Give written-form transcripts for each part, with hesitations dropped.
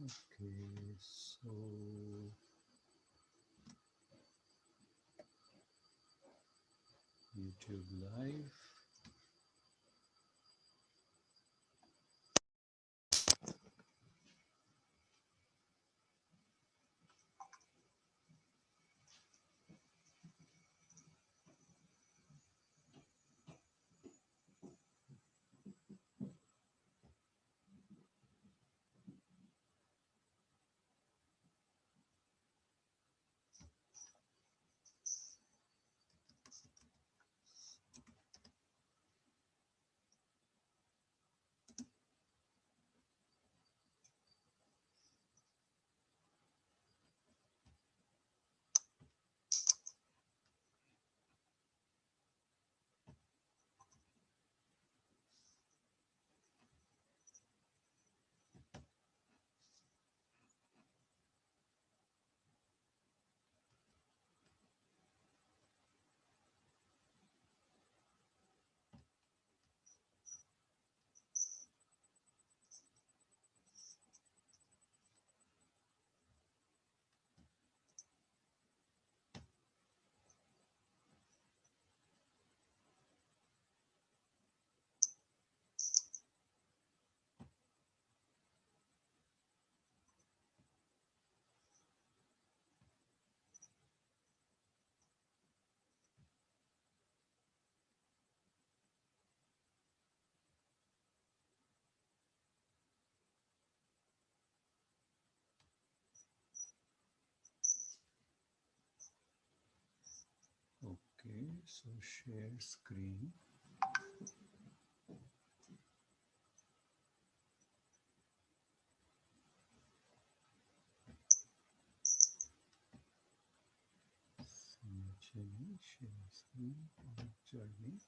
Okay, so YouTube Live. Okay, so share screen. CHME, share screen, journey.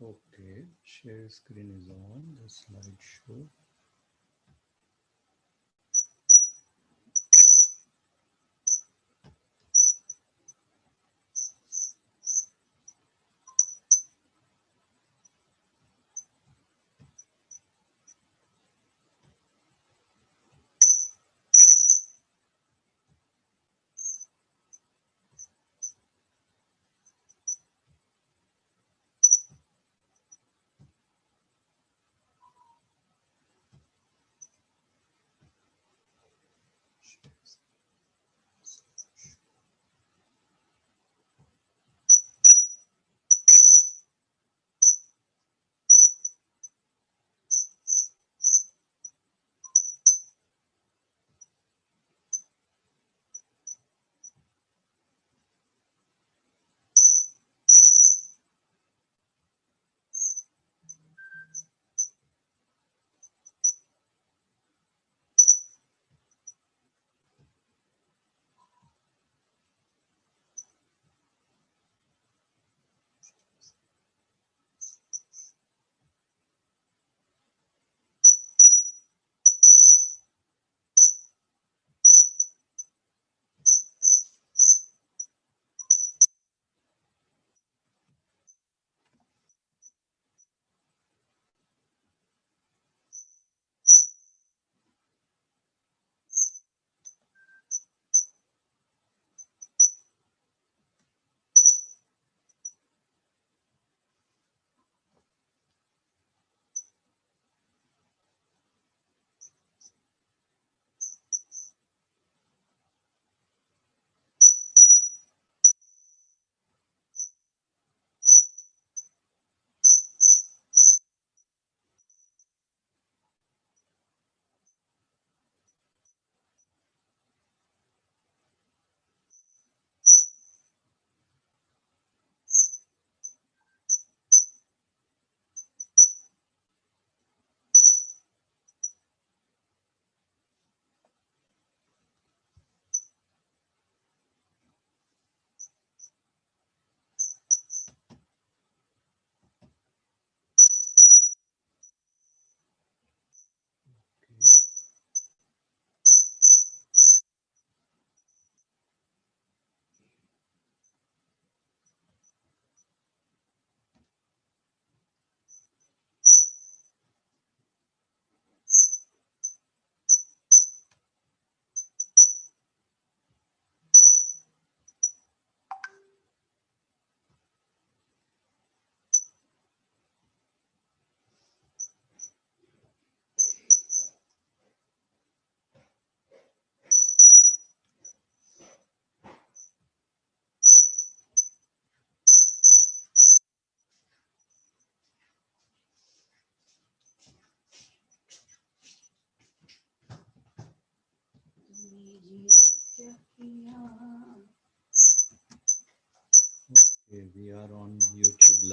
Okay, share screen is on the slideshow.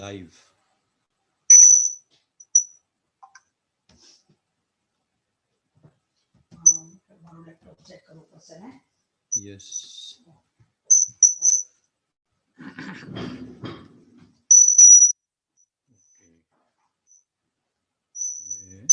live. Yes. Okay. Where?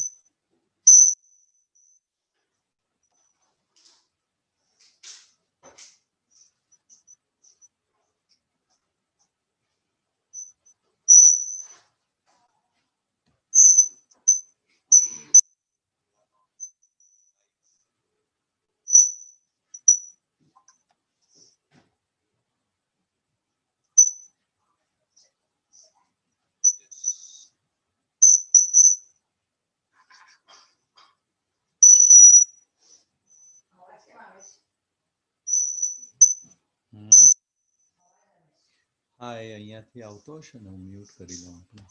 હમ. હા એ અહીંયાથી આવતો હશે ને હું mute કરી લઉં આપણે.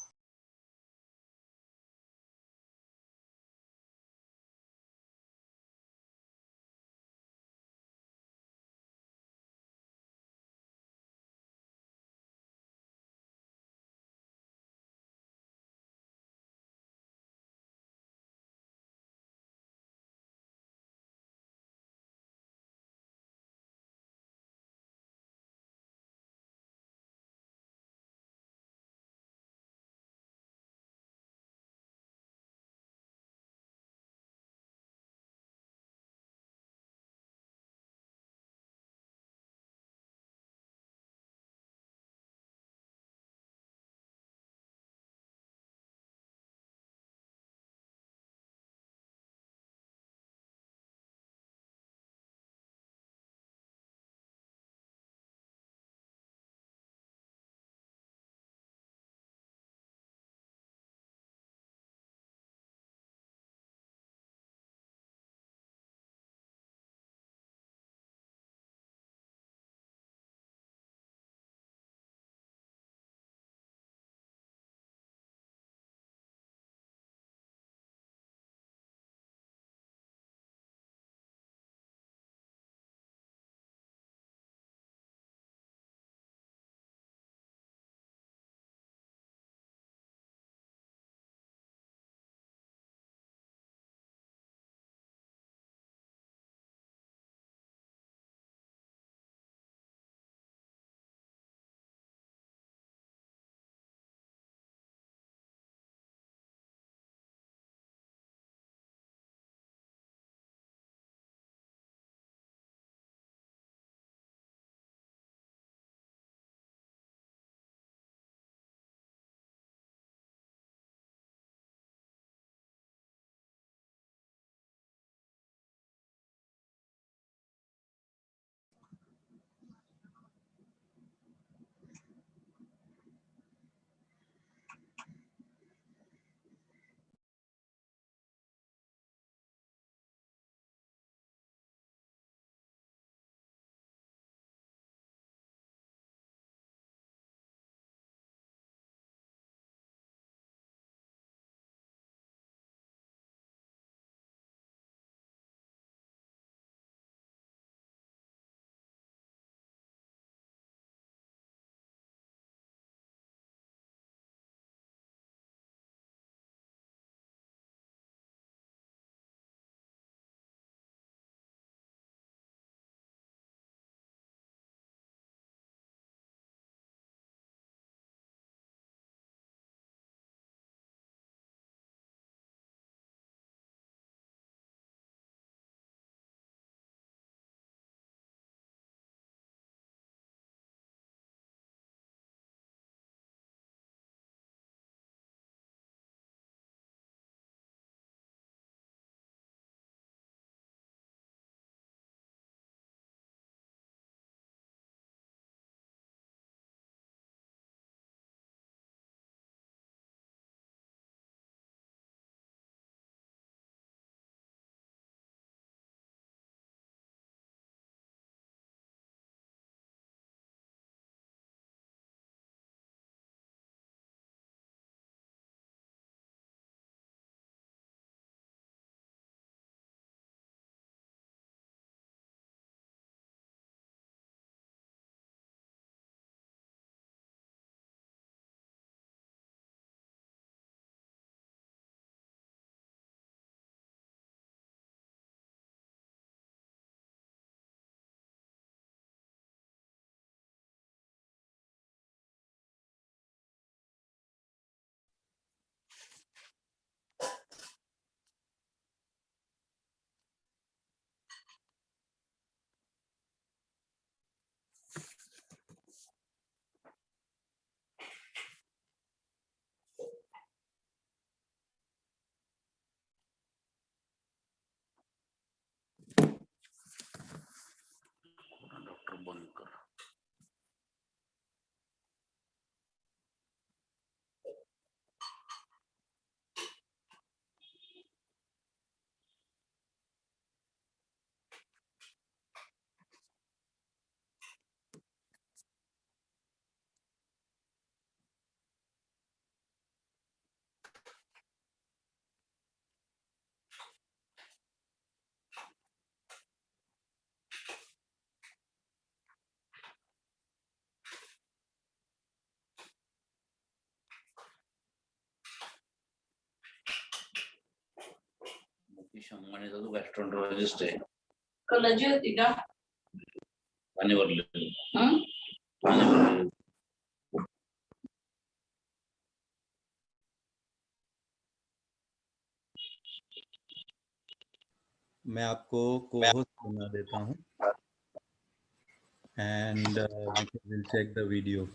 সম্মানিত gastroenterologist कॉलेज पानी भरले पानी भरले मैं आपको co-host बना देता हूँ and we will check the video.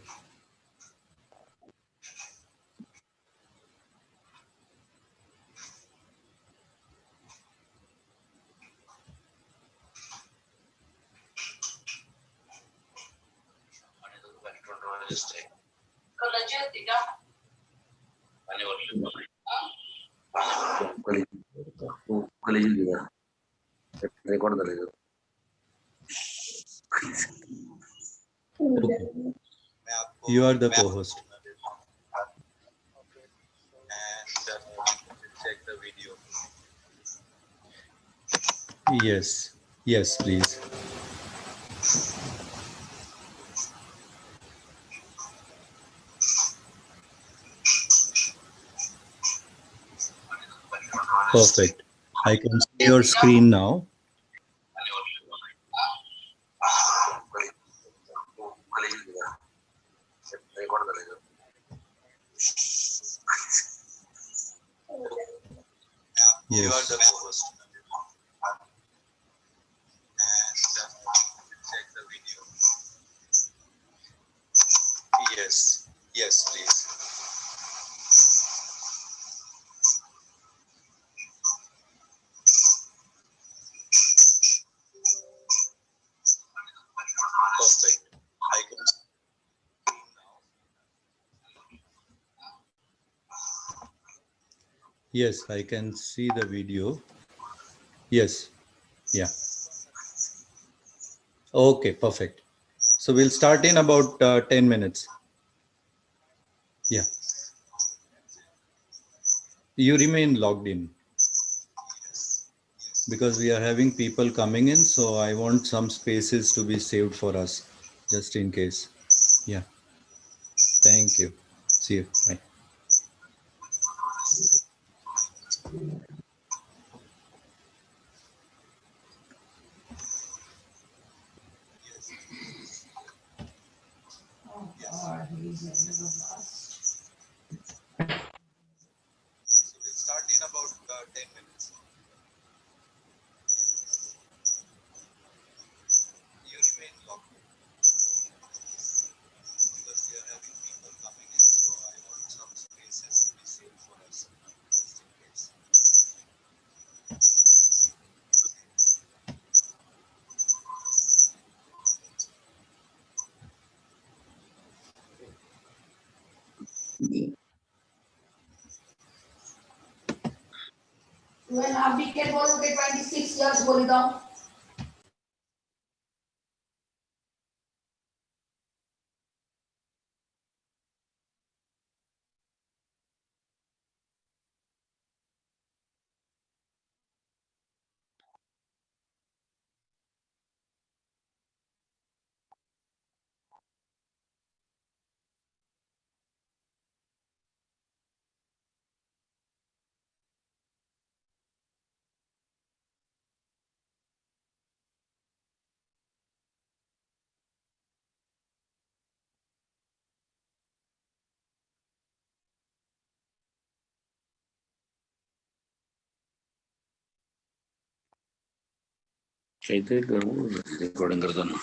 Okay. You are the co-host. And we will check the video. Yes. Yes, please. Perfect. I can see your screen now. Yes. You are the co-host. And we'll check the video. Yes. Yes, please. Perfect. I can see now. Yes, I can see the video. Yes. Yeah. Okay, perfect. So we'll start in about 10 minutes. Yeah. You remain logged in because we are having people coming in. So I want some spaces to be saved for us just in case. Yeah. Thank you. See you. Bye. So we'll start in about 10 minutes. You remain logged in because we are having people coming in. So I want some spaces to be saved for us just in case. When Abhi के बोलोगे 26 years बोल दो काहीतरी करू recording करताना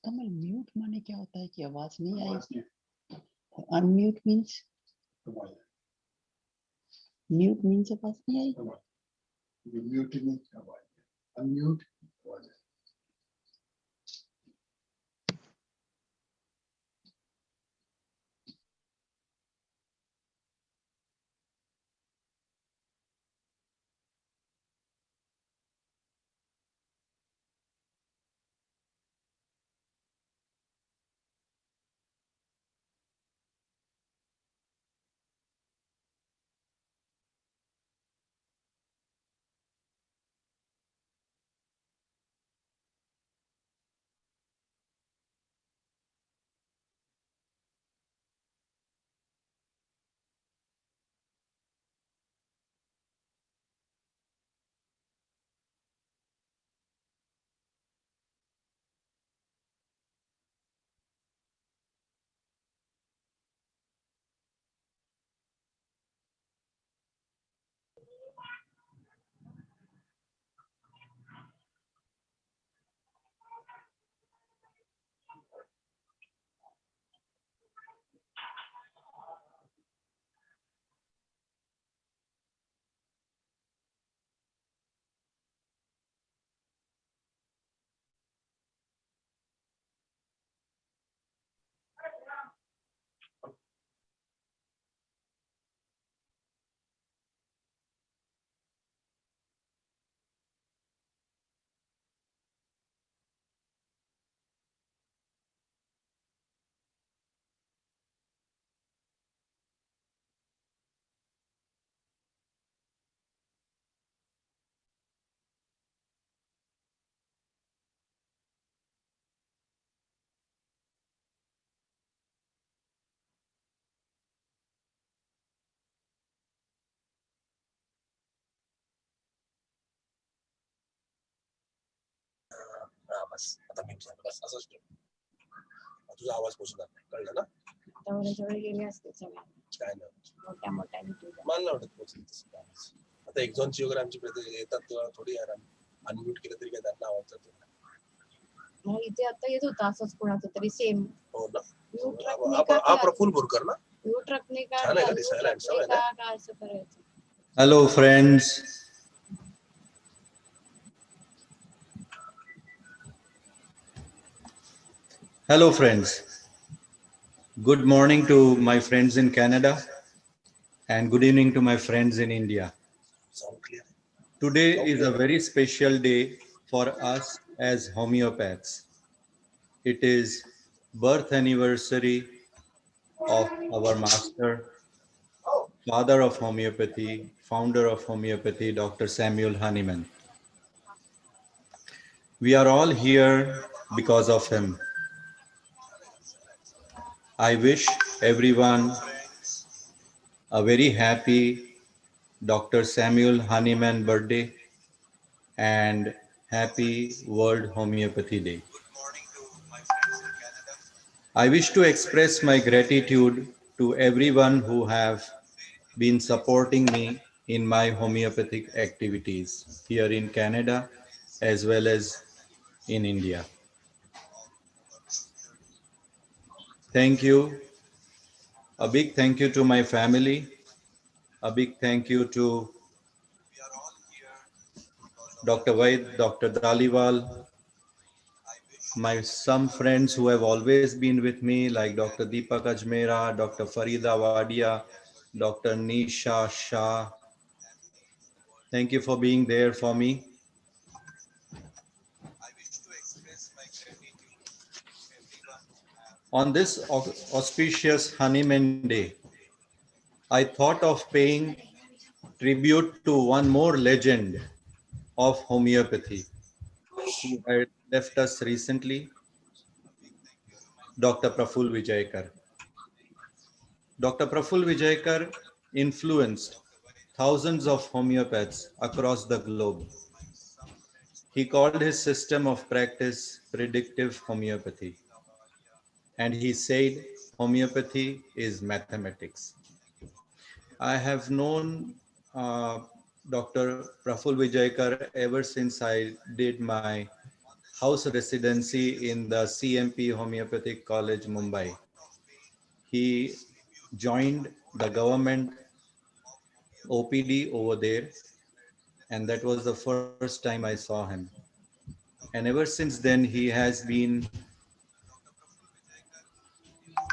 कमल mute माने क्या होता है कि आवाज नहीं आई? अनम्यूट मींस म्यूट मींस आवाज नहीं आई। म्यूटिंग आवाज, अनम्यूट आवाज। बस आता मी बस असंच तुझा आवाज पोचला कळलं ना? तेवढे जेवढे गेले असते सगळे काय नाही मोठ्या मोठ्या मला नाही वाटत पोचले. आता एक दोन वगैरे आमची येतात तेव्हा थोडी अनम्यूट केलं तरी काय त्यांना आवाज जातो. मग इथे आता येत होता असंच कोणाचं तरी सेम. हो ना प्रफुल्ल बोरकर ना यू ट्रकने का छान आहे का दिसायला का असं करायचं. Hello, friends. Hello, friends. Good morning to my friends in Canada and good evening to my friends in India. Today is a very special day for us as homeopaths. It is birth anniversary of our master, father of homeopathy, founder of homeopathy, Dr. Samuel Hahnemann. We are all here because of him. I wish everyone a very happy Dr. Samuel Hahnemann birthday and happy World Homeopathy Day. I wish to express my gratitude to everyone who have been supporting me in my homeopathic activities here in Canada as well as in India. Thank you. A big thank you to my family. A big thank you to Dr. Vaid, Dr. Daliwal, my some friends who have always been with me, like Dr. Deepak Ajmera, Dr. Farida Wadia, Dr. Nisha Shah. Thank you for being there for me. On this auspicious Hahnemann Day, I thought of paying tribute to one more legend of homeopathy who had left us recently, Dr. Prafull Vijaykar. Dr. Prafull Vijaykar influenced thousands of homeopaths across the globe. He called his system of practice predictive homeopathy. And he said homeopathy is mathematics. I have known Dr. Prafull Vijaykar ever since I did my house residency in the CMP Homeopathic College, Mumbai. He joined the government OPD over there, and that was the first time I saw him. And ever since then, he has been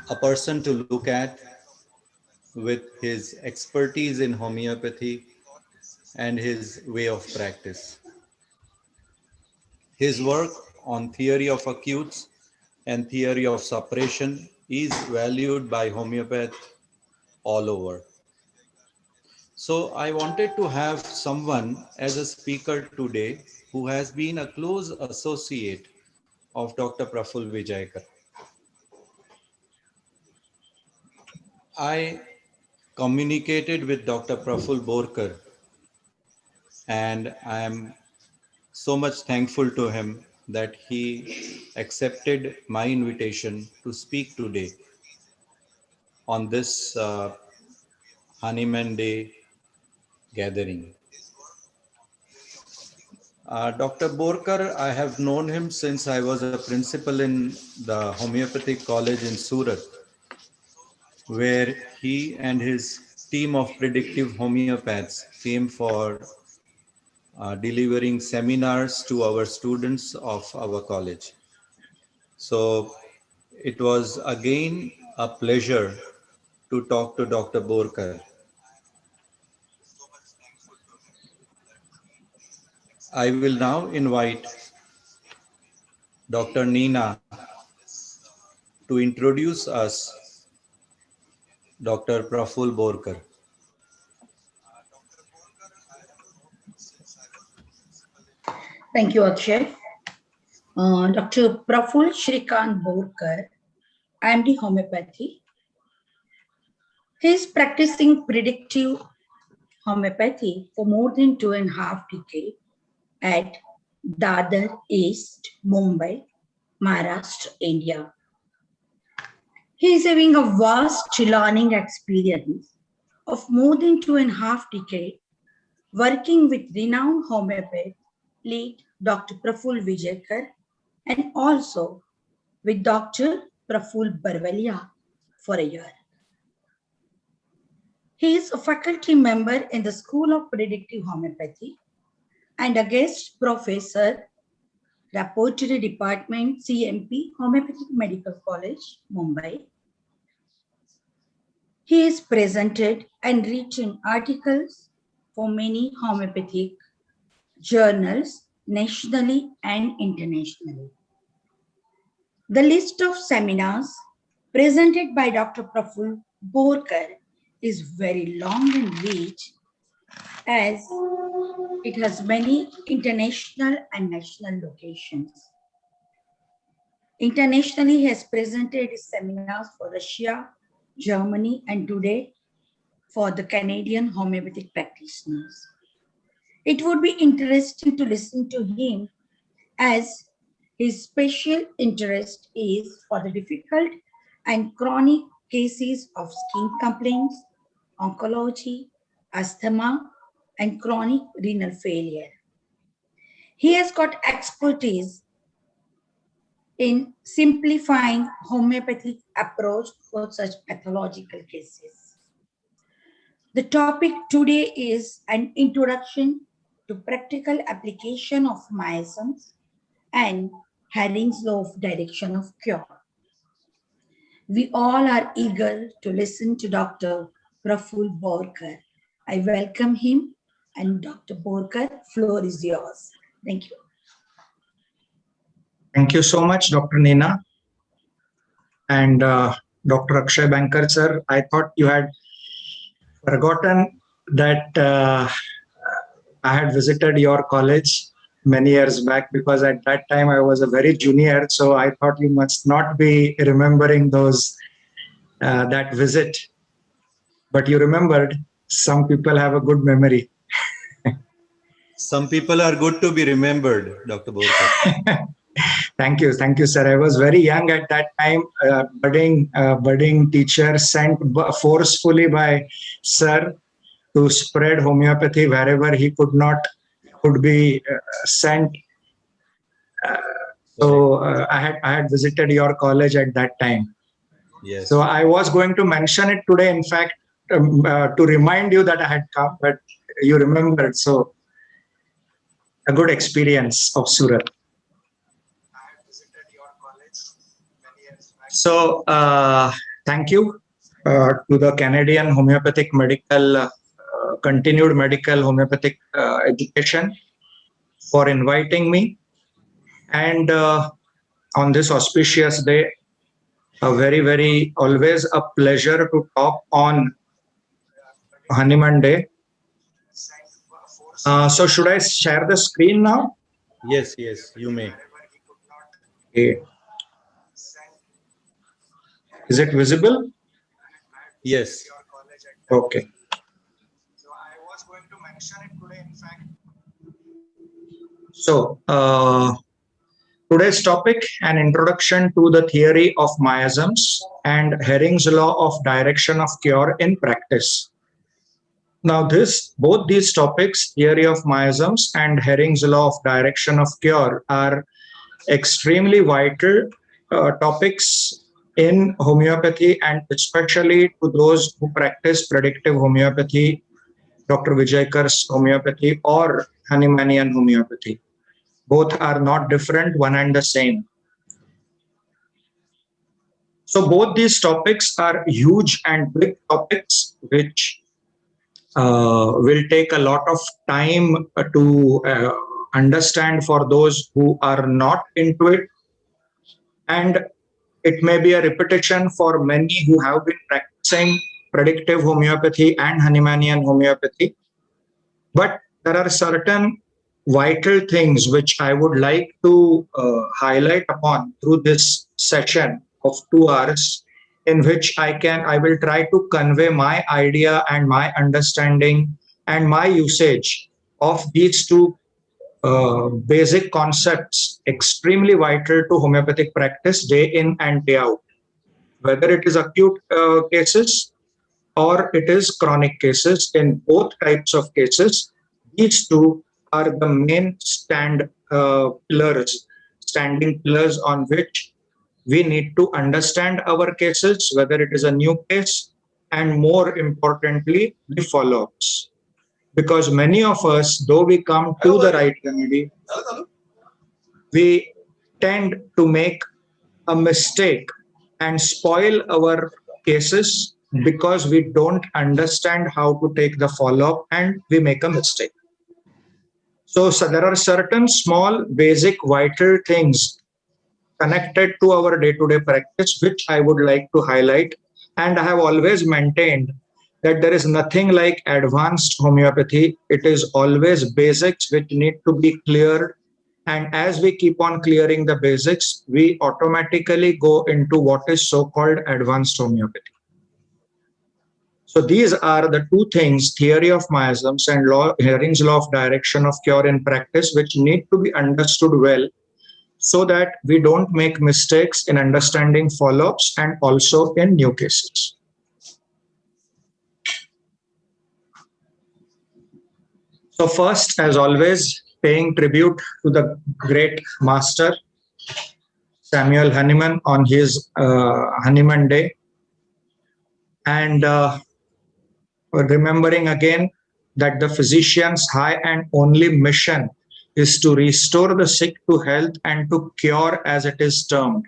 a person to look at with his expertise in homeopathy and his way of practice. His work on theory of acutes and theory of suppression is valued by homeopaths all over. So I wanted to have someone as a speaker today who has been a close associate of Dr. Prafull Vijaykar. I communicated with Dr. Prafull Borkar, and I am so much thankful to him that he accepted my invitation to speak today on this Hahnemann Day gathering. Dr. Borkar, I have known him since I was a principal in the Homeopathic College in Surat, where he and his team of predictive homeopaths came for delivering seminars to our students of our college. So it was again a pleasure to talk to Dr. Borkar. I will now invite Dr. Neena to introduce us Dr. Prafull Borkar. Thank you, Akshay. Dr. Prafull Borkar, MD Homeopathy. He is practicing predictive homeopathy for more than 2.5 decades at Dadar East, Mumbai, Maharashtra, India. He is having a vast learning experience of more than 2.5 decades working with renowned homeopath lead Dr. Prafull Vijaykar and also with Dr. Prafull Borkar for a year. He is a faculty member in the School of Predictive Homeopathy and a guest professor, Laboratory Department, CMP, Homeopathic Medical College, Mumbai. He has presented and written articles for many homeopathic journals nationally and internationally. The list of seminars presented by Dr. Prafull Borkar is very long and rich, as it has many international and national locations. Internationally, he has presented his seminars for Russia, Germany, and today for the Canadian homeopathic practitioners. It would be interesting to listen to him, as his special interest is for the difficult and chronic cases of skin complaints, oncology, asthma, and chronic renal failure. He has got expertise in simplifying homeopathic approach for such pathological cases. The topic today is an introduction to practical application of miasms and Herring's law of direction of cure. We all are eager to listen to Dr. Prafull Borkar. I welcome him, and Dr. Borkar, floor is yours. Thank you. Thank you so much, Dr. Neena. And Dr. Akshay Banker, sir, I thought you had forgotten that I had visited your college many years back, because at that time I was a very junior. So I thought you must not be remembering those that visit. But you remembered. Some people have a good memory. Some people are good to be remembered, Dr. Borkar. Thank you, sir. I was very young at that time. Budding teacher sent forcefully by sir to spread homeopathy wherever he could be sent So I had visited your college at that time. Yes. So I was going to mention it today, in fact, to remind you that I had come, but you remembered. So a good experience of Surat. I had visited your college many years back. So thank you to the Canadian Homeopathic Medical, continued medical homeopathic education for inviting me. And on this auspicious day, a very, always a pleasure to talk on Hahnemann Day. So should I share the screen now? Yes, you may. Okay. Is it visible? Yes. Okay. So I was going to mention it today, in fact. So today's topic, an introduction to the theory of miasms and Herring's law of direction of cure in practice. Now both these topics, theory of miasms and Herring's law of direction of cure, are extremely vital topics in homeopathy, and especially to those who practice predictive homeopathy, Dr. Vijaykar's homeopathy or Hahnemannian homeopathy. Both are not different, one and the same. So both these topics are huge and big topics, which will take a lot of time to understand for those who are not into it. And it may be a repetition for many who have been practicing predictive homeopathy and Hahnemannian homeopathy. But there are certain vital things which I would like to highlight upon through this session of 2 hours, in which I will try to convey my idea and my understanding and my usage of these two basic concepts, extremely vital to homeopathic practice day in and day out, whether it is acute cases or it is chronic cases. In both types of cases, these two are the main standing pillars on which we need to understand our cases, whether it is a new case, and more importantly, the follow-ups. Because many of us, though we come to the right remedy, we tend to make a mistake and spoil our cases because we don't understand how to take the follow-up and we make a mistake. So there are certain small, basic, vital things connected to our day-to-day practice, which I would like to highlight. And I have always maintained that there is nothing like advanced homeopathy. It is always basics which need to be cleared. And as we keep on clearing the basics, we automatically go into what is so-called advanced homeopathy. So these are the two things, theory of miasms and Herring's law of direction of cure in practice, which need to be understood well, so that we don't make mistakes in understanding follow-ups and also in new cases. So first, as always, paying tribute to the great master, Samuel Hahnemann, on his Hahnemann Day. And remembering again that the physician's high and only mission is to restore the sick to health and to cure, as it is termed.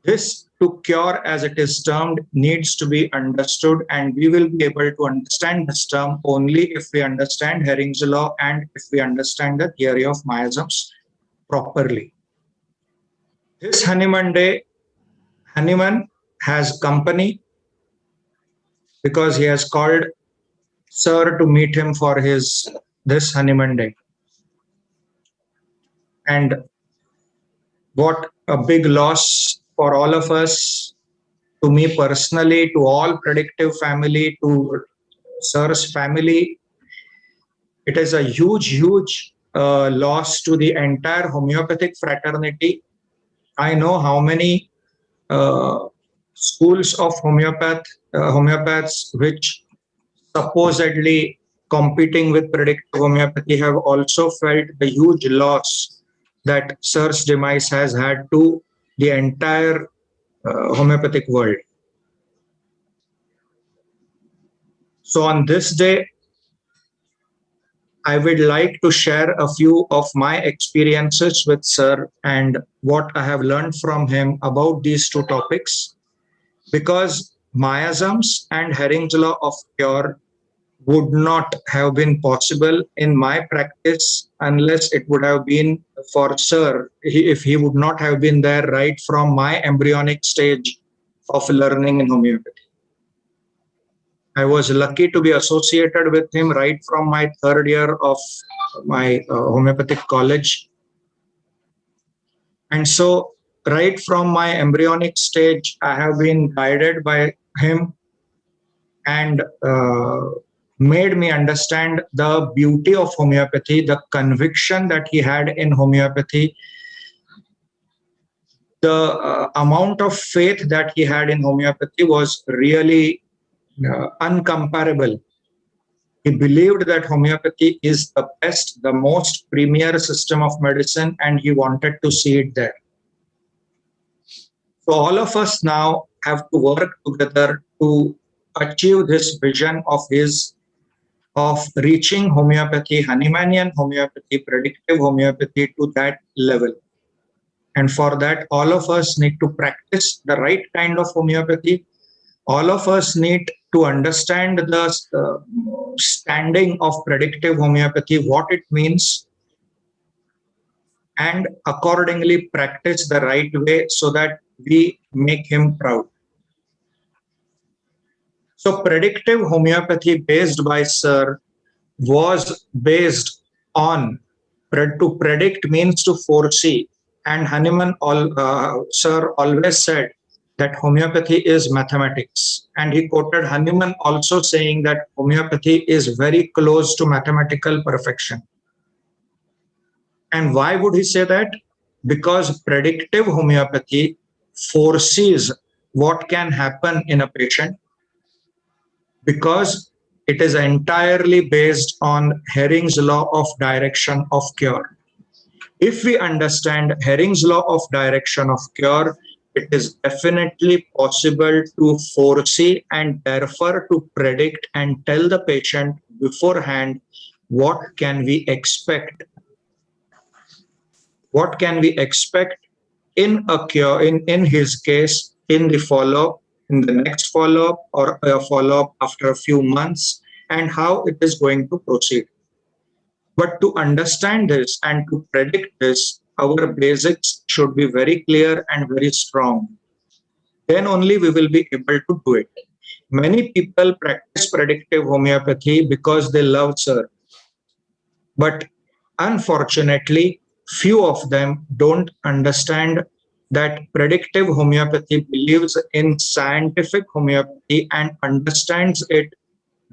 This to cure, as it is termed, needs to be understood, and we will be able to understand this term only if we understand Herring's law and if we understand the theory of miasms properly. This Hahnemann Day, Hahnemann has company because he has called Sir to meet him for this Hahnemann Day. And what a big loss for all of us, to me personally, to all predictive family, to Sir's family. It is a huge loss to the entire homeopathic fraternity. I know how many schools of homeopaths which supposedly competing with predictive homeopathy have also felt the huge loss that Sir's demise has had to the entire homeopathic world. So on this day, I would like to share a few of my experiences with Sir and what I have learned from him about these two topics, because miasms and Hering's law of cure would not have been possible in my practice unless it would have been for Sir, if he would not have been there right from my embryonic stage of learning in homeopathy. I was lucky to be associated with him right from my third year of my homeopathic college. And so right from my embryonic stage, I have been guided by him and made me understand the beauty of homeopathy, the conviction that he had in homeopathy, the amount of faith that he had in homeopathy was really uncomparable. He believed that homeopathy is the best, the most premier system of medicine, and he wanted to see it there. So all of us now have to work together to achieve this vision of his, of reaching homeopathy, Hahnemannian homeopathy, predictive homeopathy to that level. And for that, all of us need to practice the right kind of homeopathy. All of us need to understand the standing of predictive homeopathy, what it means, and accordingly practice the right way so that we make him proud. So predictive homeopathy based by Sir was based on, to predict means to foresee, and Hahnemann Sir always said that homeopathy is mathematics, and he quoted Hahnemann also saying that homeopathy is very close to mathematical perfection. And why would he say that? Because predictive homeopathy foresees what can happen in a patient, because it is entirely based on Hering's law of direction of cure. If we understand Hering's law of direction of cure, it is definitely possible to foresee and therefore to predict and tell the patient beforehand what can we expect. What can we expect in a cure, in his case, in the follow-up, in the next follow-up, or a follow-up after a few months, and how it is going to proceed. But to understand this and to predict this, our basics should be very clear and very strong. Then only we will be able to do it. Many people practice predictive homeopathy because they love Sir. But unfortunately, few of them don't understand that predictive homeopathy believes in scientific homeopathy and understands it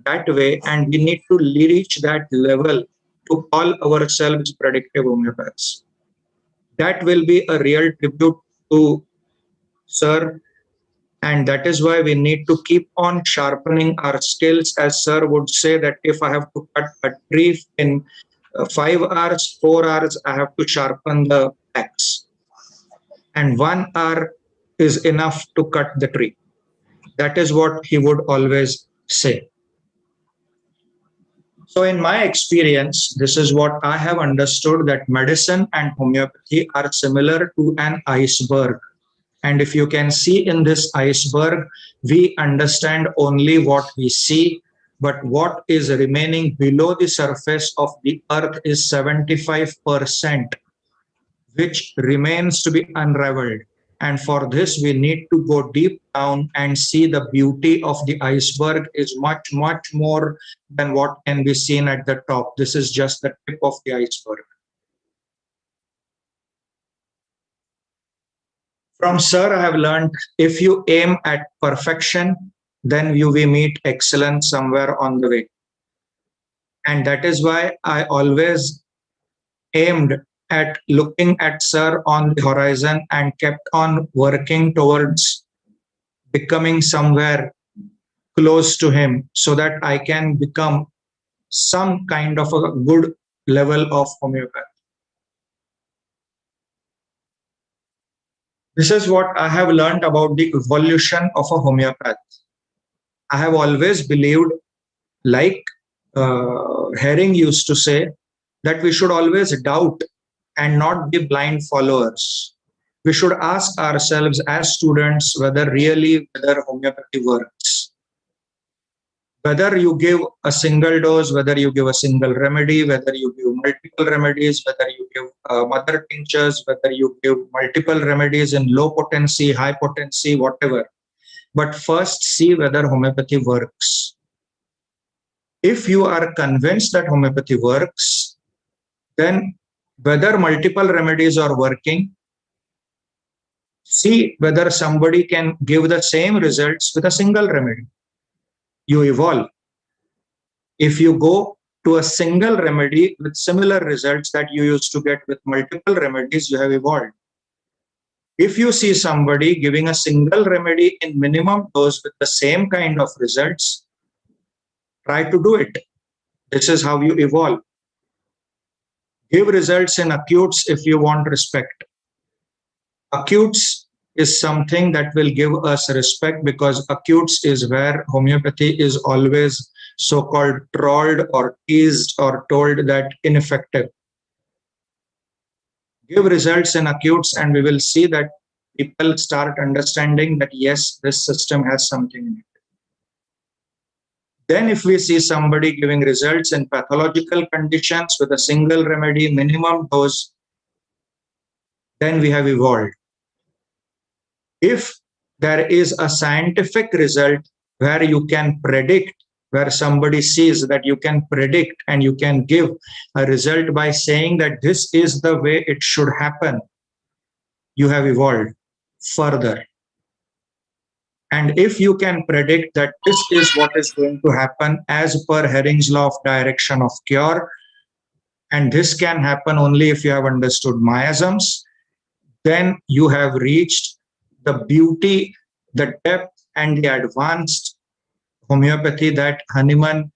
that way, and we need to reach that level to call ourselves predictive homeopaths. That will be a real tribute to Sir, and that is why we need to keep on sharpening our skills. As Sir would say that if I have to cut a tree in 5 hours, 4 hours, I have to sharpen the axe. And 1 hour is enough to cut the tree. That is what he would always say. So in my experience, this is what I have understood, that medicine and homeopathy are similar to an iceberg. And if you can see in this iceberg, we understand only what we see, but what is remaining below the surface of the earth is 75%, which remains to be unraveled. And for this, we need to go deep down and see the beauty of the iceberg is much, much more than what can be seen at the top. This is just the tip of the iceberg. From Sir, I have learned, if you aim at perfection, then you will meet excellence somewhere on the way. And that is why I always aimed at looking at Sir on the horizon and kept on working towards becoming somewhere close to him so that I can become some kind of a good level of homeopath. This is what I have learned about the evolution of a homeopath. I have always believed, like Herring used to say, that we should always doubt and not be blind followers. We should ask ourselves as students whether homeopathy works. Whether you give a single dose, whether you give a single remedy, whether you give multiple remedies, whether you give mother tinctures, whether you give multiple remedies in low potency, high potency, whatever. But first see whether homeopathy works. If you are convinced that homeopathy works, then whether multiple remedies are working, see whether somebody can give the same results with a single remedy. You evolve. If you go to a single remedy with similar results that you used to get with multiple remedies, you have evolved. If you see somebody giving a single remedy in minimum dose with the same kind of results, try to do it. This is how you evolve. Give results in acutes if you want respect. Acutes is something that will give us respect, because acutes is where homeopathy is always so-called trolled or teased or told that ineffective. Give results in acutes and we will see that people start understanding that yes, this system has something in it. Then if we see somebody giving results in pathological conditions with a single remedy, minimum dose, then we have evolved. If there is a scientific result where you can predict, where somebody sees that you can predict and you can give a result by saying that this is the way it should happen, you have evolved further. And if you can predict that this is what is going to happen as per Herring's law of direction of cure, and this can happen only if you have understood miasms, then you have reached the beauty, the depth, and the advanced homeopathy that Hahnemann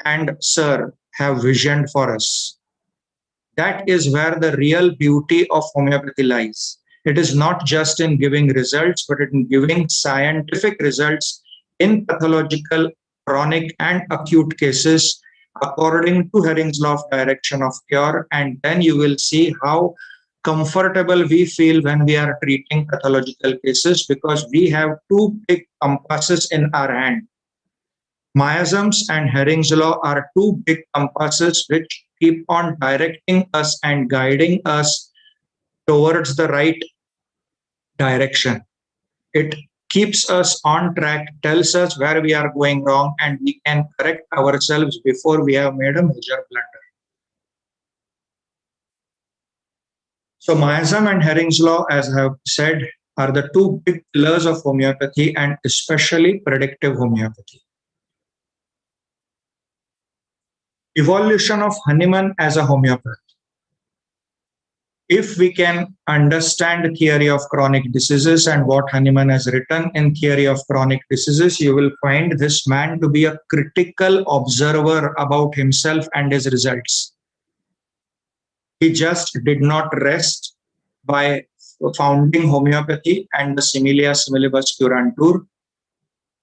and Sir have visioned for us. That is where the real beauty of homeopathy lies. It is not just in giving results, but in giving scientific results in pathological, chronic, and acute cases according to Herring's law of direction of cure. And then you will see how comfortable we feel when we are treating pathological cases, because we have two big compasses in our hand. Miasms and Herring's law are two big compasses which keep on directing us and guiding us towards the right direction. It keeps us on track, tells us where we are going wrong, and we can correct ourselves before we have made a major blunder. So miasm and Herring's law, as I have said, are the two big pillars of homeopathy, and especially predictive homeopathy. Evolution of Hahnemann as a homeopath. If we can understand the theory of chronic diseases and what Hahnemann has written in theory of chronic diseases, you will find this man to be a critical observer about himself and his results. He just did not rest by founding homeopathy and the similia similibus curantur,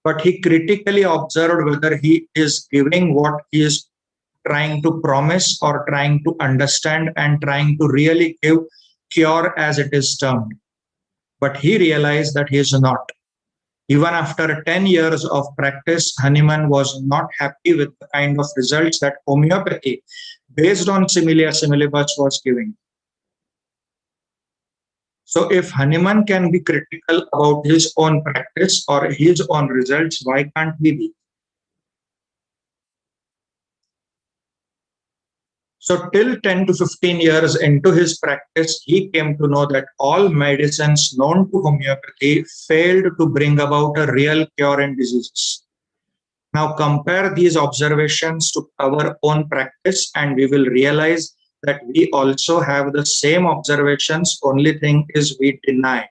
but he critically observed whether he is giving what he is trying to promise or trying to understand and trying to really give cure as it is termed. But he realized that he is not. Even after 10 years of practice, Hahnemann was not happy with the kind of results that homeopathy based on similia similibus was giving. So if Hahnemann can be critical about his own practice or his own results, why can't we be? So till 10 to 15 years into his practice, he came to know that all medicines known to homeopathy failed to bring about a real cure in diseases. Now compare these observations to our own practice and we will realize that we also have the same observations. Only thing is we deny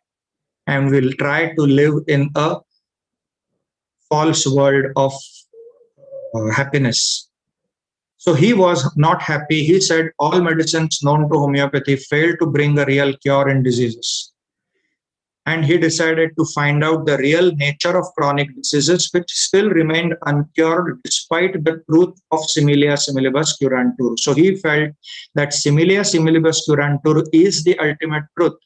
and we'll try to live in a false world of happiness. So he was not happy. He said all medicines known to homeopathy failed to bring a real cure in diseases. and he decided to find out the real nature of chronic diseases, which still remained uncured despite the truth of similia similibus curantur. So he felt that similia similibus curantur is the ultimate truth,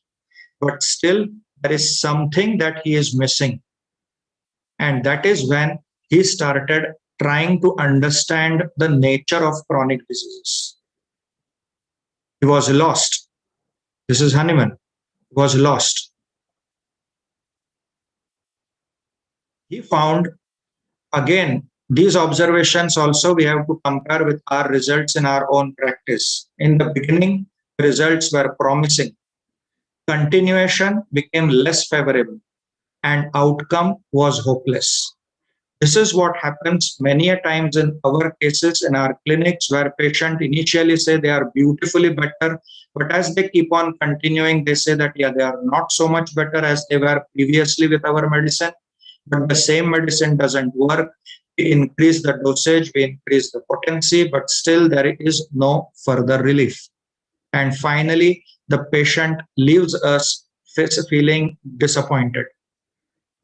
but still there is something that he is missing. And that is when he started trying to understand the nature of chronic diseases. He was lost. This is Hahnemann. He was lost. He found, again, these observations also we have to compare with our results in our own practice. In the beginning, the results were promising. Continuation became less favorable, and outcome was hopeless. This is what happens many a times in our cases in our clinics, where patients initially say they are beautifully better, but as they keep on continuing, they say that, yeah, they are not so much better as they were previously with our medicine, but the same medicine doesn't work. We increase the dosage, we increase the potency, but still there is no further relief. And finally, the patient leaves us feeling disappointed.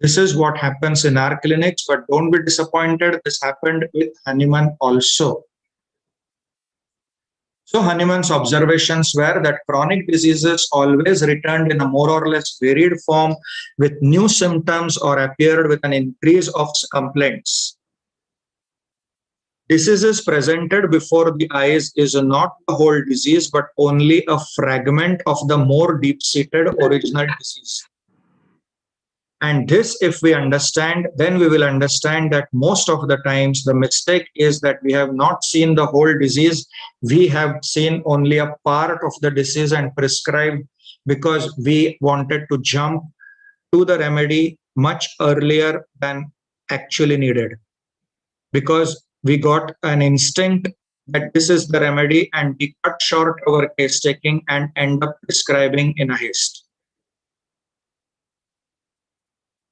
This is what happens in our clinics, but don't be disappointed. This happened with Hahnemann also. So Hahnemann's observations were that chronic diseases always returned in a more or less varied form with new symptoms or appeared with an increase of complaints. Diseases presented before the eyes is not the whole disease, but only a fragment of the more deep-seated original disease. And this, if we understand, then we will understand that most of the times the mistake is that we have not seen the whole disease. We have seen only a part of the disease and prescribed because we wanted to jump to the remedy much earlier than actually needed. Because we got an instinct that this is the remedy and we cut short our case taking and end up prescribing in a haste.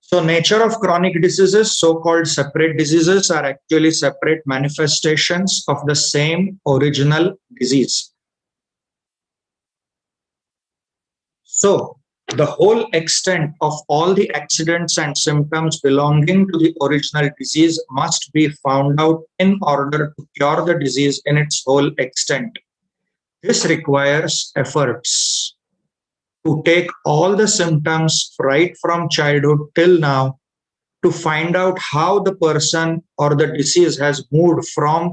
So nature of chronic diseases, so-called separate diseases, are actually separate manifestations of the same original disease. So the whole extent of all the accidents and symptoms belonging to the original disease must be found out in order to cure the disease in its whole extent. This requires efforts to take all the symptoms right from childhood till now to find out how the person or the disease has moved from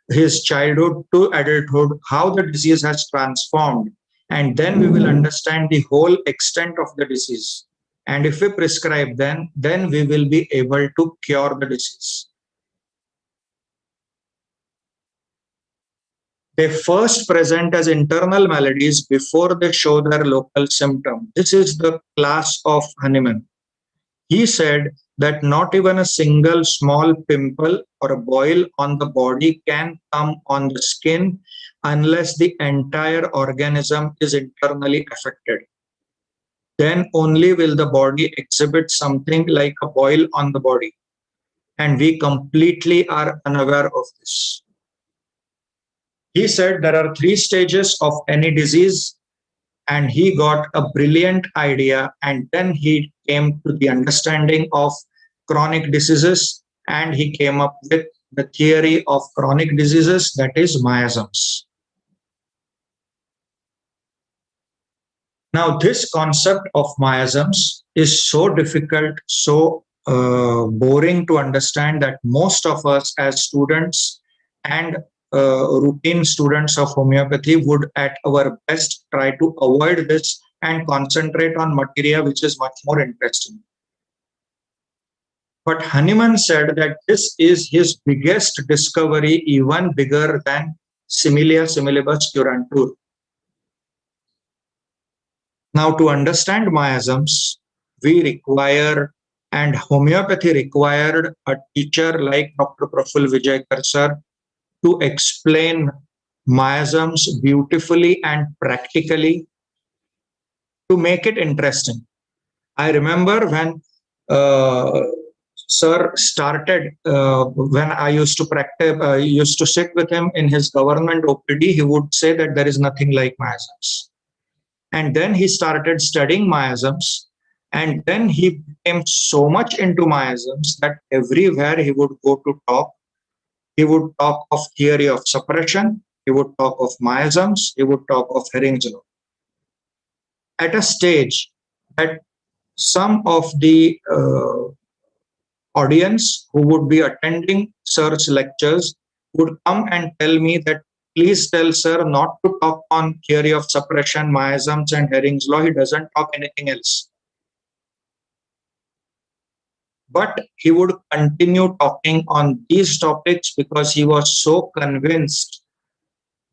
his childhood to adulthood, how the disease has transformed. And then we will understand the whole extent of the disease. And if we prescribe then we will be able to cure the disease. They first present as internal maladies before they show their local symptom. This is the class of Hahnemann. He said that not even a single small pimple or a boil on the body can come on the skin unless the entire organism is internally affected. Then only will the body exhibit something like a boil on the body. And we completely are unaware of this. He said there are 3 stages of any disease, and he got a brilliant idea, and then he came to the understanding of chronic diseases, and he came up with the theory of chronic diseases, that is miasms. Now this concept of miasms is so difficult, so boring to understand that most of us as students and routine students of homeopathy would at our best try to avoid this and concentrate on material which is much more interesting. But Hahnemann said that this is his biggest discovery, even bigger than similia similibus curantur. Now to understand miasms, we require, and homeopathy required, a teacher like Dr. Prafull Vijaykar sir to explain miasms beautifully and practically to make it interesting. I remember when sir started, when I used to practice, used to sit with him in his government OPD, he would say that there is nothing like miasms. And then he started studying miasms, And then he became so much into miasms that everywhere he would go to talk, he would talk of theory of suppression, he would talk of miasms, he would talk of Herring's law. At a stage that some of the audience who would be attending Sir's lectures would come and tell me that please tell Sir not to talk on theory of suppression, miasms and Herring's law. He doesn't talk anything else. But he would continue talking on these topics because he was so convinced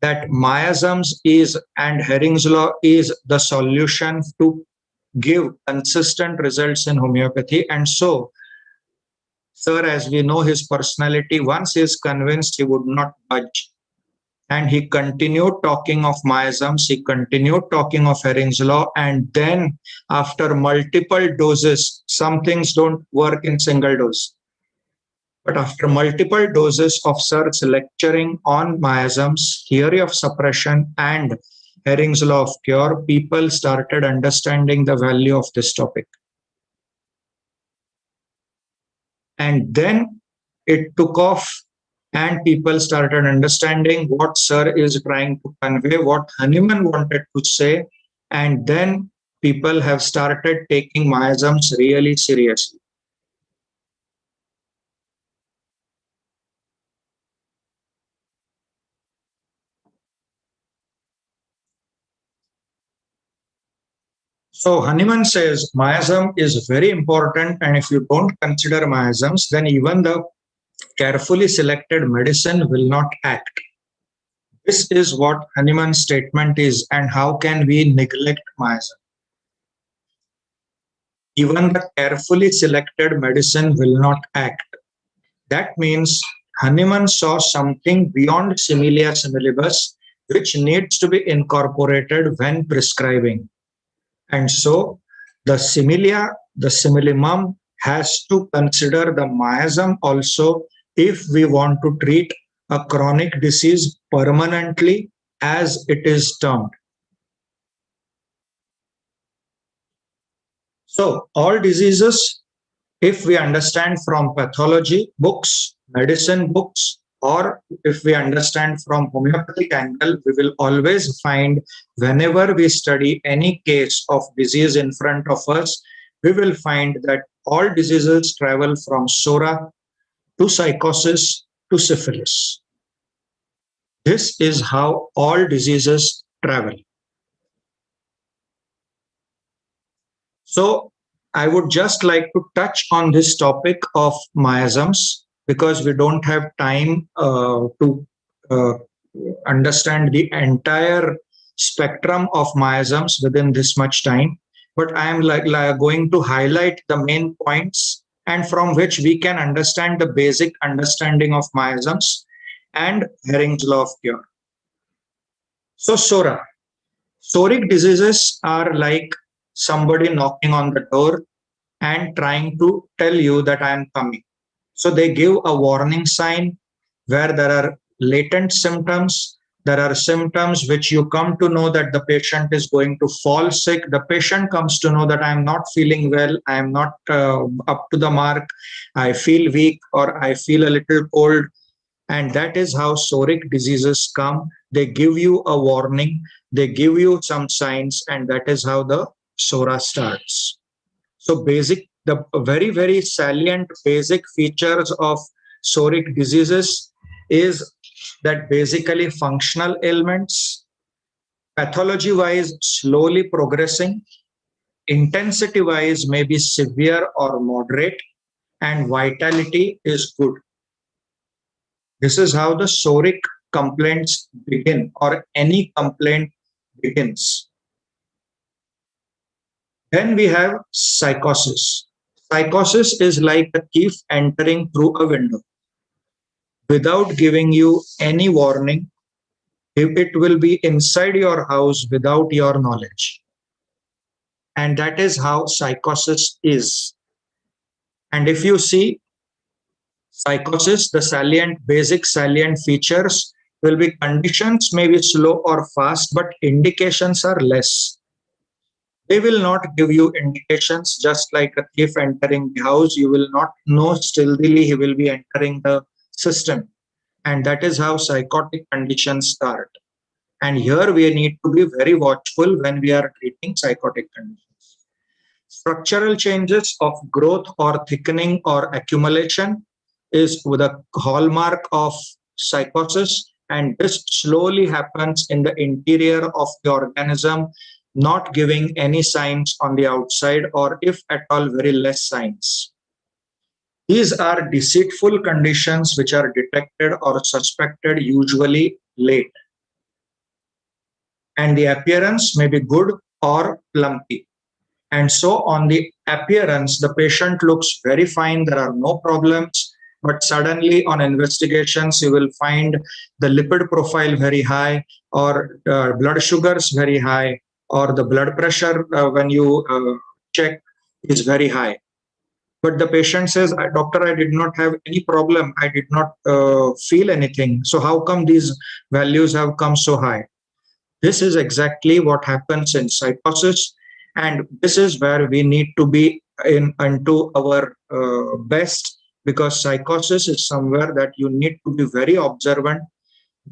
that miasms is and Herring's law is the solution to give consistent results in homeopathy. And so, Sir, as we know his personality, once he is convinced, he would not budge. And he continued talking of miasms, he continued talking of Herring's law, and then after multiple doses, some things don't work in single dose. But after multiple doses of Sir's lecturing on miasms, theory of suppression, and Herring's law of cure, people started understanding the value of this topic. And then it took off, and people started understanding what Sir is trying to convey, what Hahnemann wanted to say, and then people have started taking miasms really seriously. So Hahnemann says miasm is very important, and if you don't consider miasms, then even the carefully selected medicine will not act. This is what Hahnemann's statement is, and how can we neglect miasm? Even the carefully selected medicine will not act. That means Hahnemann saw something beyond similia similibus, which needs to be incorporated when prescribing. And so the similia, the similimum has to consider the miasm also if we want to treat a chronic disease permanently, as it is termed. So all diseases, if we understand from pathology books, medicine books, or if we understand from homeopathic angle, we will always find whenever we study any case of disease in front of us, we will find that all diseases travel from sora to psychosis to syphilis. This is how all diseases travel. So I would just like to touch on this topic of miasms because we don't have time to understand the entire spectrum of miasms within this much time. But I am going to highlight the main points and from which we can understand the basic understanding of miasms and Herring's law of cure. So sora. Soric diseases are like somebody knocking on the door and trying to tell you that I am coming. So they give a warning sign where there are latent symptoms. There are symptoms which you come to know that the patient is going to fall sick. The patient comes to know that I am not feeling well. I am not up to the mark. I feel weak or I feel a little cold. And that is how soric diseases come. They give you a warning. They give you some signs, and that is how the sora starts. So the very, very salient basic features of soric diseases is that basically functional ailments, pathology-wise slowly progressing, intensity-wise may be severe or moderate, and vitality is good. This is how the soric complaints begin, or any complaint begins. Then we have psychosis. Psychosis is like a thief entering through a window. Without giving you any warning, it will be inside your house without your knowledge. And that is how psychosis is. And if you see psychosis, the basic salient features will be conditions may be slow or fast, but indications are less. They will not give you indications, just like a thief entering the house. You will not know stealthily he will be entering the system. And that is how psychotic conditions start. And here we need to be very watchful when we are treating psychotic conditions. Structural changes of growth or thickening or accumulation is the hallmark of psychosis, and this slowly happens in the interior of the organism, not giving any signs on the outside, or if at all, very less signs. These are deceitful conditions which are detected or suspected usually late, and the appearance may be good or lumpy. And so on the appearance, the patient looks very fine, there are no problems, but suddenly on investigations, you will find the lipid profile very high, or blood sugars very high, or the blood pressure when you check is very high. But the patient says, doctor, I did not have any problem. I did not feel anything. So how come these values have come so high? This is exactly what happens in psychosis. And this is where we need to be into our best, because psychosis is somewhere that you need to be very observant,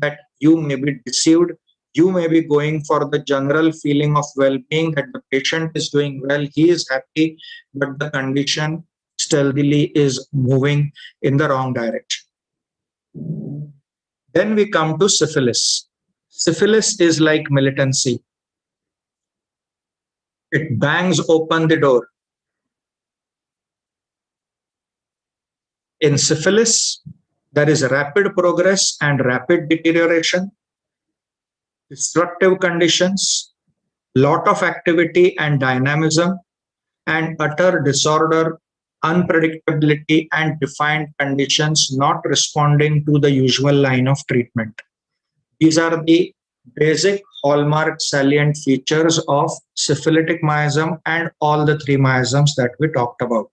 that you may be deceived. You may be going for the general feeling of well-being, that the patient is doing well, he is happy, but the condition stealthily is moving in the wrong direction. Then we come to syphilis. Syphilis is like militancy. It bangs open the door. In syphilis, there is rapid progress and rapid deterioration, destructive conditions, lot of activity and dynamism, and utter disorder, unpredictability, and defined conditions not responding to the usual line of treatment. These are the basic hallmark salient features of syphilitic miasm and all the three miasms that we talked about.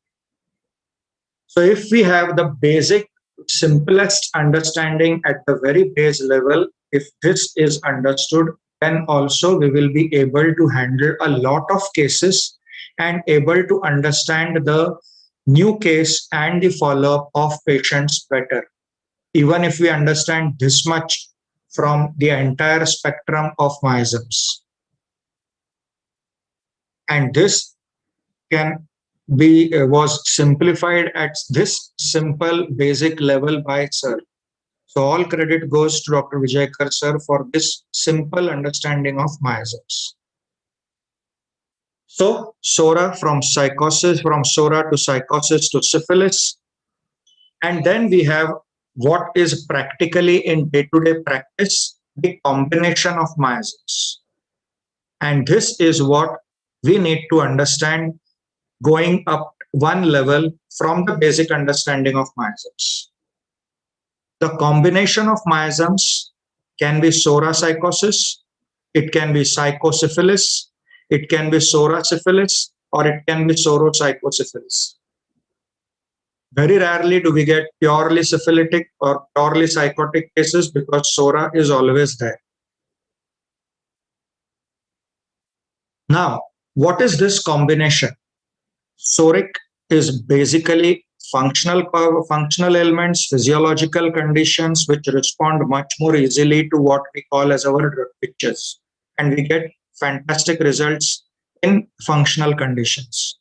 So if we have the basic, simplest understanding at the very base level, if this is understood, then also we will be able to handle a lot of cases and able to understand the new case and the follow-up of patients better. Even if we understand this much from the entire spectrum of miasms. And this can be was simplified at this simple basic level by sir. So all credit goes to Dr. Vijaykar sir for this simple understanding of miasms. So SORA from psychosis, from SORA to psychosis to syphilis. And then we have what is practically in day-to-day practice, the combination of miasms. And this is what we need to understand, going up one level from the basic understanding of miasms. The combination of miasms can be SORA psychosis, it can be psychosyphilis, it can be SORA syphilis, or it can be soro-psychosyphilis. Very rarely do we get purely syphilitic or purely psychotic cases, because SORA is always there. Now, what is this combination? Soric is basically functional elements, physiological conditions which respond much more easily to what we call as our drug pictures. And we get fantastic results in functional conditions.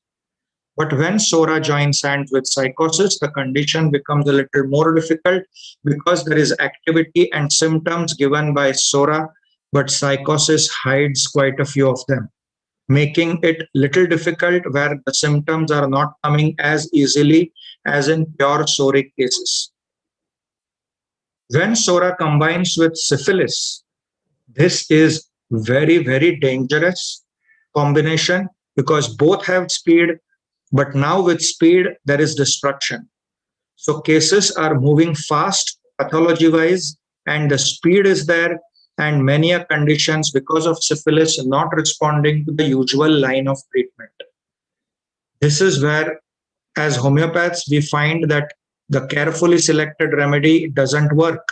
But when SORA joins hands with psychosis, the condition becomes a little more difficult, because there is activity and symptoms given by SORA, but psychosis hides quite a few of them, making it little difficult, where the symptoms are not coming as easily as in pure soric cases. When SORA combines with syphilis, this is very, very dangerous combination, because both have speed, but now with speed, there is destruction. So cases are moving fast, pathology-wise, and the speed is there, and many conditions because of syphilis not responding to the usual line of treatment. This is where, as homeopaths, we find that the carefully selected remedy doesn't work,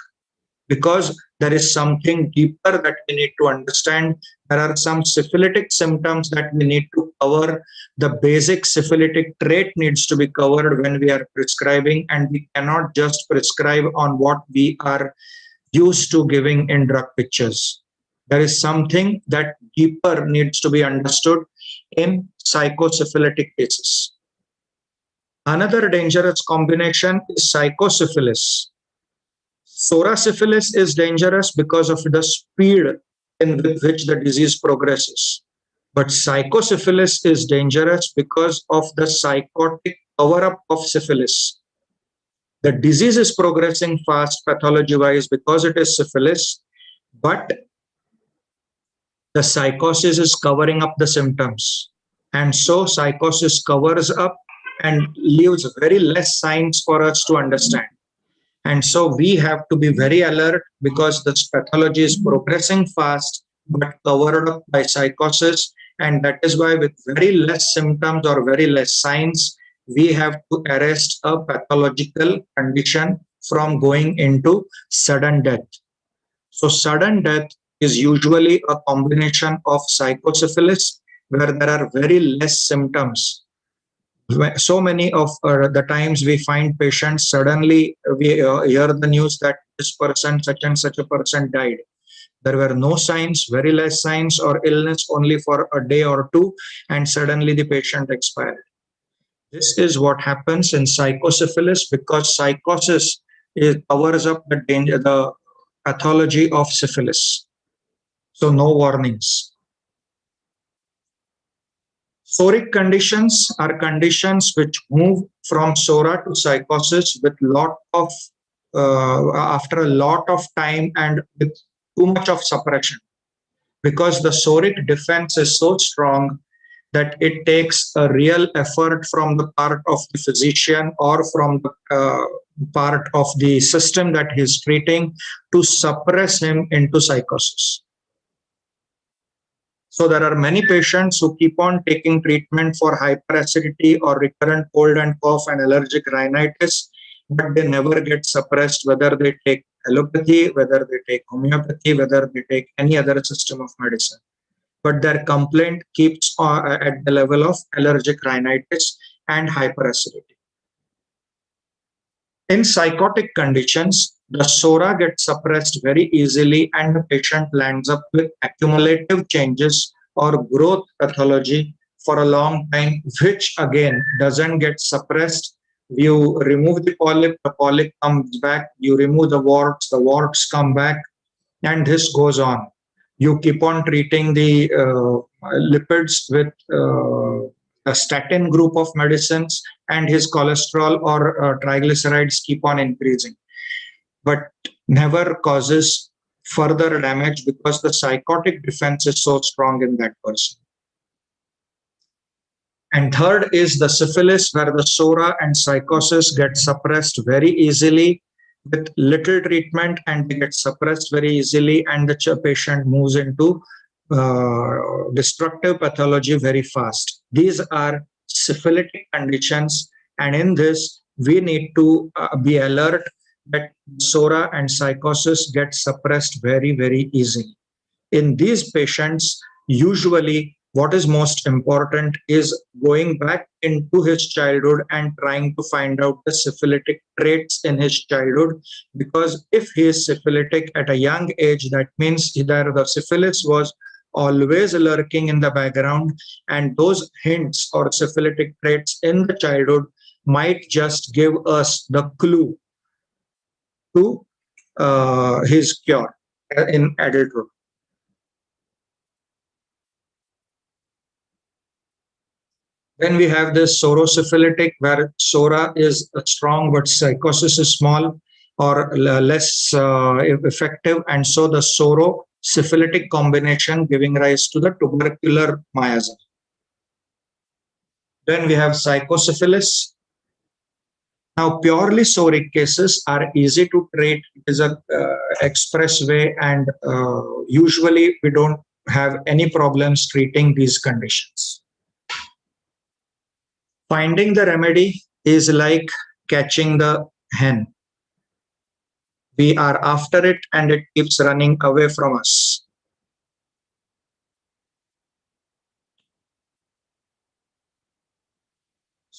because there is something deeper that we need to understand There are some syphilitic symptoms that we need to cover. The basic syphilitic trait needs to be covered when we are prescribing, and we cannot just prescribe on what we are used to giving in drug pictures. There is something that deeper needs to be understood in psychosyphilitic cases. Another dangerous combination is psychosyphilis. Psoriasis is dangerous because of the speed in which the disease progresses. But psychosyphilis is dangerous because of the psychotic cover-up of syphilis. The disease is progressing fast pathology-wise because it is syphilis, but the psychosis is covering up the symptoms. And so psychosis covers up and leaves very less signs for us to understand. And so we have to be very alert because the pathology is progressing fast but covered up by psychosis. And that is why with very less symptoms or very less signs, we have to arrest a pathological condition from going into sudden death. So sudden death is usually a combination of psychosyphilis where there are very less symptoms. So many of the times we find patients, suddenly we hear the news that this person, such and such a person died. There were no signs, very less signs or illness only for a day or two, and suddenly the patient expired. This is what happens in psychosyphilis because psychosis covers up the danger, the pathology of syphilis. So no warnings. Psoric conditions are conditions which move from psora to psychosis with after a lot of time and with too much of suppression, because the psoric defense is so strong that it takes a real effort from the part of the physician or from the part of the system that he's treating to suppress him into psychosis. So there are many patients who keep on taking treatment for hyperacidity or recurrent cold and cough and allergic rhinitis, but they never get suppressed, whether they take allopathy, whether they take homeopathy, whether they take any other system of medicine. But their complaint keeps at the level of allergic rhinitis and hyperacidity. In psychotic conditions, the psora gets suppressed very easily and the patient lands up with accumulative changes or growth pathology for a long time, which again doesn't get suppressed. You remove the polyp comes back, you remove the warts come back, and this goes on. You keep on treating the lipids with a statin group of medicines, and his cholesterol or triglycerides keep on increasing, but never causes further damage because the psychotic defense is so strong in that person. And third is the syphilis, where the psora and psychosis get suppressed very easily with little treatment, and they get suppressed very easily, and the patient moves into destructive pathology very fast. These are syphilitic conditions, and in this we need to be alert that psora and psychosis get suppressed very, very easily. In these patients, usually what is most important is going back into his childhood and trying to find out the syphilitic traits in his childhood, because if he is syphilitic at a young age, that means either the syphilis was always lurking in the background, and those hints or syphilitic traits in the childhood might just give us the clue to his cure in adulthood. Then we have this psorosyphilitic, where psora is strong but psychosis is small or less effective, and so the psoro-syphilitic combination giving rise to the tubercular miasm. Then we have psychosyphilis. Now, purely psoric cases are easy to treat. It is an express way, and usually we don't have any problems treating these conditions. Finding the remedy is like catching the hen. We are after it and it keeps running away from us.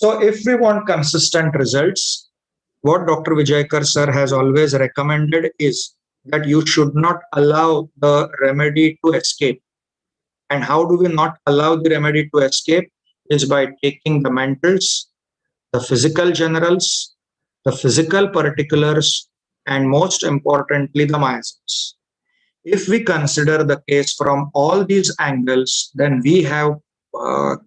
So if we want consistent results, what Dr. Vijaykar sir has always recommended is that you should not allow the remedy to escape. And how do we not allow the remedy to escape? Is by taking the mentals, the physical generals, the physical particulars, and most importantly, the miasms. If we consider the case from all these angles, then we have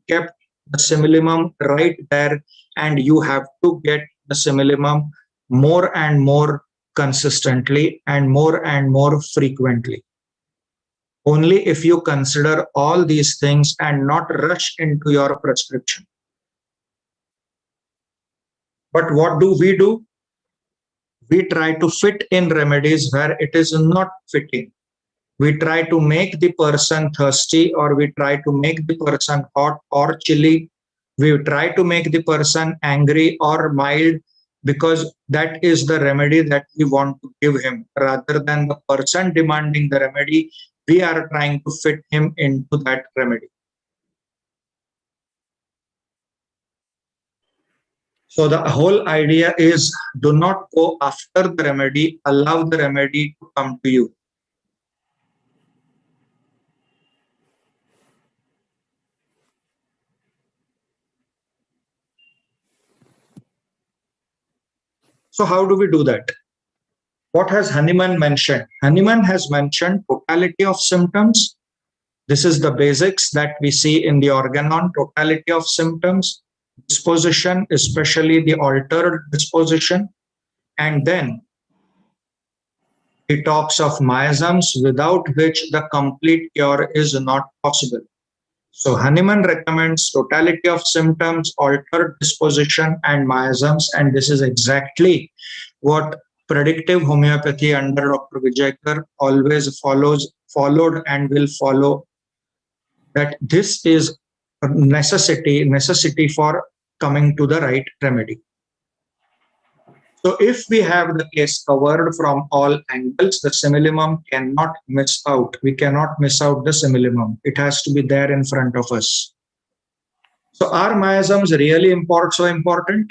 kept the simillimum right there, and you have to get the simillimum more and more consistently and more frequently. Only if you consider all these things and not rush into your prescription. But what do? We try to fit in remedies where it is not fitting. We try to make the person thirsty, or we try to make the person hot or chilly. We try to make the person angry or mild, because that is the remedy that we want to give him. Rather than the person demanding the remedy, we are trying to fit him into that remedy. So the whole idea is, do not go after the remedy, allow the remedy to come to you. So how do we do that? What has Hahnemann mentioned? Hahnemann has mentioned totality of symptoms. This is the basics that we see in the organon, totality of symptoms, disposition, especially the altered disposition. And then he talks of miasms, without which the complete cure is not possible. So Hahnemann recommends totality of symptoms, altered disposition, and miasms, and this is exactly what predictive homeopathy under Dr. Vijaykar always followed and will follow. That this is a necessity for coming to the right remedy. So if we have the case covered from all angles, the simillimum cannot miss out. We cannot miss out the simillimum. It has to be there in front of us. So are miasms really so important?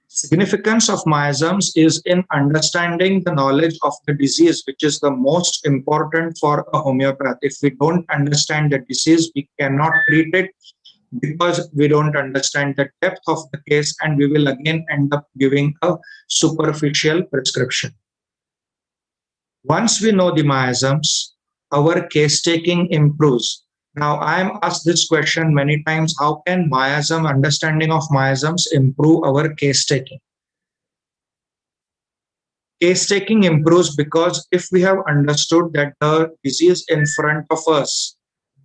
Significance of miasms is in understanding the knowledge of the disease, which is the most important for a homeopath. If we don't understand the disease, we cannot treat it, because we don't understand the depth of the case, and we will again end up giving a superficial prescription. Once we know the miasms, our case taking improves. Now, I am asked this question many times: how can understanding of miasms improve our case taking? Case taking improves because if we have understood that the disease in front of us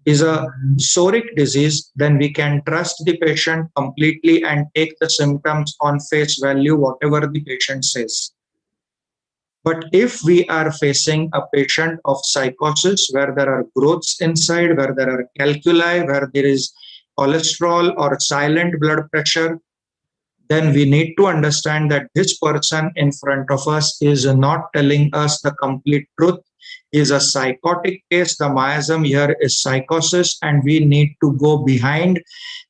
is a psoric disease, then we can trust the patient completely and take the symptoms on face value, whatever the patient says. But if we are facing a patient of psychosis, where there are growths inside, where there are calculi, where there is cholesterol or silent blood pressure, then we need to understand that this person in front of us is not telling us the complete truth. Is a psychotic case. The miasm here is psychosis, and we need to go behind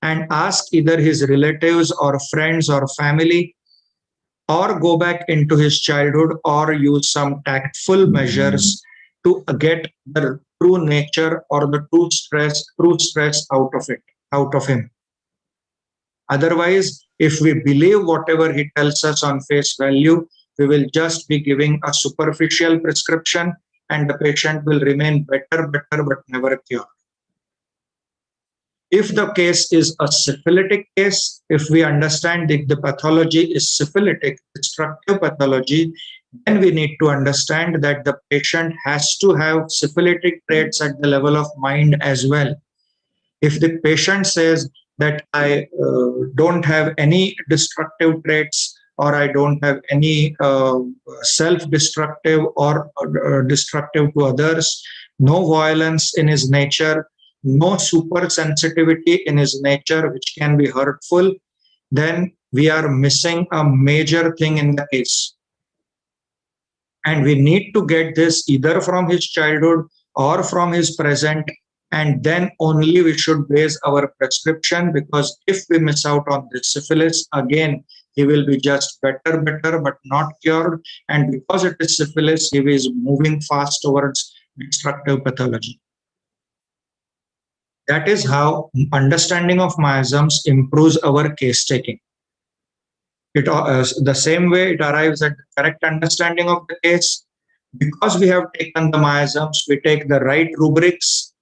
and ask either his relatives or friends or family, or go back into his childhood, or use some tactful measures to get the true nature or the true stress out of him. Otherwise, if we believe whatever he tells us on face value, we will just be giving a superficial prescription, and the patient will remain better, but never cured. If the case is a syphilitic case, if we understand that the pathology is syphilitic, destructive pathology, then we need to understand that the patient has to have syphilitic traits at the level of mind as well. If the patient says that I don't have any destructive traits, or I don't have any self-destructive or destructive to others, no violence in his nature, no super sensitivity in his nature which can be hurtful, then we are missing a major thing in the case. And we need to get this either from his childhood or from his present, and then only we should base our prescription, because if we miss out on this syphilis, again, he will be just better, but not cured. And because it is syphilis, he is moving fast towards destructive pathology. That is how understanding of miasms improves our case taking. The same way it arrives at the correct understanding of the case. Because we have taken the miasms, we take the right rubrics,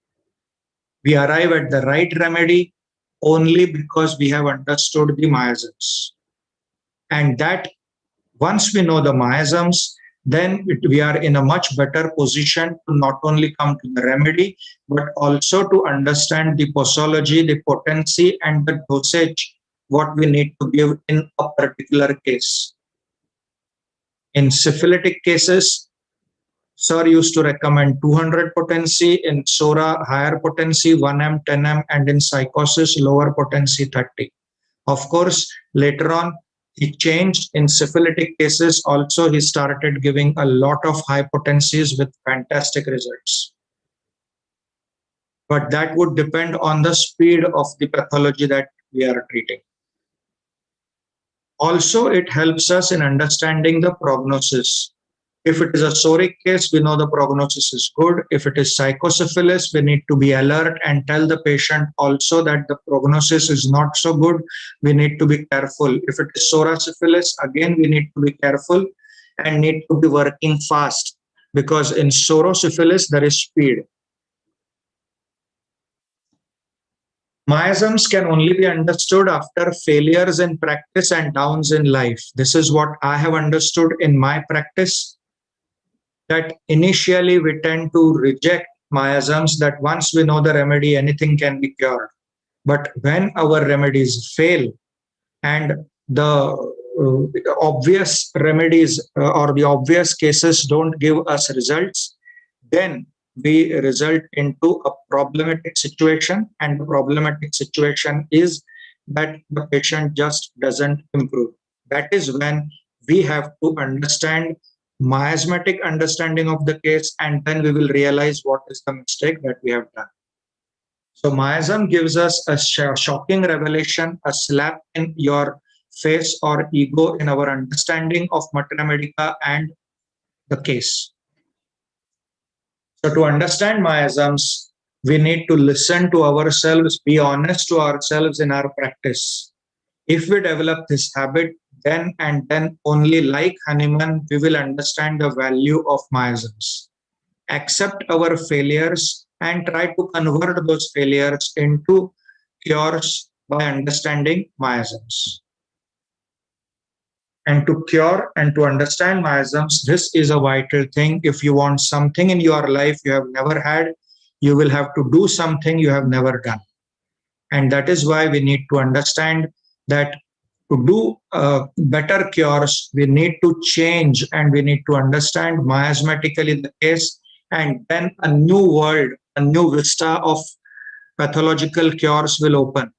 we arrive at the right remedy only because we have understood the miasms. And that once we know the miasms, then we are in a much better position to not only come to the remedy, but also to understand the posology, the potency, and the dosage, what we need to give in a particular case. In syphilitic cases, Sir used to recommend 200 potency, in SORA higher potency 1M, 10M, and in psychosis lower potency 30. Of course, later on he changed. In syphilitic cases also he started giving a lot of high potencies with fantastic results. But that would depend on the speed of the pathology that we are treating. Also, it helps us in understanding the prognosis. If it is a psoric case, we know the prognosis is good. If it is psychosyphilis, we need to be alert and tell the patient also that the prognosis is not so good. We need to be careful. If it is psoriasis, again, we need to be careful and need to be working fast, because in psoriasis there is speed. Miasms can only be understood after failures in practice and downs in life. This is what I have understood in my practice, that initially we tend to reject miasms, that once we know the remedy, anything can be cured. But when our remedies fail and the obvious remedies or the obvious cases don't give us results, then we result into a problematic situation, and the problematic situation is that the patient just doesn't improve. That is when we have to understand miasmatic understanding of the case, and then we will realize what is the mistake that we have done. So miasm gives us a shocking revelation, a slap in your face or ego in our understanding of Mater Medica and the case. So to understand miasms, we need to listen to ourselves, be honest to ourselves in our practice. If we develop this habit, then and then only, like Hahnemann, we will understand the value of miasms. Accept our failures and try to convert those failures into cures by understanding miasms. And to cure and to understand miasms, this is a vital thing. If you want something in your life you have never had, you will have to do something you have never done. And that is why we need to understand that to do better cures, we need to change and we need to understand miasmatically the case, and then a new world, a new vista of pathological cures will open.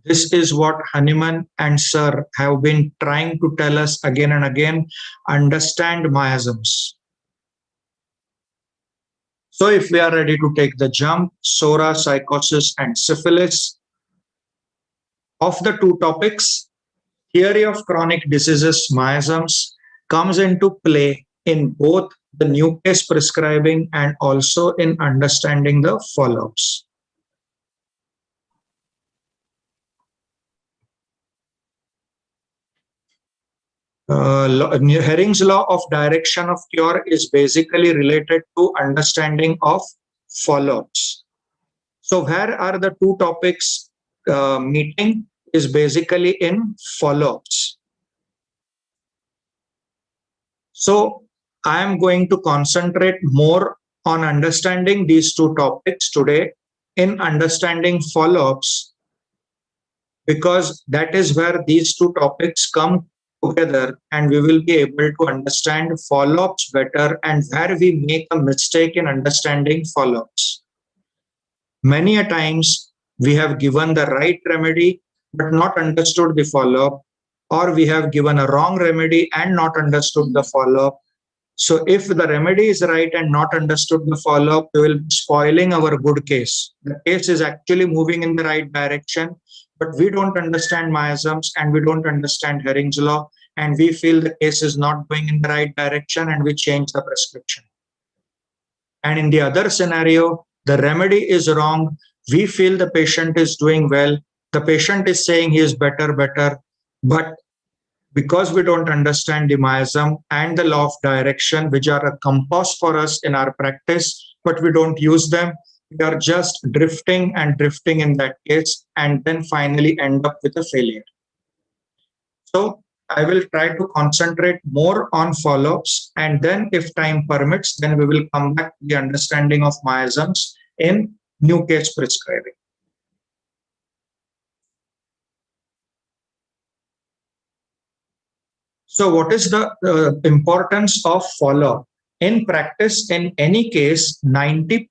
This is what Hahnemann and Sir have been trying to tell us again and again: understand miasms. So if we are ready to take the jump, SORA, psychosis, and syphilis. Of the two topics, theory of chronic diseases, miasms, comes into play in both the new case prescribing and also in understanding the follow-ups. Herring's law of direction of cure is basically related to understanding of follow-ups. So where are the two topics meeting is basically in follow-ups. So I am going to concentrate more on understanding these two topics today in understanding follow-ups, because that is where these two topics come together and we will be able to understand follow-ups better and where we make a mistake in understanding follow-ups. Many a times we have given the right remedy but not understood the follow-up, or we have given a wrong remedy and not understood the follow-up. So if the remedy is right and not understood the follow-up, we will be spoiling our good case. The case is actually moving in the right direction, but we don't understand miasms and we don't understand Herring's law, and we feel the case is not going in the right direction and we change the prescription. And in the other scenario, the remedy is wrong. We feel the patient is doing well. The patient is saying he is better, but because we don't understand the miasm and the law of direction, which are a compass for us in our practice, but we don't use them, we are just drifting and drifting in that case, and then finally end up with a failure. So I will try to concentrate more on follow-ups, and then if time permits, then we will come back to the understanding of miasms in new case prescribing. So what is the importance of follow-up? In practice, in any case, 90%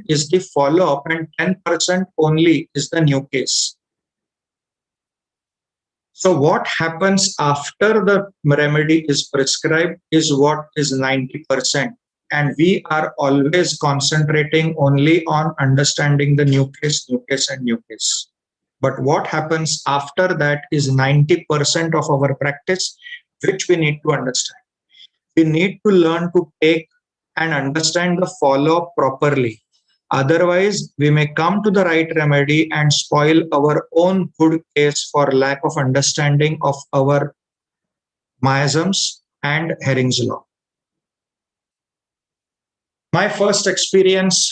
is the follow-up and 10% only is the new case. So what happens after the remedy is prescribed is what is 90%. And we are always concentrating only on understanding the new case, and new case. But what happens after that is 90% of our practice, which we need to understand. We need to learn to take and understand the follow-up properly. Otherwise, we may come to the right remedy and spoil our own good case for lack of understanding of our miasms and Herring's law. My first experience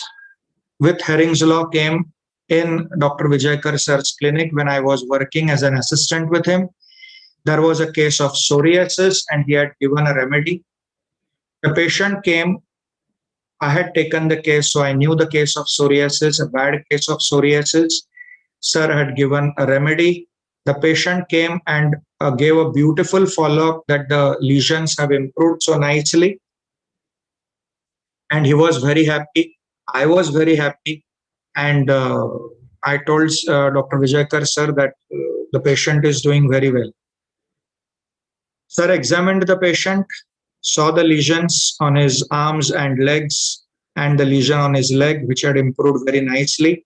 with Herring's law came in Dr. Vijaykar sir's clinic when I was working as an assistant with him. There was a case of psoriasis and he had given a remedy. The patient came. I had taken the case, so I knew the case of psoriasis, a bad case of psoriasis. Sir had given a remedy. The patient came and gave a beautiful follow-up that the lesions have improved so nicely. And he was very happy. I was very happy. And I told Dr. Vijaykar sir that the patient is doing very well. Sir examined the patient, saw the lesions on his arms and legs and the lesion on his leg, which had improved very nicely.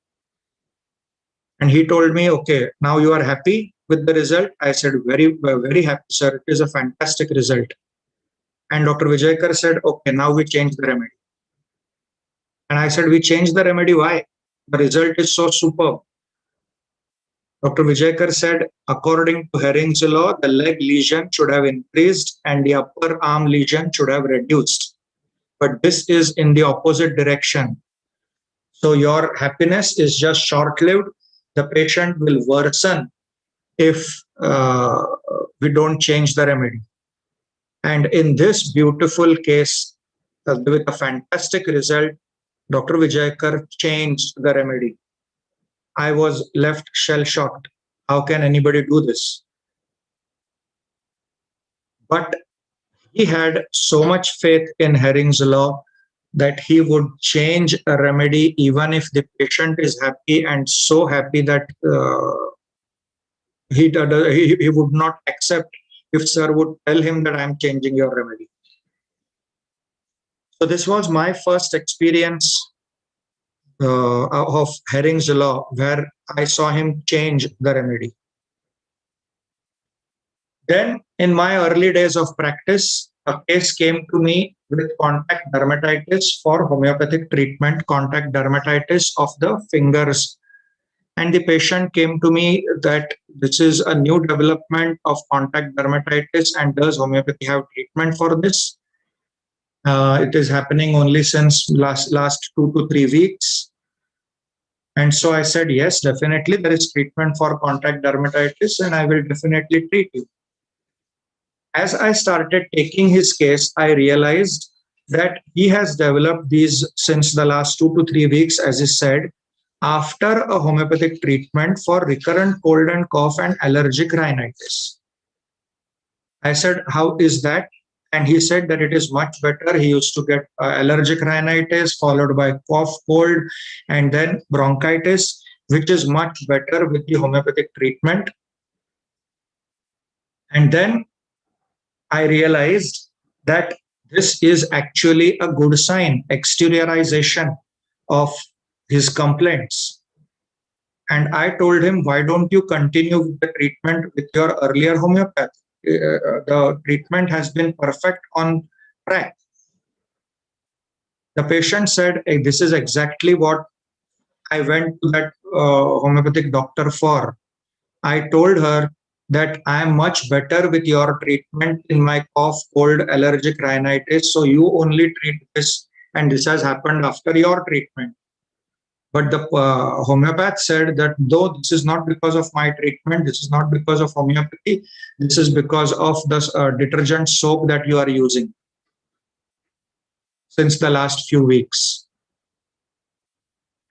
And he told me, okay, now you are happy with the result? I said, very, very happy, sir. It is a fantastic result. And Dr. Vijaykar said, okay, now we change the remedy. And I said, we changed the remedy. Why? The result is so superb. Dr. Vijaykar said, according to Herring's law, the leg lesion should have increased and the upper arm lesion should have reduced. But this is in the opposite direction. So your happiness is just short-lived. The patient will worsen if we don't change the remedy. And in this beautiful case, with a fantastic result, Dr. Vijaykar changed the remedy. I was left shell-shocked. How can anybody do this? But he had so much faith in Herring's law that he would change a remedy even if the patient is happy, and so happy that he would not accept if sir would tell him that I'm changing your remedy. So this was my first experience of Herring's law, where I saw him change the remedy. Then in my early days of practice, a case came to me with contact dermatitis for homeopathic treatment, contact dermatitis of the fingers. And the patient came to me that this is a new development of contact dermatitis, and does homeopathy have treatment for this? It is happening only since last 2 to 3 weeks. And so I said, yes, definitely there is treatment for contact dermatitis and I will definitely treat you. As I started taking his case, I realized that he has developed these since the last 2 to 3 weeks, as he said, after a homeopathic treatment for recurrent cold and cough and allergic rhinitis. I said, how is that? And he said that it is much better. He used to get allergic rhinitis followed by cough, cold, and then bronchitis, which is much better with the homeopathic treatment. And then I realized that this is actually a good sign, exteriorization of his complaints. And I told him, why don't you continue with the treatment with your earlier homeopath? The treatment has been perfect on track. The patient said, hey, this is exactly what I went to that homeopathic doctor for. I told her that I am much better with your treatment in my cough, cold, allergic rhinitis. So you only treat this, and this has happened after your treatment. But the homeopath said that though this is not because of my treatment, this is not because of homeopathy, this is because of the detergent soap that you are using since the last few weeks.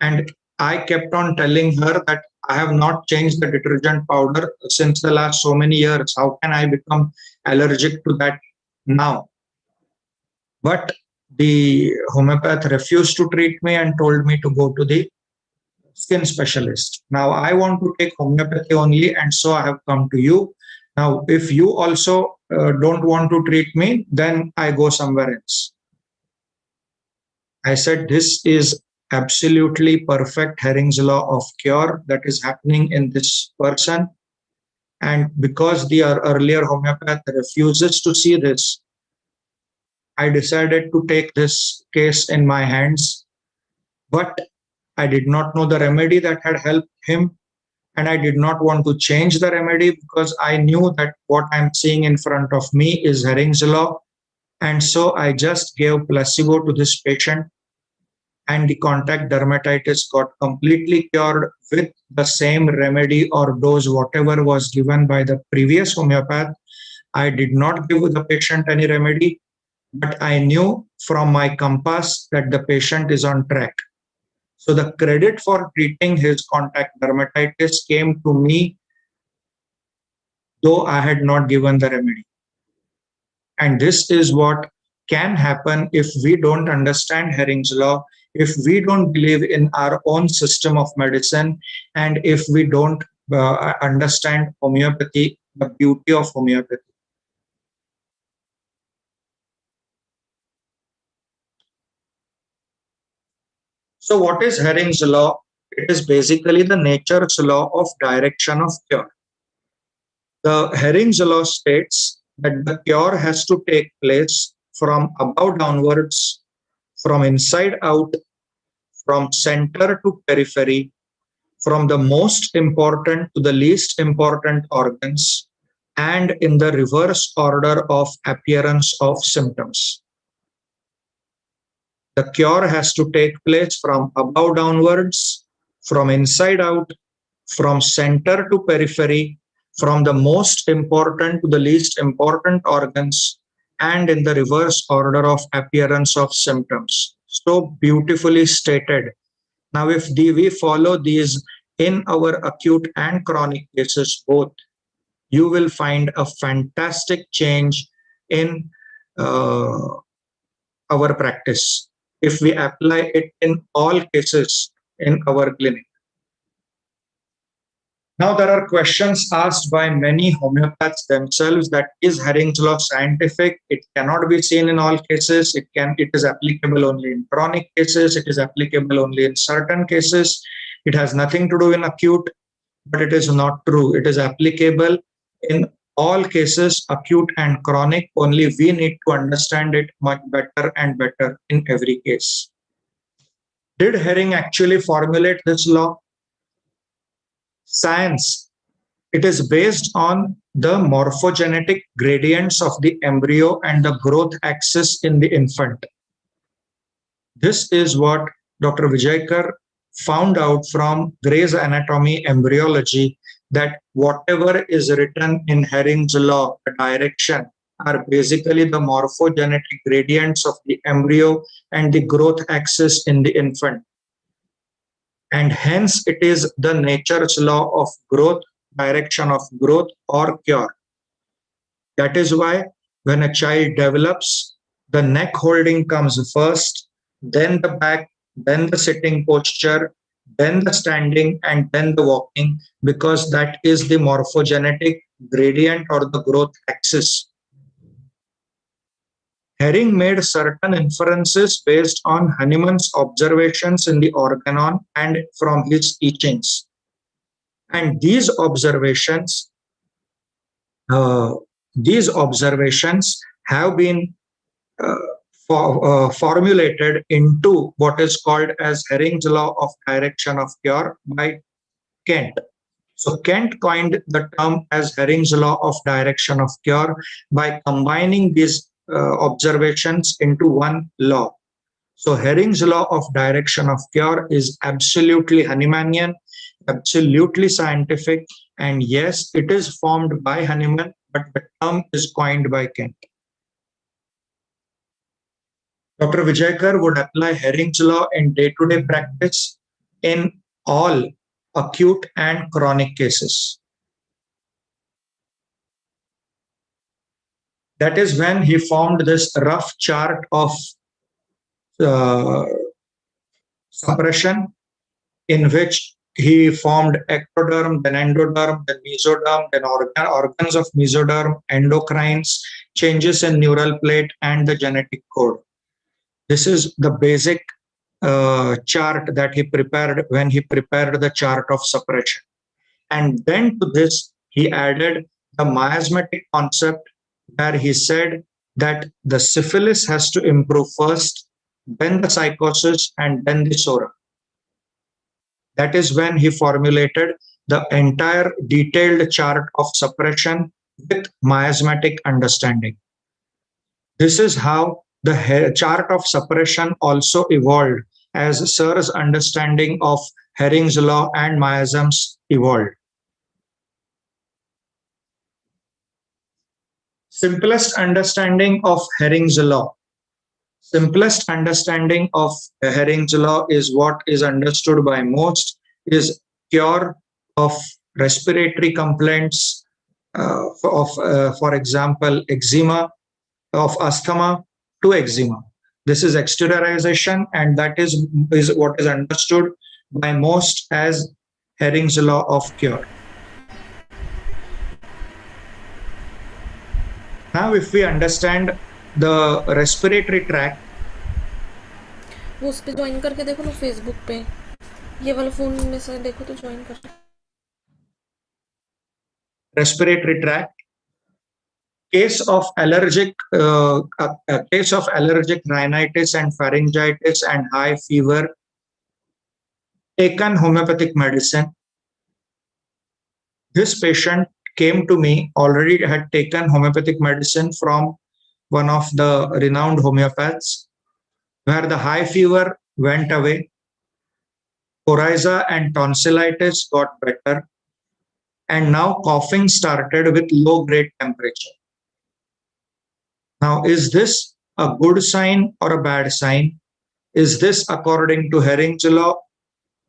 And I kept on telling her that I have not changed the detergent powder since the last so many years. How can I become allergic to that now? But the homeopath refused to treat me and told me to go to the skin specialist. Now I want to take homeopathy only, and so I have come to you. Now, if you also don't want to treat me, then I go somewhere else. I said, this is absolutely perfect Herring's law of cure that is happening in this person. And because the earlier homeopath refuses to see this, I decided to take this case in my hands. But I did not know the remedy that had helped him. And I did not want to change the remedy because I knew that what I'm seeing in front of me is Herring's law. And so I just gave placebo to this patient, and the contact dermatitis got completely cured with the same remedy or dose, whatever was given by the previous homeopath. I did not give the patient any remedy, but I knew from my compass that the patient is on track. So the credit for treating his contact dermatitis came to me, though I had not given the remedy. And this is what can happen if we don't understand Herring's law, if we don't believe in our own system of medicine, and if we don't understand homeopathy, the beauty of homeopathy. So what is Herring's law? It is basically the nature's law of direction of cure. The Herring's law states that the cure has to take place from above downwards, from inside out, from center to periphery, from the most important to the least important organs, and in the reverse order of appearance of symptoms. The cure has to take place from above downwards, from inside out, from center to periphery, from the most important to the least important organs, and in the reverse order of appearance of symptoms. So beautifully stated. Now, if we follow these in our acute and chronic cases both, you will find a fantastic change in our practice if we apply it in all cases in our clinic. Now, there are questions asked by many homeopaths themselves that is Herring's law scientific? It cannot be seen in all cases. It is applicable only in chronic cases. It is applicable only in certain cases. It has nothing to do in acute, but it is not true. It is applicable in all cases, acute and chronic. Only we need to understand it much better and better in every case. Did Herring actually formulate this law? Science. It is based on the morphogenetic gradients of the embryo and the growth axis in the infant. This is what Dr. Vijaykar found out from Gray's Anatomy Embryology, that whatever is written in Herring's law, the direction, are basically the morphogenetic gradients of the embryo and the growth axis in the infant. And hence it is the nature's law of growth, direction of growth or cure. That is why when a child develops, the neck holding comes first, then the back, then the sitting posture, then the standing, and then the walking, because that is the morphogenetic gradient or the growth axis. Herring made certain inferences based on Hahnemann's observations in the organon and from his teachings. And these observations have been formulated into what is called as Herring's law of direction of cure by Kent. So Kent coined the term as Herring's law of direction of cure by combining these observations into one law. So Herring's law of direction of cure is absolutely Hahnemannian, absolutely scientific, and yes, it is formed by Hahnemann, but the term is coined by Kent. Dr. Vijaykar would apply Herring's law in day-to-day practice in all acute and chronic cases. That is when he formed this rough chart of suppression, in which he formed ectoderm, then endoderm, then mesoderm, then organs of mesoderm, endocrines, changes in neural plate, and the genetic code. This is the basic chart that he prepared when he prepared the chart of suppression. And then to this, he added the miasmatic concept, where he said that the syphilis has to improve first, then the psychosis, and then the sora. That is when he formulated the entire detailed chart of suppression with miasmatic understanding. This is how the chart of suppression also evolved as Sir's understanding of Herring's law and miasms evolved. Simplest understanding of Herring's law. Simplest understanding of Herring's law is what is understood by most is cure of respiratory complaints, for example, eczema, of asthma to eczema. This is exteriorization, and that is what is understood by most as Herring's law of cure. Now, if we understand the respiratory tract, वो उस पे join करके देखो ना Facebook पे, ये वाला phone में से देखो तो ज्वाइन कर. Respiratory tract, case of allergic rhinitis and pharyngitis and high fever, taken homeopathic medicine. This patient came to me, already had taken homeopathic medicine from one of the renowned homeopaths, where the high fever went away, coryza and tonsillitis got better, and now coughing started with low-grade temperature. Now, is this a good sign or a bad sign? Is this according to Herring's law?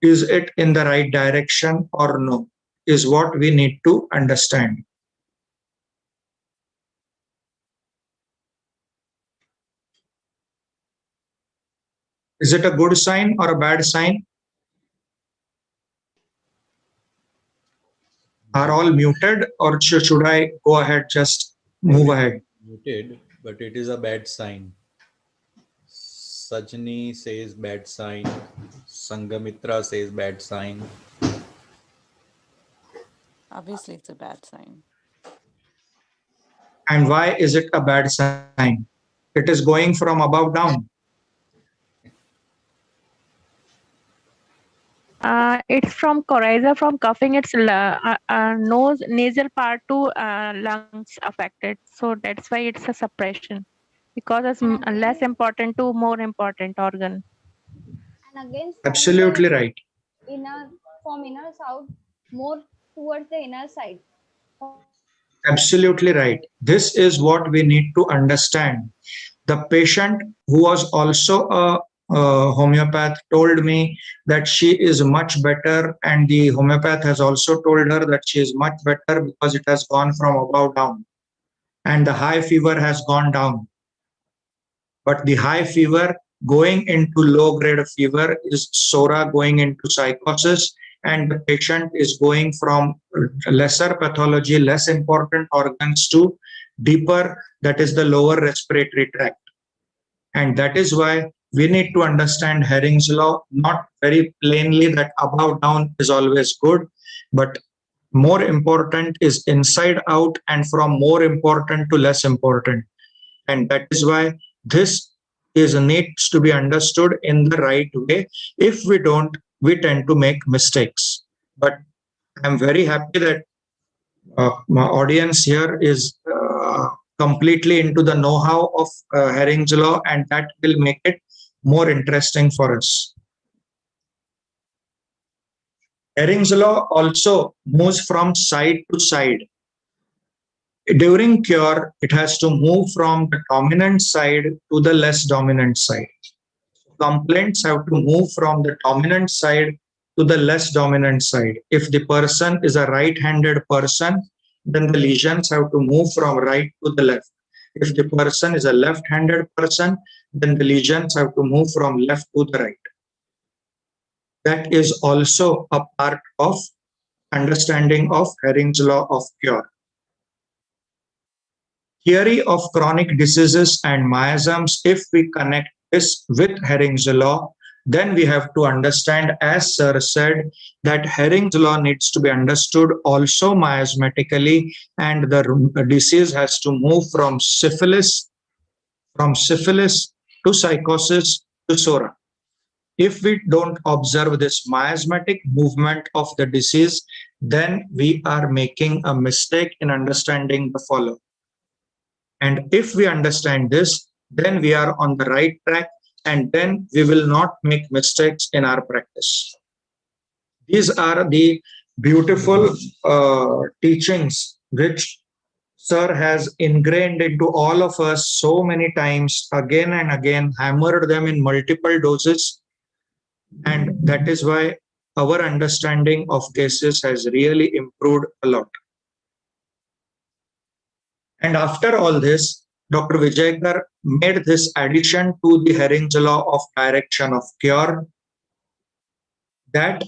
Is it in the right direction or no? Is what we need to understand. Is it a good sign or a bad sign? Are all muted, or should I go ahead, just move ahead? Muted, but it is a bad sign. Sajni says bad sign. Sangamitra says bad sign. Obviously, it's a bad sign. And why is it a bad sign? It is going from above down. It's from coryza, from coughing. It's nose, nasal part to lungs affected. So that's why it's a suppression, because it's less important to more important organ. And again, Absolutely right. from inner south, more towards the inner side. Absolutely right. This is what we need to understand. The patient, who was also a homeopath, told me that she is much better, and the homeopath has also told her that she is much better because it has gone from above down, and the high fever has gone down. But the high fever going into low grade fever is sora going into psychosis, and the patient is going from lesser pathology, less important organs to deeper, that is the lower respiratory tract. And that is why we need to understand Herring's law, not very plainly that above down is always good, but more important is inside out, and from more important to less important. And that is why this needs to be understood in the right way. If we don't, we tend to make mistakes. But I'm very happy that my audience here is completely into the know-how of Herring's law, and that will make it more interesting for us. Herring's law also moves from side to side. During cure, it has to move from the dominant side to the less dominant side. Complaints have to move from the dominant side to the less dominant side. If the person is a right-handed person, then the lesions have to move from right to the left. If the person is a left-handed person, then the lesions have to move from left to the right. That is also a part of understanding of Herring's law of cure. Theory of chronic diseases and miasms, if we connect this with Herring's law, then we have to understand, as Sir said, that Herring's law needs to be understood also miasmatically, and the disease has to move from syphilis to psychosis to sora. If we don't observe this miasmatic movement of the disease, then we are making a mistake in understanding the follow. And if we understand this, then we are on the right track, and then we will not make mistakes in our practice. These are the beautiful teachings which Sir has ingrained into all of us so many times, again and again, hammered them in multiple doses. And that is why our understanding of cases has really improved a lot. And after all this, Dr. Vijaykar made this addition to the Herring's law of direction of cure, that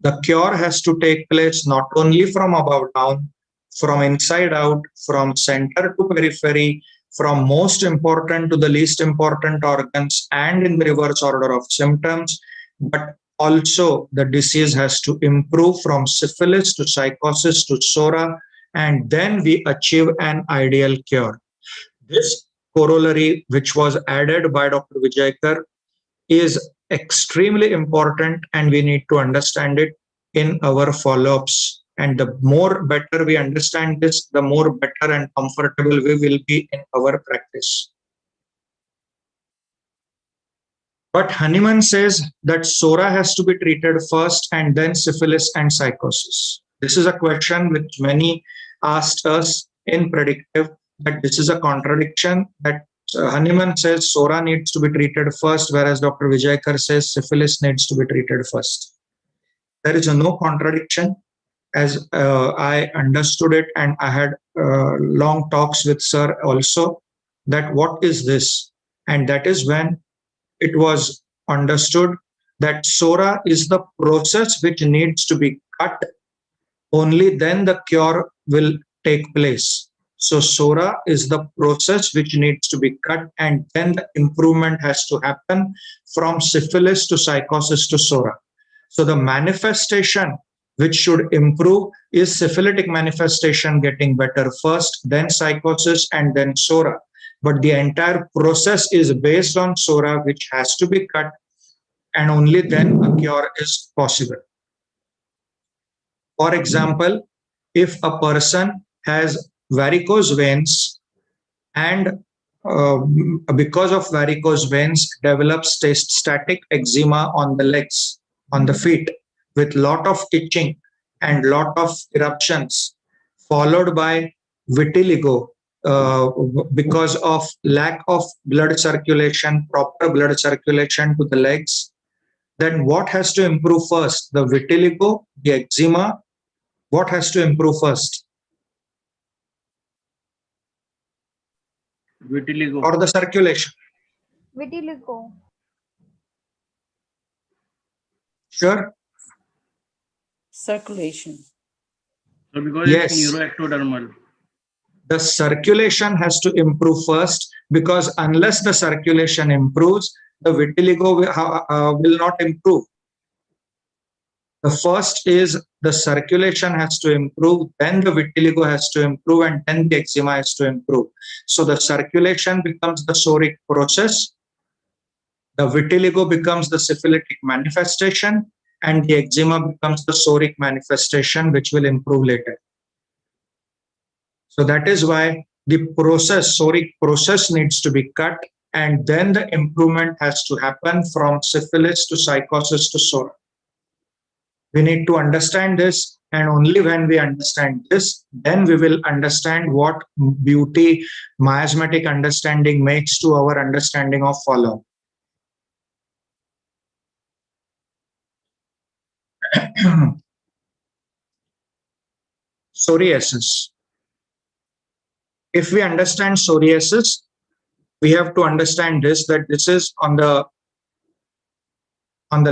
the cure has to take place not only from above down, from inside out, from center to periphery, from most important to the least important organs, and in the reverse order of symptoms, but also the disease has to improve from syphilis to psychosis to sora, and then we achieve an ideal cure. This corollary, which was added by Dr. Vijaykar, is extremely important, and we need to understand it in our follow-ups. And the more better we understand this, the more better and comfortable we will be in our practice. But Hahnemann says that sora has to be treated first and then syphilis and psychosis. This is a question which many asked us in Predictive, that this is a contradiction, that Hahnemann says sora needs to be treated first, whereas Dr. Vijaykar says syphilis needs to be treated first. There is no contradiction, as I understood it, and I had long talks with Sir also, that what is this? And that is when it was understood that sora is the process which needs to be cut, only then the cure will take place. So sora is the process which needs to be cut, and then the improvement has to happen from syphilis to psychosis to sora. So the manifestation which should improve is syphilitic manifestation getting better first, then psychosis, and then sora. But the entire process is based on sora, which has to be cut, and only then a cure is possible. For example, if a person has varicose veins and because of varicose veins develops static eczema on the legs, on the feet, with lot of itching and lot of eruptions, followed by vitiligo, because of lack of blood circulation, proper blood circulation to the legs, then what has to improve first? The vitiligo, the eczema, what has to improve first? Vitiligo. Or the circulation? Vitiligo. Sure. Circulation. So because Yes. it's neuroectodermal. The circulation has to improve first, because unless the circulation improves, the vitiligo will not improve. The first is the circulation has to improve, then the vitiligo has to improve, and then the eczema has to improve. So the circulation becomes the psoric process, the vitiligo becomes the syphilitic manifestation, and the eczema becomes the psoric manifestation, which will improve later. So that is why the process, psoric process, needs to be cut, and then the improvement has to happen from syphilis to psychosis to psoric. We need to understand this, and only when we understand this, then we will understand what beauty miasmatic understanding makes to our understanding of follow. Psoriasis. If we understand psoriasis, we have to understand this, that this is on the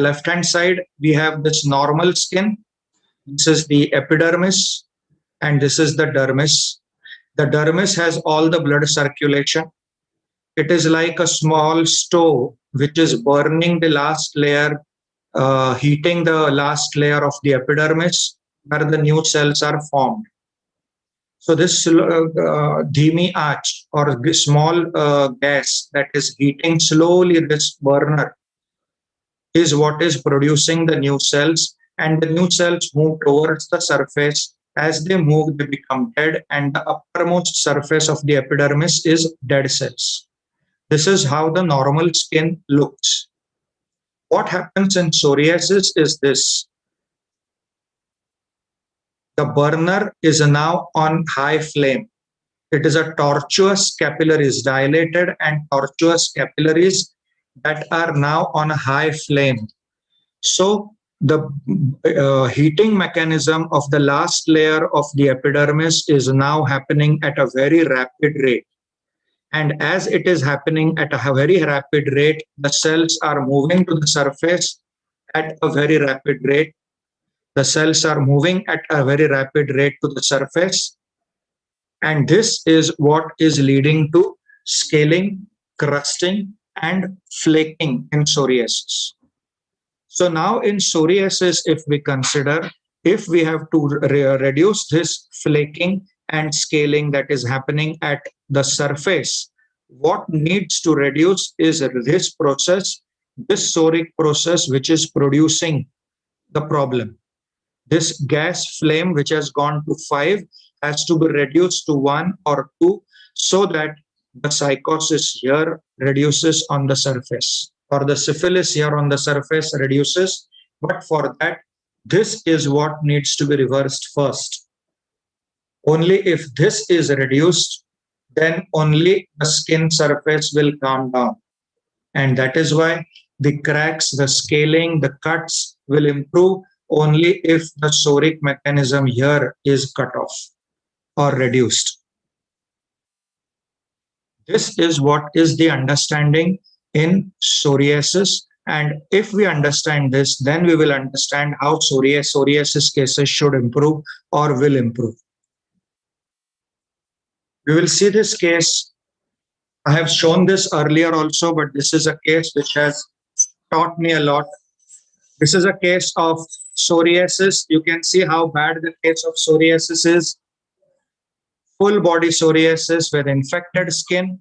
left hand side, we have this normal skin. This is the epidermis, and this is the dermis. The dermis has all the blood circulation. It is like a small stove which is burning the last layer, heating the last layer of the epidermis, where the new cells are formed. So this dhimi aach, or small gas that is heating slowly this burner, is what is producing the new cells, and the new cells move towards the surface. As they move, they become dead, and the uppermost surface of the epidermis is dead cells. This is how the normal skin looks. What happens in psoriasis is this. The burner is now on high flame. It is a tortuous capillaries, dilated and tortuous capillaries that are now on a high flame. So the heating mechanism of the last layer of the epidermis is now happening at a very rapid rate. And as it is happening at a very rapid rate, the cells are moving to the surface at a very rapid rate. The cells are moving at a very rapid rate to the surface. And this is what is leading to scaling, crusting, and flaking in psoriasis. So now in psoriasis, if we consider, if we have to reduce this flaking and scaling that is happening at the surface, what needs to reduce is this process, this psoric process, which is producing the problem. This gas flame, which has gone to 5, has to be reduced to 1 or 2, so that the psychosis here reduces on the surface, or the syphilis here on the surface reduces. But for that, this is what needs to be reversed first. Only if this is reduced, then only the skin surface will calm down. And that is why the cracks, the scaling, the cuts will improve only if the psoric mechanism here is cut off or reduced. This is what is the understanding in psoriasis. And if we understand this, then we will understand how psoriasis cases should improve or will improve. We will see this case. I have shown this earlier also, but this is a case which has taught me a lot. This is a case of psoriasis. You can see how bad the case of psoriasis is. Full body psoriasis with infected skin.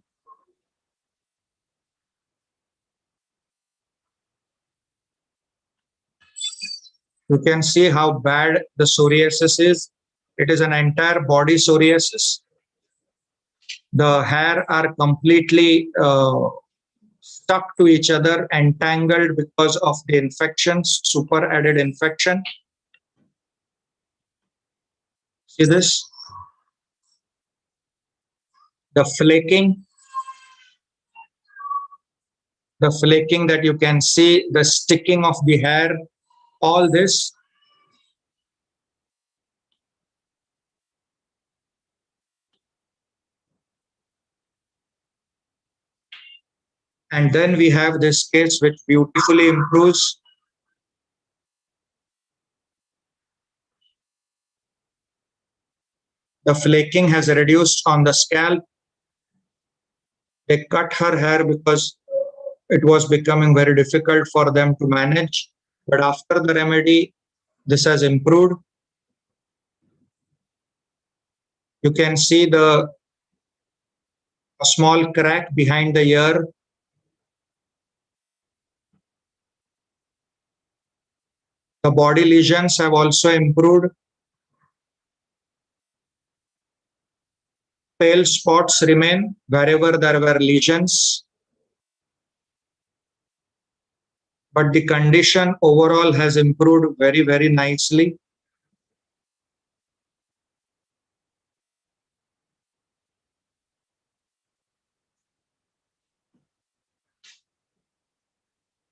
You can see how bad the psoriasis is. It is an entire body psoriasis. The hair are completely stuck to each other, entangled because of the infections, super added infection. See this? The flaking that you can see, the sticking of the hair, all this. And then we have this case which beautifully improves. The flaking has reduced on the scalp. They cut her hair because it was becoming very difficult for them to manage. But after the remedy, this has improved. You can see a small crack behind the ear. The body lesions have also improved. Pale spots remain wherever there were lesions. But the condition overall has improved very, very nicely.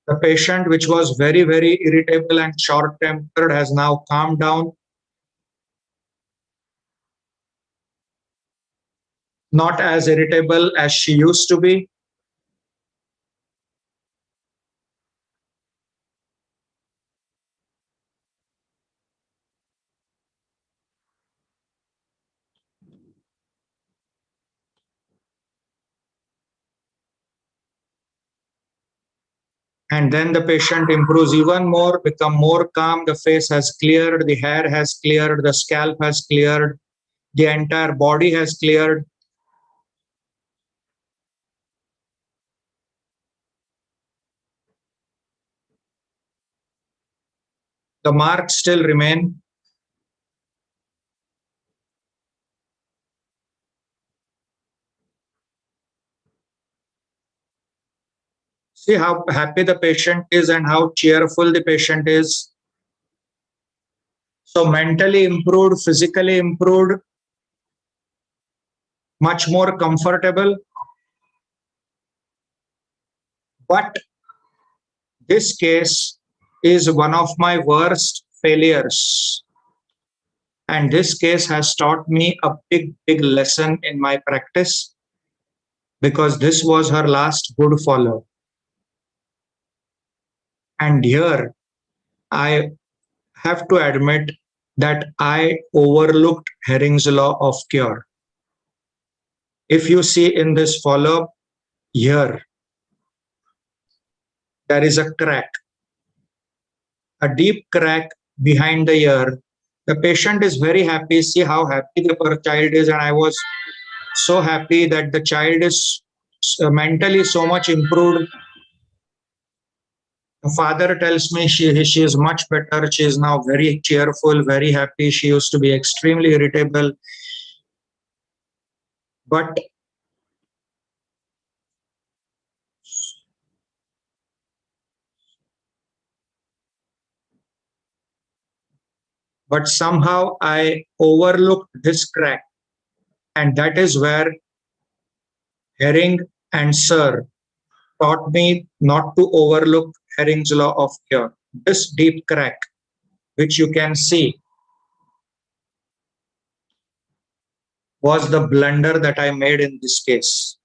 The patient, which was very, very irritable and short-tempered, has now calmed down. Not as irritable as she used to be. And then the patient improves even more, become more calm. The face has cleared, the hair has cleared, the scalp has cleared, the entire body has cleared. The marks still remain. See how happy the patient is and how cheerful the patient is. So mentally improved, physically improved, much more comfortable. But this case is one of my worst failures. And this case has taught me a big, big lesson in my practice, because this was her last good follow. And here I have to admit that I overlooked Herring's law of cure. If you see in this follow-up here, there is a crack, a deep crack behind the ear. The patient is very happy. See how happy the poor child is. And I was so happy that the child is mentally so much improved. The father tells me she is much better. She is now very cheerful, very happy. She used to be extremely irritable. But somehow I overlooked this crack. And that is where Herring and Sir taught me not to overlook Herring's law of cure. This deep crack, which you can see, was the blunder that I made in this case.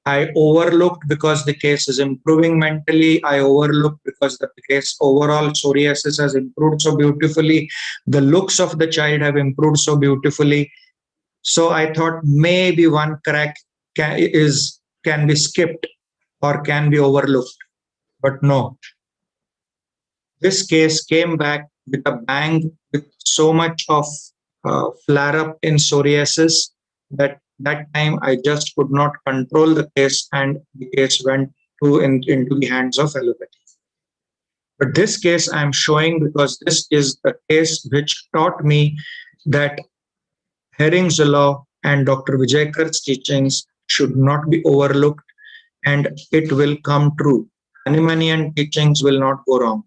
I overlooked because the case is improving mentally. I overlooked because the case overall psoriasis has improved so beautifully. The looks of the child have improved so beautifully. So I thought maybe one crack can be skipped or can be overlooked. But no. This case came back with a bang, with so much of flare-up in psoriasis that time I just could not control the case, and the case went into the hands of allopathy. But this case I'm showing because this is a case which taught me that Herring's law and Dr. Vijaykar's teachings should not be overlooked, and it will come true. Hahnemannian teachings will not go wrong.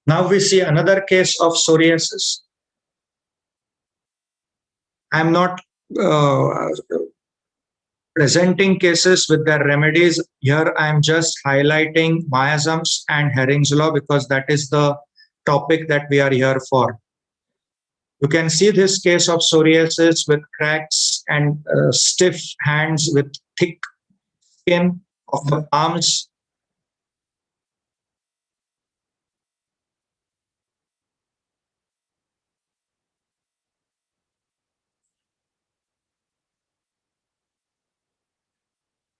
Now we see another case of psoriasis. I'm not presenting cases with their remedies. Here I'm just highlighting miasms and Herring's law because that is the topic that we are here for. You can see this case of psoriasis with cracks and stiff hands with thick skin of the palms.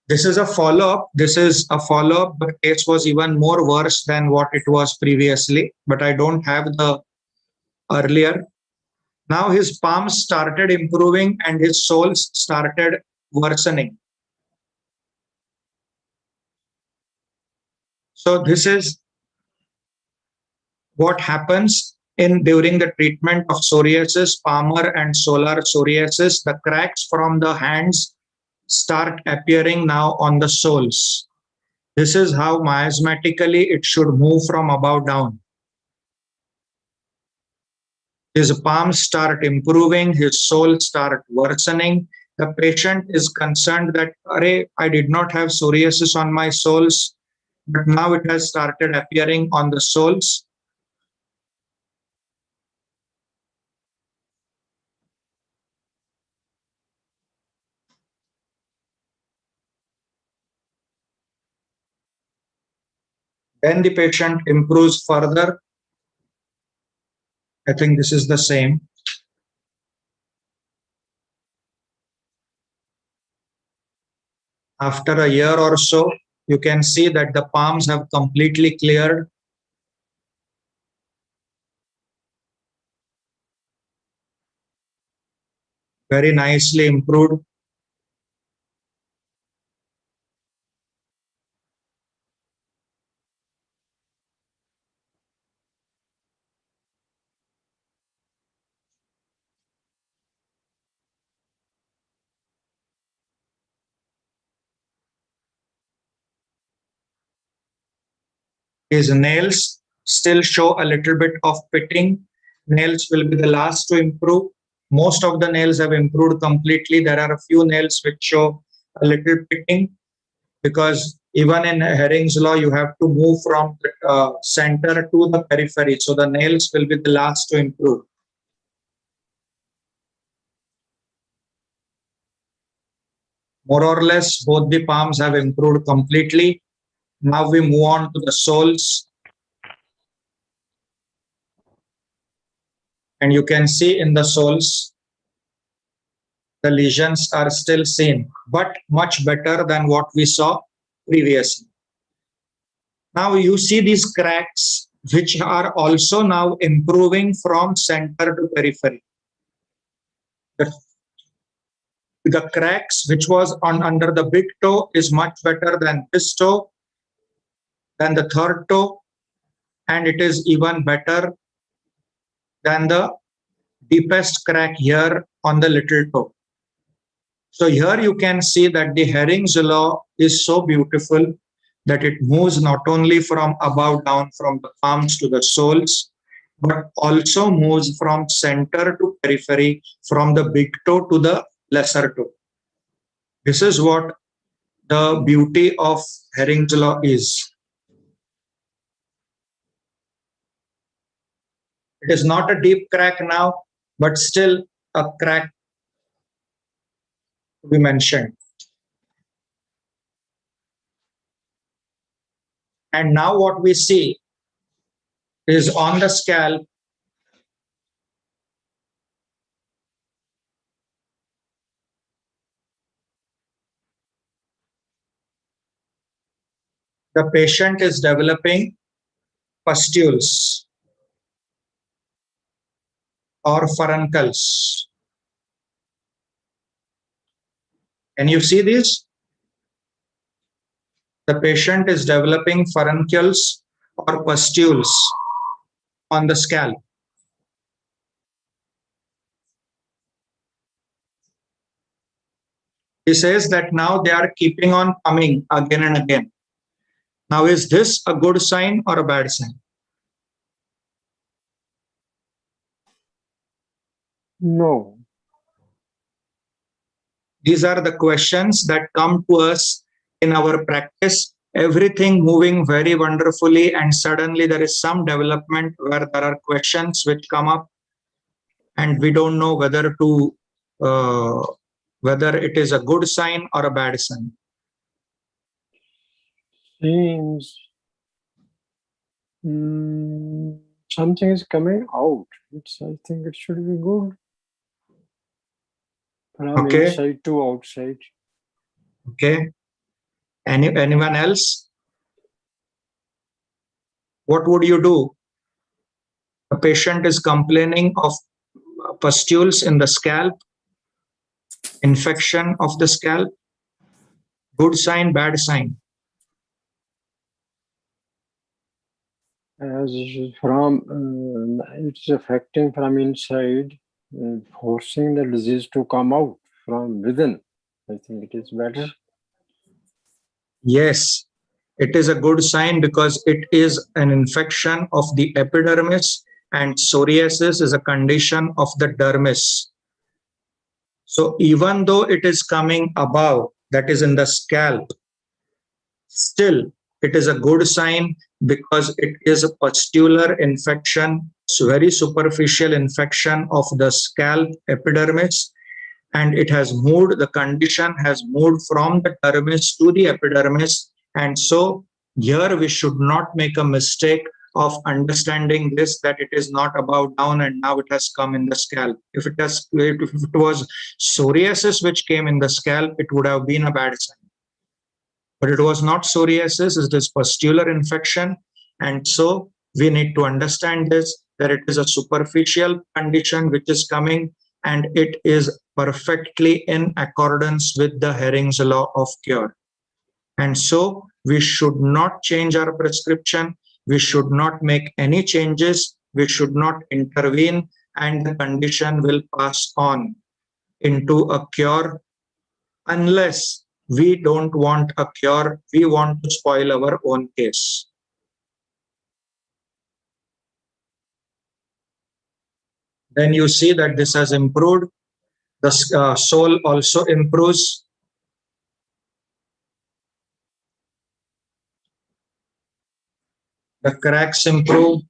This is a follow-up. This is a follow-up. The case was even more worse than what it was previously, but I don't have the earlier. Now his palms started improving and his soles started worsening. So this is what happens during the treatment of psoriasis, palmar and solar psoriasis. The cracks from the hands start appearing now on the soles. This is how miasmatically it should move from above down. His palms start improving, his soles start worsening. The patient is concerned that, I did not have psoriasis on my soles, but now it has started appearing on the soles. Then the patient improves further. I think this is the same. After a year or so, you can see that the palms have completely cleared. Very nicely improved. His nails still show a little bit of pitting. Nails will be the last to improve. Most of the nails have improved completely. There are a few nails which show a little pitting, because even in Herring's law, you have to move from the center to the periphery. So the nails will be the last to improve. More or less, both the palms have improved completely. Now we move on to the soles. And you can see in the soles, the lesions are still seen, but much better than what we saw previously. Now you see these cracks, which are also now improving from center to periphery. The cracks which was under the big toe is much better than this toe, than the third toe, and it is even better than the deepest crack here on the little toe. So here you can see that the Herring's law is so beautiful that it moves not only from above down, from the palms to the soles, but also moves from center to periphery, from the big toe to the lesser toe. This is what the beauty of Herring's law is. It is not a deep crack now, but still a crack to be mentioned. And now what we see is on the scalp, the patient is developing pustules or furuncles. Can you see this? The patient is developing furuncles or pustules on the scalp. He says that now they are keeping on coming again and again. Now, is this a good sign or a bad sign? No. These are the questions that come to us in our practice. Everything moving very wonderfully, and suddenly there is some development where there are questions which come up, and we don't know whether it is a good sign or a bad sign. Seems something is coming out. I think it should be good. From Okay. inside to outside. Okay. Anyone else? What would you do? A patient is complaining of pustules in the scalp, infection of the scalp. Good sign, bad sign? As from it's affecting from inside, forcing the disease to come out from within. I think it is better. Yes, it is a good sign because it is an infection of the epidermis, and psoriasis is a condition of the dermis. So even though it is coming above, that is in the scalp, still it is a good sign because it is a pustular infection, so very superficial infection of the scalp epidermis, and it has moved, the condition has moved from the dermis to the epidermis. And so here we should not make a mistake of understanding this, that it is not above down and now it has come in the scalp. If it was psoriasis which came in the scalp, it would have been a bad sign. But it was not psoriasis, it is pustular infection. And so we need to understand this, that it is a superficial condition which is coming, and it is perfectly in accordance with the Hering's law of cure. And so we should not change our prescription. We should not make any changes. We should not intervene, and the condition will pass on into a cure, unless we don't want a cure. We want to spoil our own case. Then you see that this has improved. The soul also improves. The cracks improve.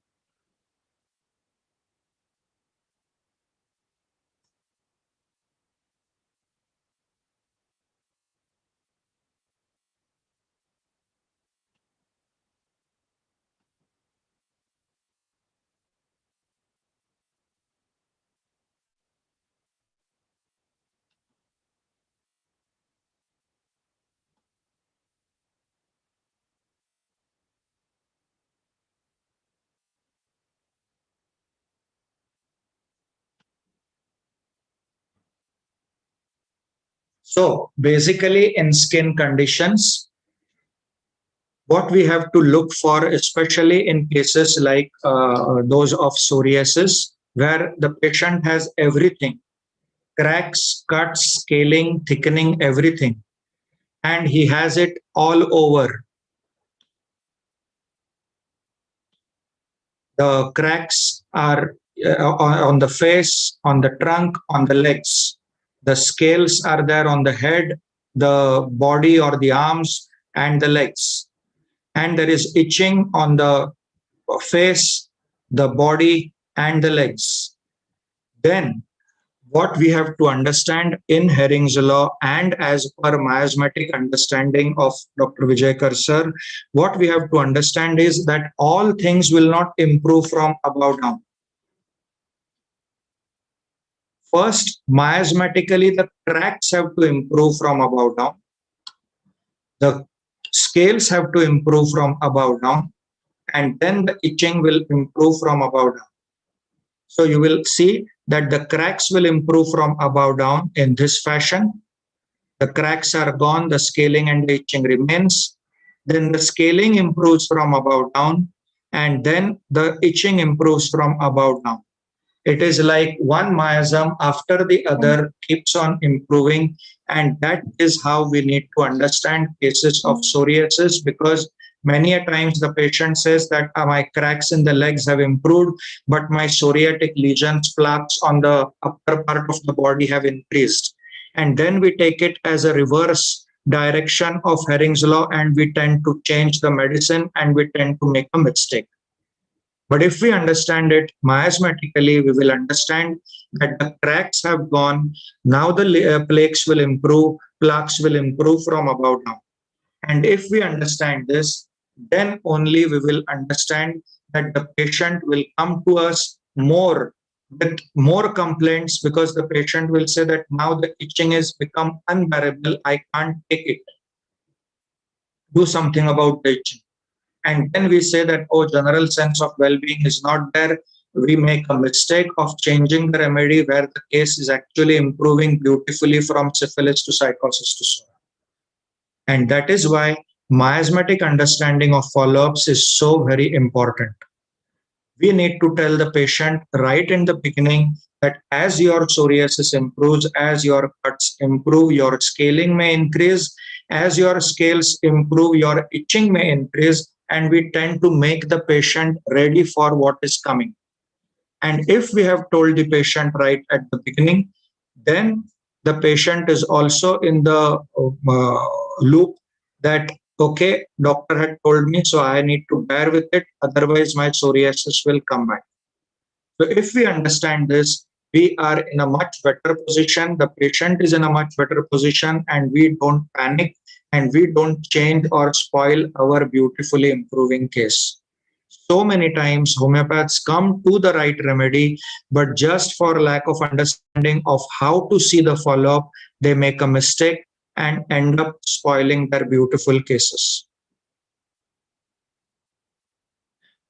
So basically in skin conditions, what we have to look for, especially in cases like those of psoriasis, where the patient has everything, cracks, cuts, scaling, thickening, everything, and he has it all over. The cracks are on the face, on the trunk, on the legs. The scales are there on the head, the body or the arms, and the legs. And there is itching on the face, the body, and the legs. Then what we have to understand in Hering's law, and as per miasmatic understanding of Dr. Vijaykar sir, what we have to understand is that all things will not improve from above down. First, miasmatically, the cracks have to improve from above down. The scales have to improve from above down, and then the itching will improve from above down. So you will see that the cracks will improve from above down in this fashion. The cracks are gone, the scaling and the itching remains. Then the scaling improves from above down, and then the itching improves from above down. It is like one miasm after the other keeps on improving, and that is how we need to understand cases of psoriasis, because many a times the patient says that my cracks in the legs have improved, but my psoriatic lesions, plaques on the upper part of the body have increased. And then we take it as a reverse direction of Hering's law, and we tend to change the medicine and we tend to make a mistake. But if we understand it miasmatically, we will understand that the cracks have gone. Now the plaques will improve, plaques will improve from above down. And if we understand this, then only we will understand that the patient will come to us more with more complaints, because the patient will say that now the itching has become unbearable, I can't take it. do something about the itching. And then we say that, oh, general sense of well-being is not there. We make a mistake of changing the remedy where the case is actually improving beautifully from syphilis to psychosis to SORA. And that is why miasmatic understanding of follow-ups is so very important. We need to tell the patient right in the beginning that as your psoriasis improves, as your cuts improve, your scaling may increase. As your scales improve, your itching may increase, and we tend to make the patient ready for what is coming. And if we have told the patient right at the beginning, then the patient is also in the loop that, okay, doctor had told me, so I need to bear with it, otherwise my psoriasis will come back. So if we understand this, we are in a much better position, the patient is in a much better position, and we don't panic and we don't change or spoil our beautifully improving case. So many times homeopaths come to the right remedy, but just for lack of understanding of how to see the follow-up, they make a mistake and end up spoiling their beautiful cases.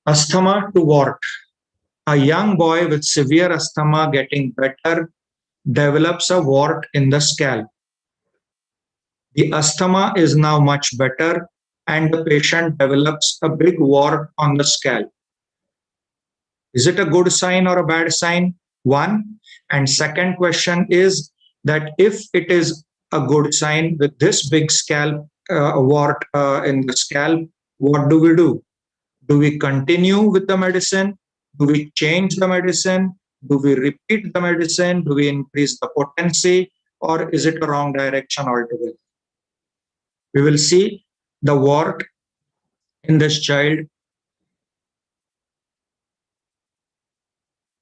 Asthma to wart. A young boy with severe asthma getting better develops a wart in the scalp. The asthma is now much better and the patient develops a big wart on the scalp. Is it a good sign or a bad sign? One. And second question is that if it is a good sign with this big scalp, wart in the scalp, what do we do? Do we continue with the medicine? Do we change the medicine? Do we repeat the medicine? Do we increase the potency? Or is it a wrong direction altogether? We will see the wart in this child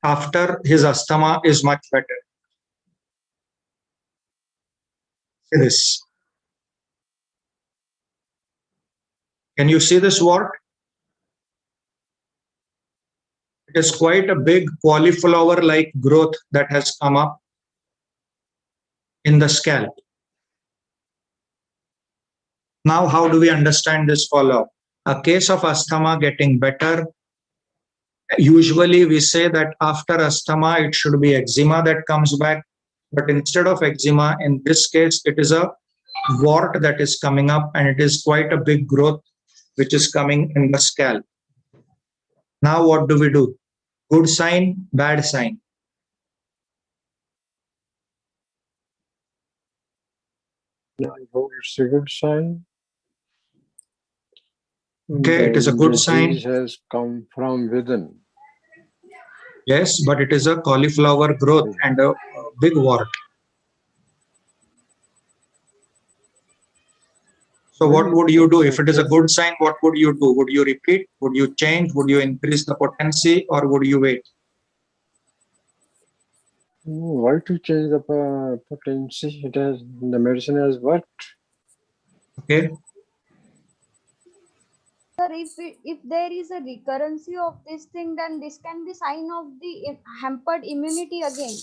after his asthma is much better. See this. Can you see this wart? It is quite a big cauliflower-like growth that has come up in the scalp. Now, how do we understand this follow-up? A case of asthma getting better. Usually we say that after asthma, it should be eczema that comes back. But instead of eczema, in this case, it is a wart that is coming up, and it is quite a big growth which is coming in the scalp. Now what do we do? Good sign, bad sign? It's a good sign. Okay, it is a good sign. Disease has come from within. Yes, but it is a cauliflower growth and a big wart. So what would you do? If it is a good sign, what would you do? Would you repeat? Would you change? Would you increase the potency, or would you wait? Why to change the potency? It has, the medicine has worked. Okay. Sir, if there is a recurrency of this thing, then this can be sign of the hampered immunity again.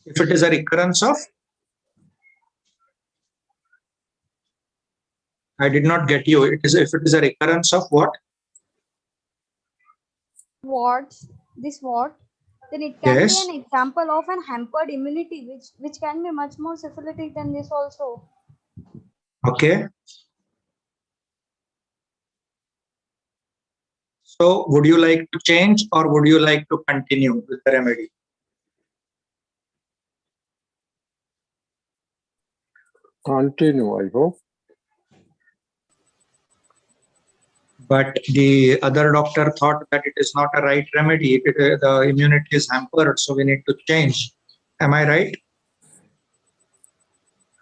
If it is a recurrence of? I did not get you. It is if it is a recurrence of what? This wart, then it can Yes. be an example of an hampered immunity, which can be much more syphilitic than this also. Okay. So would you like to change or would you like to continue with the remedy? Continue, I hope. But the other doctor thought that it is not a right remedy. The immunity is hampered, so we need to change. Am I right?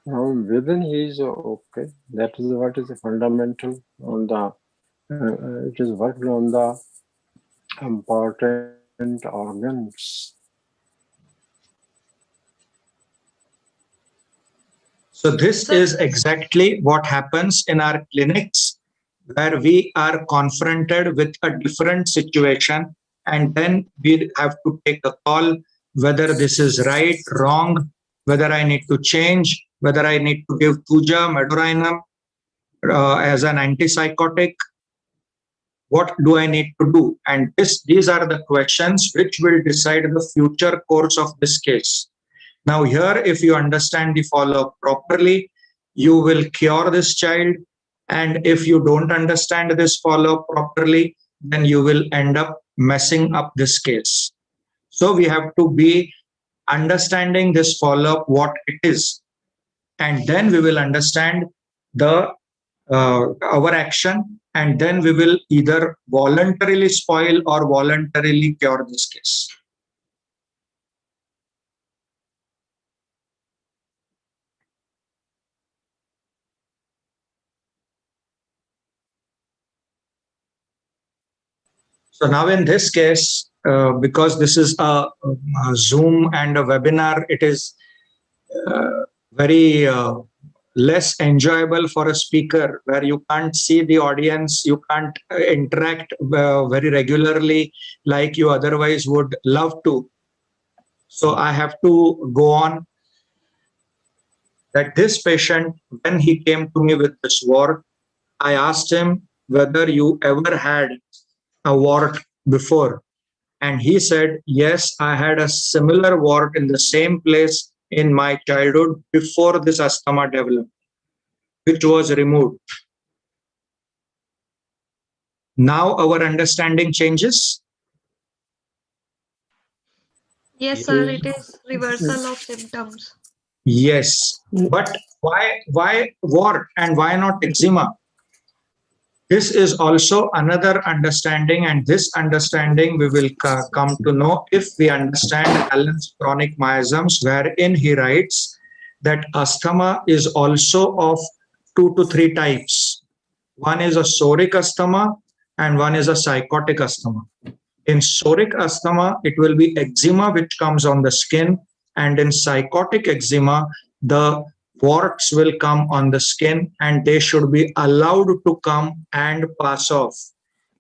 Within he is okay. That is what is the fundamental on the. It is worked on the important organs. So this is exactly what happens in our clinics, where we are confronted with a different situation, and then we have to take a call whether this is right, wrong, whether I need to change, whether I need to give puja, medorinum. as an antipsychotic? What do I need to do? And these are the questions which will decide the future course of this case. Now here, if you understand the follow-up properly, you will cure this child. And if you don't understand this follow-up properly, then you will end up messing up this case. So we have to be understanding this follow-up, what it is. And then we will understand the our action, and then we will either voluntarily spoil or voluntarily cure this case. So now in this case, because this is a Zoom and a webinar, it is very less enjoyable for a speaker, where you can't see the audience, you can't interact very regularly like you otherwise would love to. So I have to go on that this patient, when he came to me with this wart, I asked him whether you ever had a wart before. And he said, yes, I had a similar wart in the same place in my childhood before this asthma developed, which was removed. Now our understanding changes. Yes, sir, it is reversal of symptoms. Yes, but why wart and why not eczema? This is also another understanding, and this understanding we will come to know if we understand Allen's chronic miasms, wherein he writes that asthma is also of 2 to 3 types. One is a psoric asthma and one is a psychotic asthma. In psoric asthma, it will be eczema which comes on the skin, and in psychotic eczema, the warts will come on the skin and they should be allowed to come and pass off.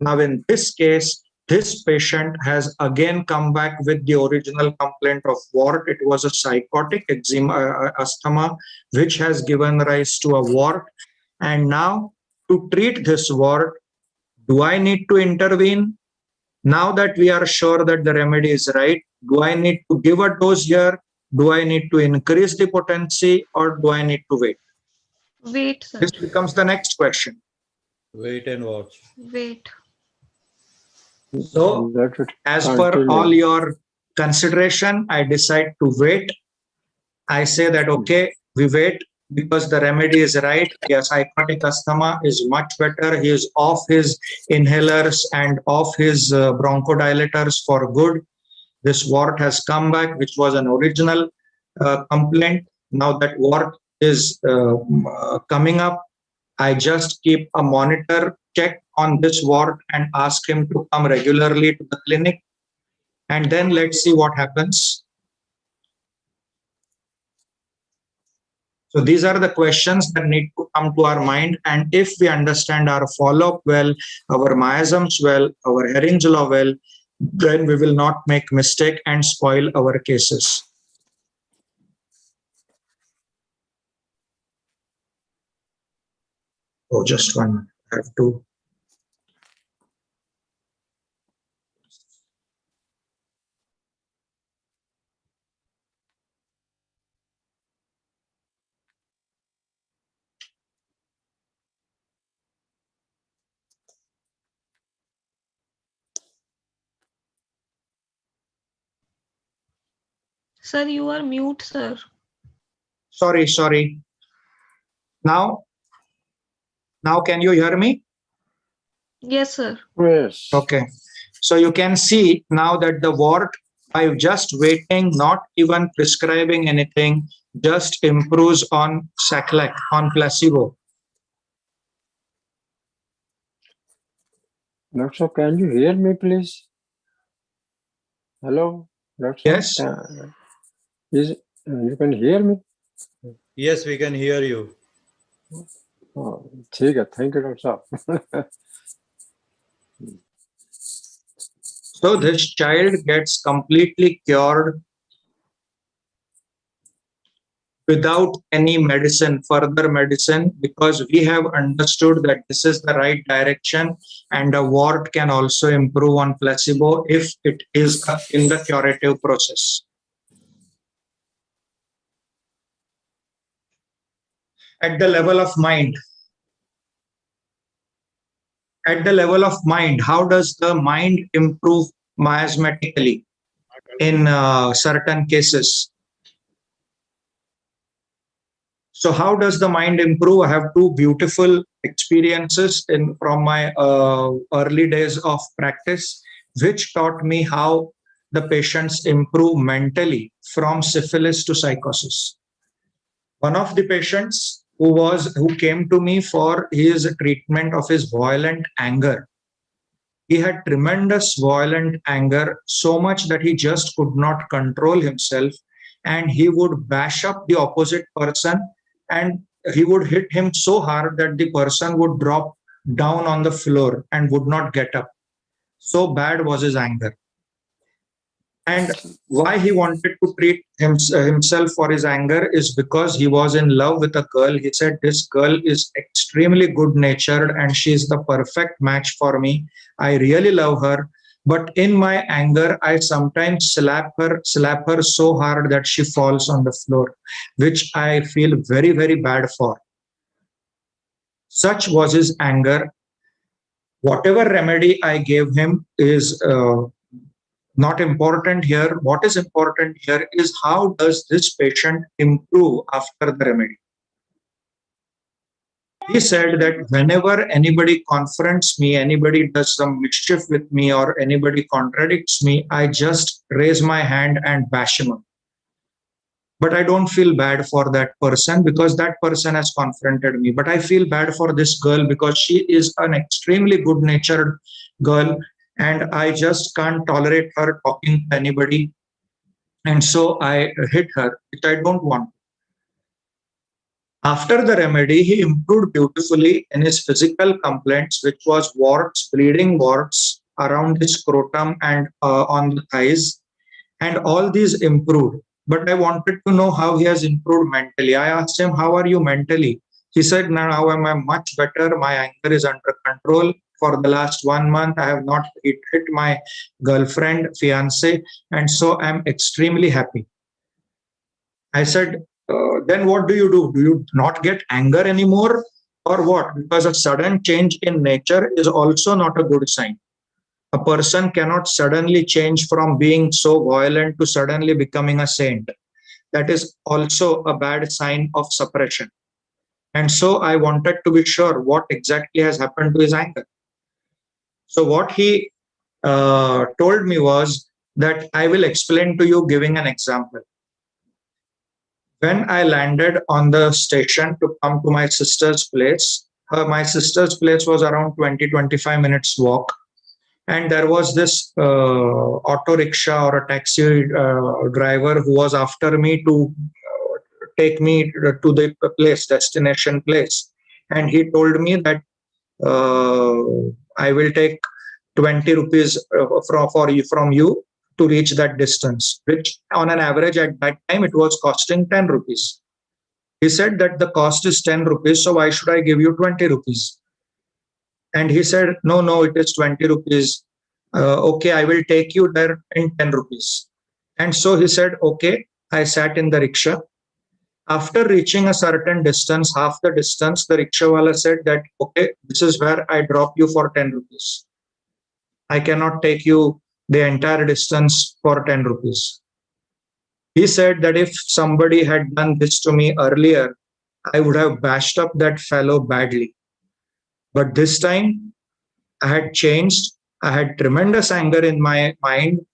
Now, in this case, this patient has again come back with the original complaint of wart. It was a psychotic eczema, asthma, which has given rise to a wart. And now, to treat this wart, do I need to intervene? Now that we are sure that the remedy is right, do I need to give a dose here? Do I need to increase the potency, or do I need to wait? Wait, sir. This becomes the next question. Wait and watch. Wait. So, as per all your consideration, I decide to wait. I say that, okay, we wait because the remedy is right. Yes, psychotic asthma is much better. He is off his inhalers and off his bronchodilators for good. This wart has come back, which was an original complaint. Now that wart is coming up, I just keep a monitor check on this wart and ask him to come regularly to the clinic. And then let's see what happens. So these are the questions that need to come to our mind. And if we understand our follow-up well, our miasms well, our Herring's law well, then we will not make mistake and spoil our cases. Oh, just one minute. I have to. Sir, you are mute, sir. Sorry. Now can you hear me? Yes, sir. Yes. Okay. So you can see now that the wart, by just waiting, not even prescribing anything, just improves on Saclac, on placebo. Doctor, can you hear me, please? Hello, Doctor. Yes. You can hear me? Yes, we can hear you. Oh, thank you, Doctor. So this child gets completely cured without any medicine, further medicine, because we have understood that this is the right direction, and a wart can also improve on placebo if it is in the curative process. At the level of mind, how does the mind improve miasmatically in certain cases? So how does the mind improve? I have two beautiful experiences from my early days of practice, which taught me how the patients improve mentally from syphilis to psychosis. One of the patients who came to me for his treatment of his violent anger. He had tremendous violent anger, so much that he just could not control himself, and he would bash up the opposite person, and he would hit him so hard that the person would drop down on the floor and would not get up. So bad was his anger. And why he wanted to treat himself for his anger is because he was in love with a girl. He said, this girl is extremely good natured and she is the perfect match for me. I really love her. But in my anger, I sometimes slap her so hard that she falls on the floor, which I feel very, very bad for. Such was his anger. Whatever remedy I gave him is not important here. What is important here is how does this patient improve after the remedy? He said that whenever anybody confronts me, anybody does some mischief with me, or anybody contradicts me, I just raise my hand and bash him up. But I don't feel bad for that person because that person has confronted me. But I feel bad for this girl because she is an extremely good-natured girl, and I just can't tolerate her talking to anybody. And so I hit her, which I don't want. After the remedy, he improved beautifully in his physical complaints, which was warts, bleeding warts around his scrotum and on the thighs. And all these improved. But I wanted to know how he has improved mentally. I asked him, how are you mentally? He said, now am I much better. My anger is under control. For the last 1 month, I have not hit my girlfriend, fiance, and so I'm extremely happy. I said, then what do? Do you not get anger anymore or what? Because a sudden change in nature is also not a good sign. A person cannot suddenly change from being so violent to suddenly becoming a saint. That is also a bad sign of suppression. And so I wanted to be sure what exactly has happened to his anger. So what he told me was that I will explain to you giving an example. When I landed on the station to come to my sister's place, my sister's place was around 20-25 minutes walk. And there was this auto rickshaw or a taxi driver who was after me to take me to the destination place. And he told me that I will take 20 rupees from you to reach that distance, which on an average at that time, it was costing 10 rupees. He said that the cost is 10 rupees, so why should I give you 20 rupees? And he said, no, it is 20 rupees. Okay, I will take you there in 10 rupees. And so he said, okay, I sat in the rickshaw. After reaching a certain distance, half the distance, the rickshawala said that, okay, this is where I drop you for 10 rupees. I cannot take you the entire distance for 10 rupees. He said that if somebody had done this to me earlier, I would have bashed up that fellow badly. But this time, I had changed. I had tremendous anger in my mind,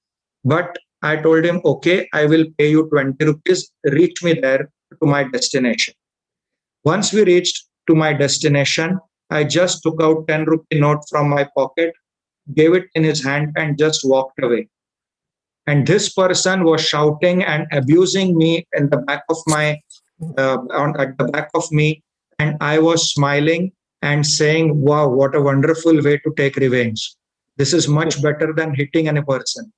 but I told him, okay, I will pay you 20 rupees, reach me there to my destination. Once we reached to my destination, I just took out 10 rupee note from my pocket, gave it in his hand and just walked away. And this person was shouting and abusing me in the back of my, at the back of me. And I was smiling and saying, wow, what a wonderful way to take revenge. This is much better than hitting any person.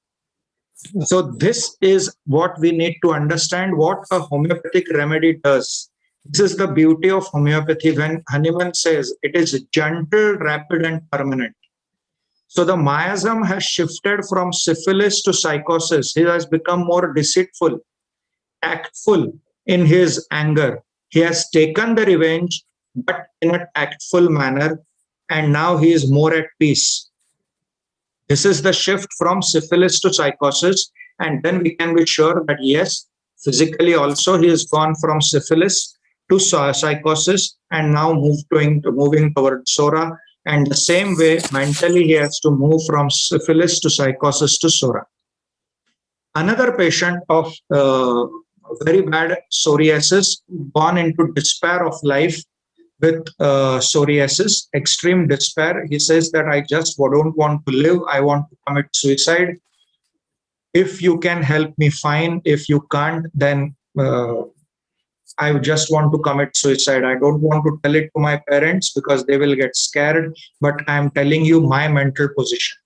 So this is what we need to understand, what a homeopathic remedy does. This is the beauty of homeopathy when Hahnemann says it is gentle, rapid, and permanent. So the miasm has shifted from syphilis to psychosis. He has become more deceitful, tactful in his anger. He has taken the revenge, but in a tactful manner, and now he is more at peace. This is the shift from syphilis to psychosis, and then we can be sure that yes, physically also he has gone from syphilis to psychosis and now moving towards Sora. And the same way, mentally he has to move from syphilis to psychosis to Sora. Another patient of very bad psoriasis, gone into despair of life with psoriasis, extreme despair. He says that I just don't want to live. I want to commit suicide. If you can help me, fine. If you can't, then I just want to commit suicide. I don't want to tell it to my parents because they will get scared, but I'm telling you my mental position.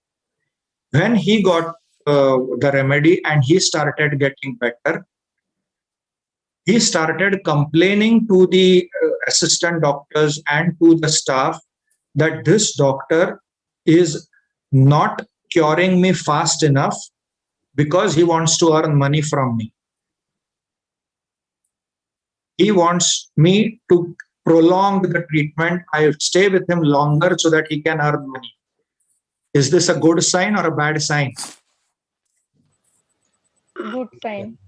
When he got the remedy and he started getting better, he started complaining to the assistant doctors and to the staff that this doctor is not curing me fast enough because he wants to earn money from me. He wants me to prolong the treatment. I stay with him longer so that he can earn money. Is this a good sign or a bad sign? Good sign.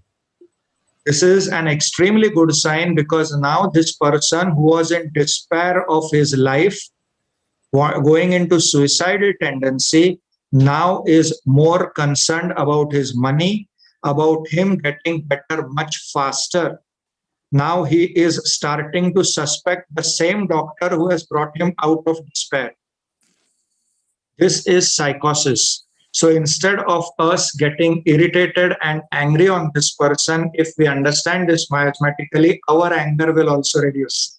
This is an extremely good sign because now this person who was in despair of his life, going into suicidal tendency, now is more concerned about his money, about him getting better much faster. Now he is starting to suspect the same doctor who has brought him out of despair. This is psychosis. So instead of us getting irritated and angry on this person, if we understand this mathematically, our anger will also reduce.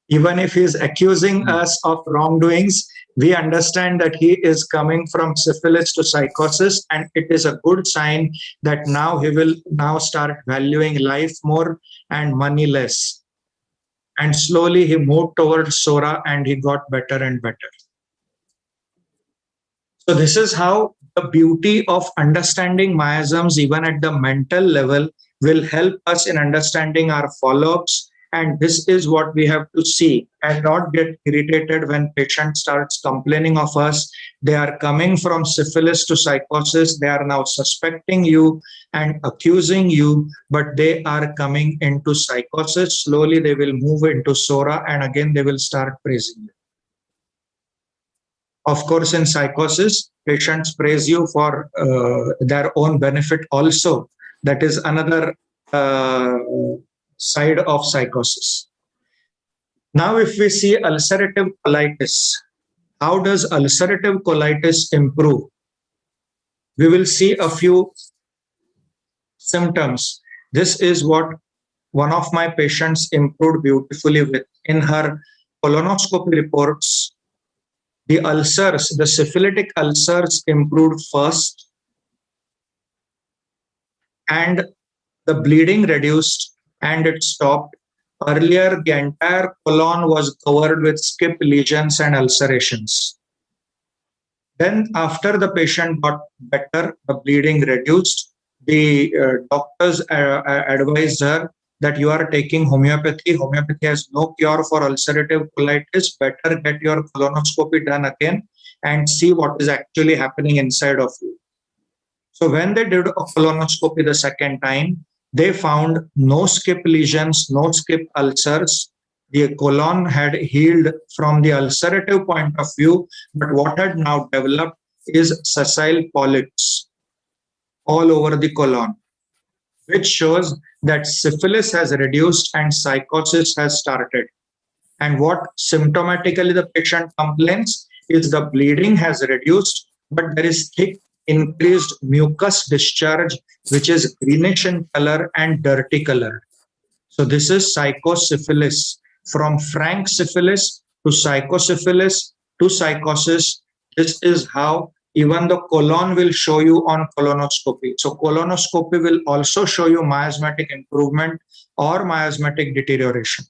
Even if he is accusing us of wrongdoings, we understand that he is coming from syphilis to psychosis, and it is a good sign that now he will now start valuing life more and money less. And slowly he moved towards Sora and he got better and better. So this is how the beauty of understanding miasms, even at the mental level, will help us in understanding our follow-ups. And this is what we have to see and not get irritated when patient starts complaining of us. They are coming from syphilis to psychosis. They are now suspecting you and accusing you, but they are coming into psychosis. Slowly they will move into Sora and again they will start praising you. Of course, in psychosis, patients praise you for their own benefit also. That is another side of psychosis. Now, if we see ulcerative colitis, how does ulcerative colitis improve? We will see a few symptoms. This is what one of my patients improved beautifully with. In her colonoscopy reports, the ulcers, the syphilitic ulcers improved first, and the bleeding reduced and it stopped. Earlier, the entire colon was covered with skip lesions and ulcerations. Then after the patient got better, the bleeding reduced. The doctors advised her that you are taking homeopathy. Homeopathy has no cure for ulcerative colitis. Better get your colonoscopy done again and see what is actually happening inside of you. So when they did a colonoscopy the second time, they found no skip lesions, no skip ulcers. The colon had healed from the ulcerative point of view, but what had now developed is sessile polyps all over the colon, which shows that syphilis has reduced and psychosis has started. And what symptomatically the patient complains is the bleeding has reduced, but there is thick increased mucus discharge, which is greenish in color and dirty color. So this is psychosyphilis. From frank syphilis to psychosyphilis to psychosis, this is how even the colon will show you on colonoscopy. So colonoscopy will also show you miasmatic improvement or miasmatic deterioration.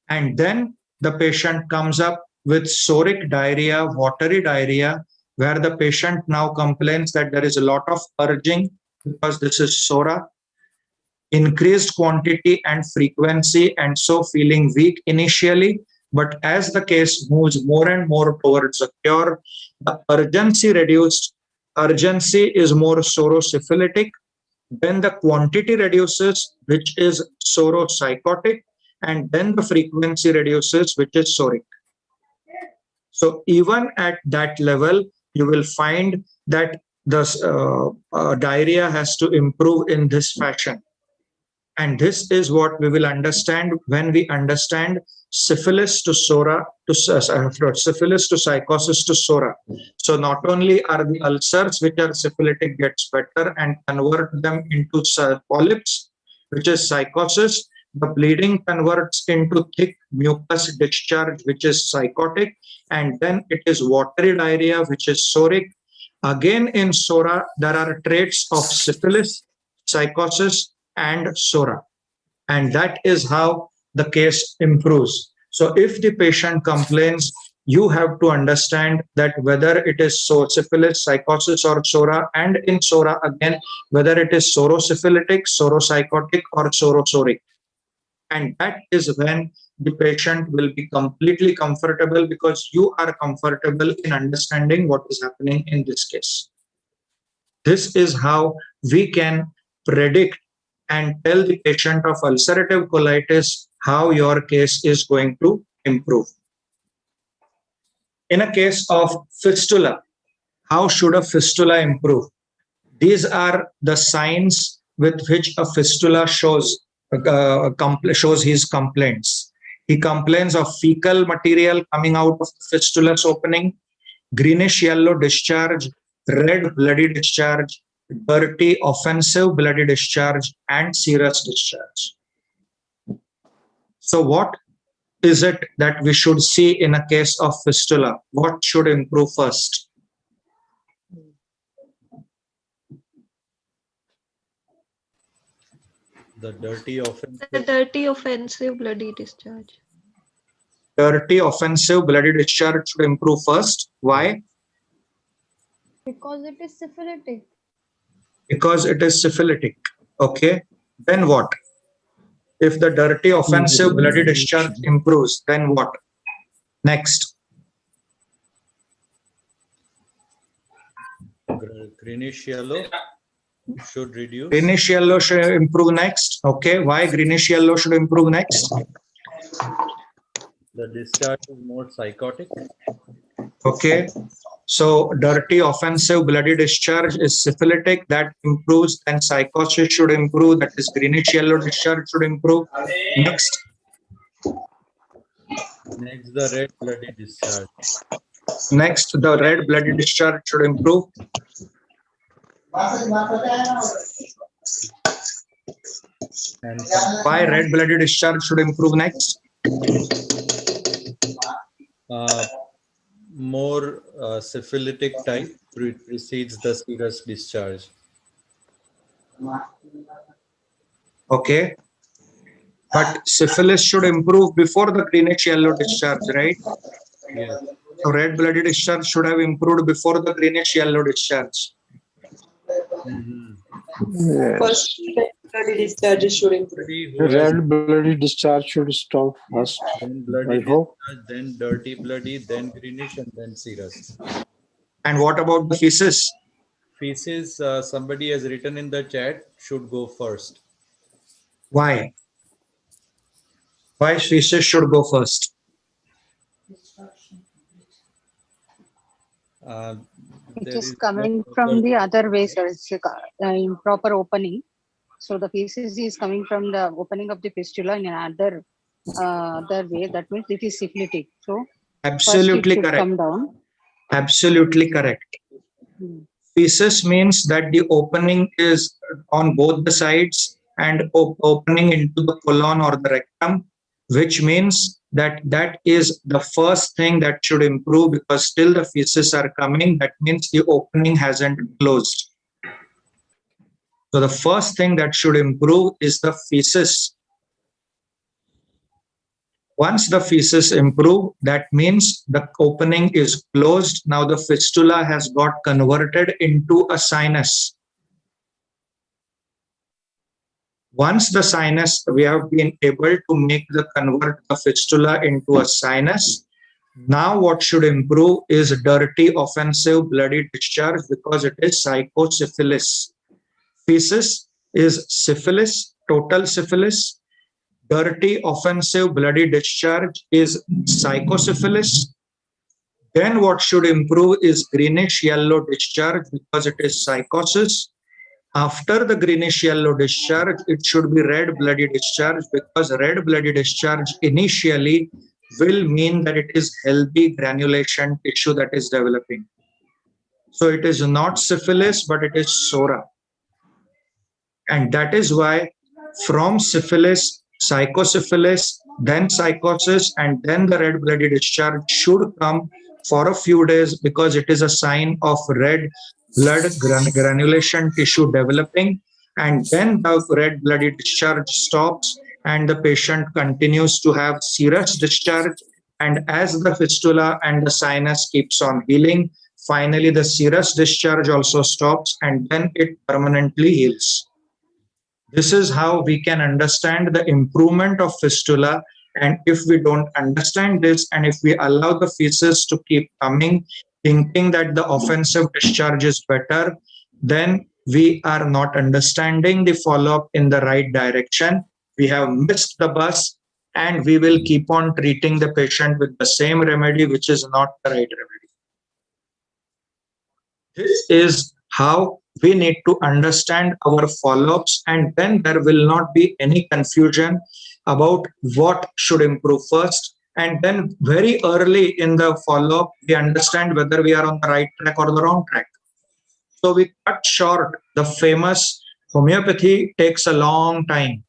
And then the patient comes up with soric diarrhea, watery diarrhea, where the patient now complains that there is a lot of purging because this is sora, increased quantity and frequency, and so feeling weak initially. But as the case moves more and more towards a cure, the urgency reduced. Urgency is more sorosyphilitic. Then the quantity reduces, which is soro-psychotic, and then the frequency reduces, which is soric. So even at that level, you will find that the diarrhea has to improve in this fashion. And this is what we will understand when we understand syphilis to sora to syphilis to psychosis to sora. So not only are the ulcers which are syphilitic gets better and convert them into polyps, which is psychosis, the bleeding converts into thick mucus discharge, which is psychotic, and then it is watery diarrhea, which is soric. Again, in sora, there are traits of syphilis, psychosis, and sora. And that is how the case improves. So if the patient complains, you have to understand that whether it is syphilis, psychosis, or sora, and in sora again, whether it is sorosyphilitic, soropsychotic, or sorosoric. And that is when the patient will be completely comfortable because you are comfortable in understanding what is happening in this case. This is how we can predict and tell the patient of ulcerative colitis how your case is going to improve. In a case of fistula, how should a fistula improve? These are the signs with which a fistula shows his complaints. He complains of fecal material coming out of the fistula's opening, greenish yellow discharge, red bloody discharge, dirty offensive bloody discharge, and serous discharge. So what is it that we should see in a case of fistula? What should improve first? The dirty offensive bloody discharge. Dirty offensive bloody discharge should improve first. Why? Because it is syphilitic. Because it is syphilitic. Okay. Then what? If the dirty offensive bloody discharge improves, then what? Next. Greenish yellow should reduce. Greenish yellow should improve next. Okay. Why greenish yellow should improve next? The discharge is more psychotic. Okay. So dirty offensive bloody discharge is syphilitic, that improves, and psychosis should improve, that is greenish yellow discharge should improve. Next. Next, the red bloody discharge. Next, the red bloody discharge should improve. And why red bloody discharge should improve next? More syphilitic type precedes the serous discharge. Okay. But syphilis should improve before the greenish yellow discharge, right? Yes. So red bloody discharge should have improved before the greenish yellow discharge. Yes. First, red bloody discharge should improve. Red bloody discharge should stop first. Then bloody I hope. discharge, then dirty bloody, then greenish, and then serous. And what about the feces? Feces, somebody has written in the chat, should go first. Why? Why feces should go first? It is coming from the other way, sir. It's improper opening. So the feces is coming from the opening of the fistula in another other way. That means it is syphilitic. So absolutely first it should correct. Come down. Absolutely correct. Feces means that the opening is on both the sides and opening into the colon or the rectum. which means that that is the first thing that should improve, because still the feces are coming. That means the opening hasn't closed. So the first thing that should improve is the feces. Once the feces improve, that means the opening is closed. Now the fistula has got converted into a sinus. Once the sinus, we have been able to convert the fistula into a sinus. Now what should improve is dirty, offensive, bloody discharge, because it is psychosyphilis. Feces is syphilis, total syphilis. Dirty, offensive, bloody discharge is psychosyphilis. Then what should improve is greenish yellow discharge, because it is psychosis. After the greenish yellow discharge, it should be red bloody discharge, because red bloody discharge initially will mean that it is healthy granulation tissue that is developing. So it is not syphilis, but it is sora. And that is why from syphilis, psychosyphilis, then psychosis, and then the red bloody discharge should come for a few days, because it is a sign of red blood granulation tissue developing. And then the red bloody discharge stops and the patient continues to have serous discharge. And as the fistula and the sinus keeps on healing, finally the serous discharge also stops, and then it permanently heals. This is how we can understand the improvement of fistula. And if we don't understand this, and if we allow the feces to keep coming, thinking that the offensive discharge is better, then we are not understanding the follow-up in the right direction. We have missed the bus, and we will keep on treating the patient with the same remedy, which is not the right remedy. This is how we need to understand our follow-ups, and then there will not be any confusion about what should improve first. And then very early in the follow-up, we understand whether we are on the right track or the wrong track. So we cut short the famous homeopathy takes a long time.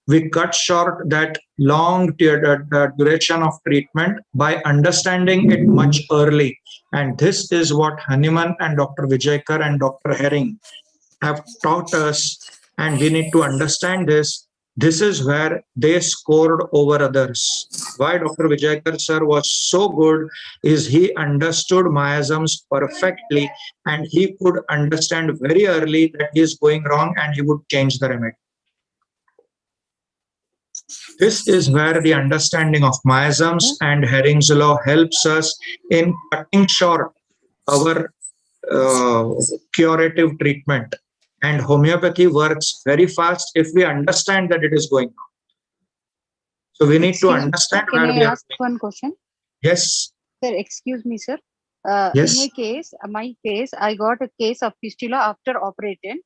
We cut short that long duration of treatment by understanding it much early. And this is what Hahnemann and Dr. Vijaykar and Dr. Herring have taught us. And we need to understand this. This is where they scored over others. Why Dr. Vijaykar sir was so good is he understood miasms perfectly, and he could understand very early that he is going wrong and he would change the remedy. This is where the understanding of miasms and Herring's law helps us in cutting short our curative treatment. And homeopathy works very fast if we understand that it is going on. So we need to understand Can where I we are ask going. one question? Yes. Sir, excuse me, sir. Yes. In a case, my case, I got a case of fistula after operating.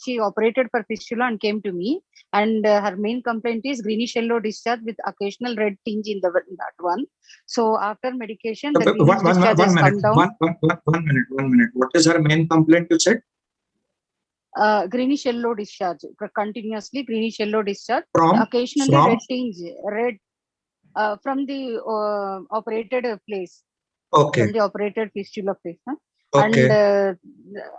She operated for fistula and came to me, and her main complaint is greenish yellow discharge with occasional red tinge in that one. So after medication, the greenish discharge has come down. One minute. What is her main complaint, you said? Greenish yellow discharge, continuously greenish yellow discharge, From red tinge, from the operated place. Okay. From the operated fistula place. Okay. And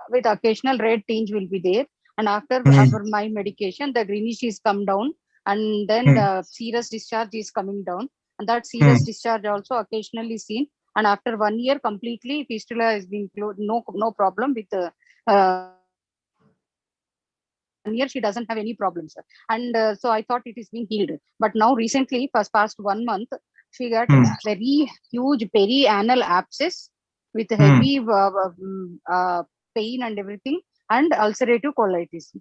with occasional red tinge will be there. And after my medication, the greenish is come down, and then the serous discharge is coming down. And that serous discharge also occasionally seen. And after 1 year, completely fistula has been closed. No problem with 1 year, she doesn't have any problems. And so I thought it is being healed. But now recently, past 1 month, she got very huge perianal abscess with heavy pain and everything, and ulcerative colitis.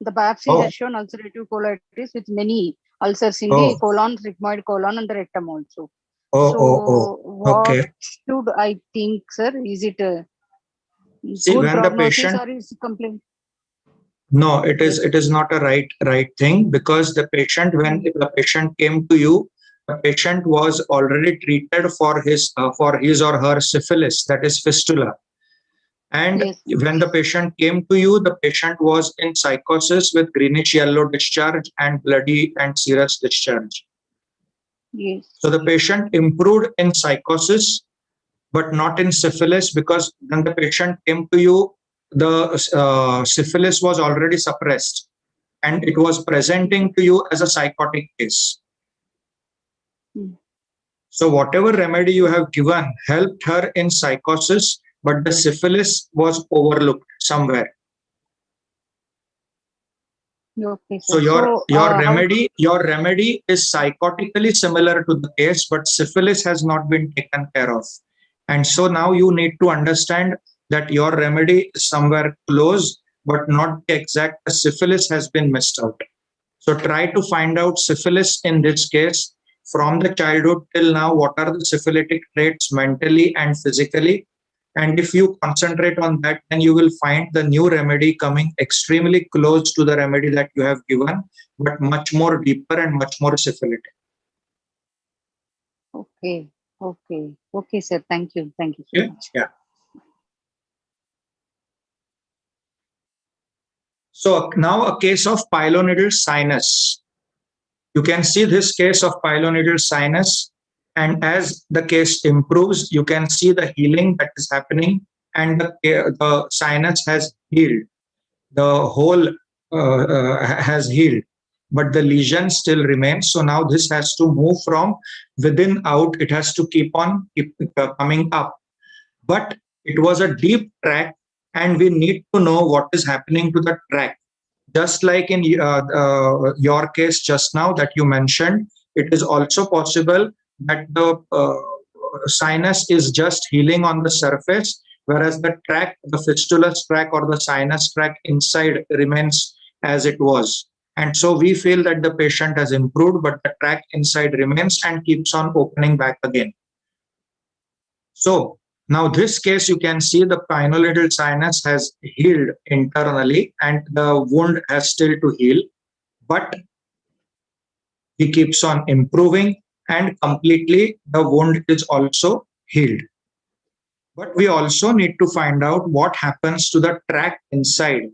The biopsy has shown ulcerative colitis with many ulcers in the colon, sigmoid colon, and the rectum also. What should I think, sir? Is it a good prognosis or is it complaint? No, it is not a right thing, because the patient, when the patient came to you, the patient was already treated for his or her syphilis, that is fistula. And when the patient came to you, the patient was in psychosis with greenish yellow discharge and bloody and serous discharge. Yes. So the patient improved in psychosis, but not in syphilis, because when the patient came to you, the syphilis was already suppressed and it was presenting to you as a psychotic case. So whatever remedy you have given helped her in psychosis, but the syphilis was overlooked somewhere. Okay, So sir. your remedy is psychotically similar to the case, but syphilis has not been taken care of. And so now you need to understand that your remedy is somewhere close, but not the exact. Syphilis has been missed out. So try to find out syphilis in this case from the childhood till now. What are the syphilitic traits mentally and physically? And if you concentrate on that, then you will find the new remedy coming extremely close to the remedy that you have given, but much more deeper and much more syphilitic. Okay. Okay. Okay, sir. Thank you. Thank you so much. Yeah. So now a case of pilonidal sinus. You can see this case of pilonidal sinus, and as the case improves, you can see the healing that is happening, and the sinus has healed. The whole has healed, but the lesion still remains. So now this has to move from within out. It has to keep coming up. But it was a deep track, and we need to know what is happening to the track. Just like in your case just now that you mentioned, it is also possible that the sinus is just healing on the surface, whereas the track, the fistulous track or the sinus track inside remains as it was. And so we feel that the patient has improved, but the track inside remains and keeps on opening back again. So now this case, you can see the pilonidal sinus has healed internally and the wound has still to heal, but he keeps on improving and completely the wound is also healed. But we also need to find out what happens to the tract inside.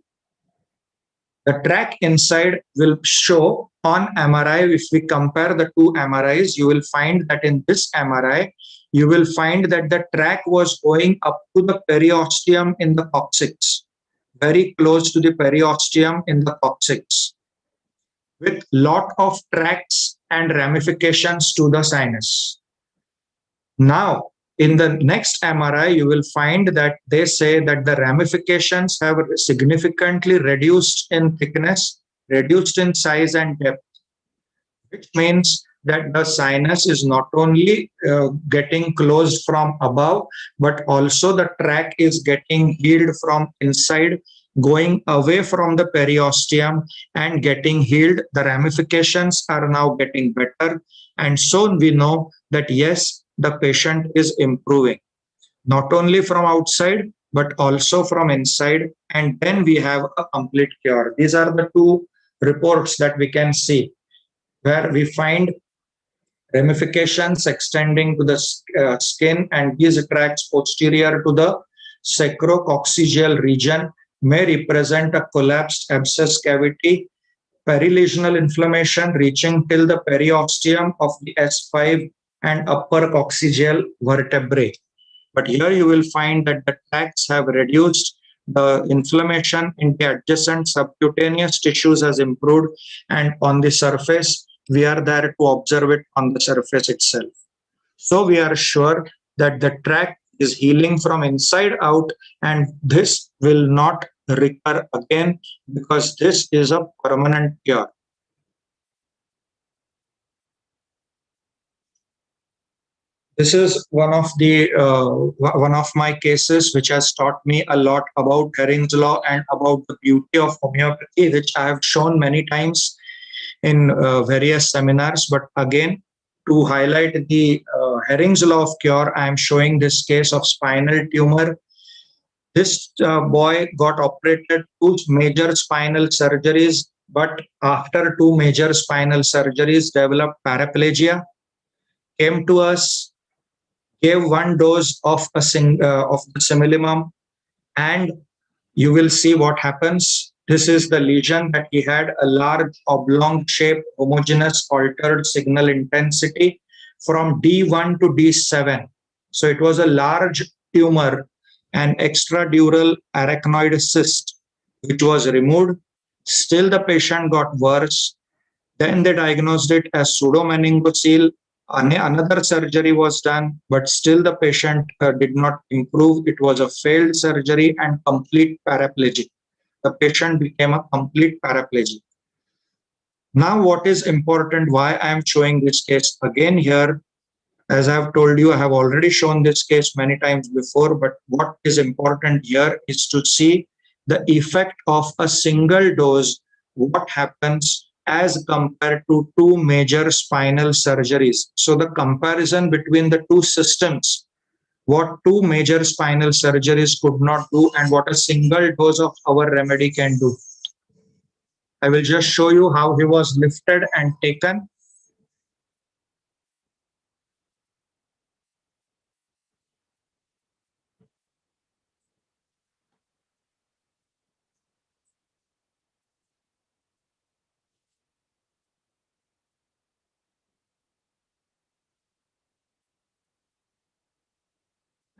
The tract inside will show on MRI. If we compare the two MRIs, you will find that in this MRI, you will find that the tract was going up to the periosteum in the coccyx, very close to the periosteum in the coccyx, with lot of tracts and ramifications to the sinus. Now, in the next MRI, you will find that they say that the ramifications have significantly reduced in thickness, reduced in size and depth, which means that the sinus is not only getting closed from above, but also the tract is getting healed from inside, going away from the periosteum and getting healed. The ramifications are now getting better. And so we know that yes, the patient is improving, not only from outside, but also from inside. And then we have a complete cure. These are the two reports that we can see, where we find ramifications extending to the skin, and these tracts posterior to the sacrococcygeal region may represent a collapsed abscess cavity, perilesional inflammation reaching till the periosteum of the S5 and upper coccygeal vertebrae. But here you will find that the tracts have reduced, the inflammation in the adjacent subcutaneous tissues has improved, and on the surface, we are there to observe it on the surface itself. So we are sure that the tract is healing from inside out, and this will not recur again because this is a permanent cure. This is one of my cases which has taught me a lot about Hering's law and about the beauty of homeopathy, which I have shown many times in various seminars. But again, to highlight the Hering's law of cure, I am showing this case of spinal tumor. This boy got operated 2 major spinal surgeries, but after 2 major spinal surgeries developed paraplegia, came to us, gave 1 dose of the similimum, and you will see what happens. This is the lesion that he had, a large oblong shape, homogeneous altered signal intensity, from D1 to D7. So it was a large tumor, an extradural arachnoid cyst, which was removed. Still the patient got worse. Then they diagnosed it as pseudomeningocele. Another surgery was done, but still the patient did not improve. It was a failed surgery and complete paraplegic. The patient became a complete paraplegic. Now, what is important, why I am showing this case again here, as I have told you, I have already shown this case many times before, but what is important here is to see the effect of a single dose, what happens as compared to two major spinal surgeries. So the comparison between the two systems, what two major spinal surgeries could not do and what a single dose of our remedy can do. I will just show you how he was lifted and taken.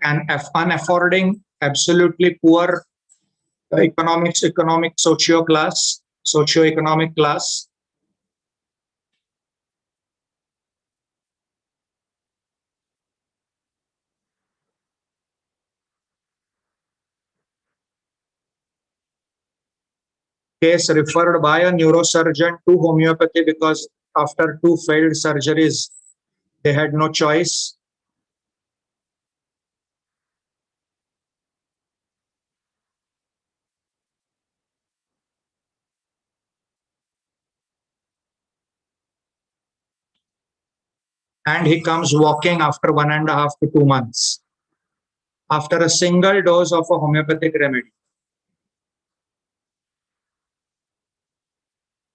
And unaffording, absolutely poor socioeconomic class. Case referred by a neurosurgeon to homeopathy because after two failed surgeries, they had no choice. And he comes walking after 1.5 to 2 months after a single dose of a homeopathic remedy.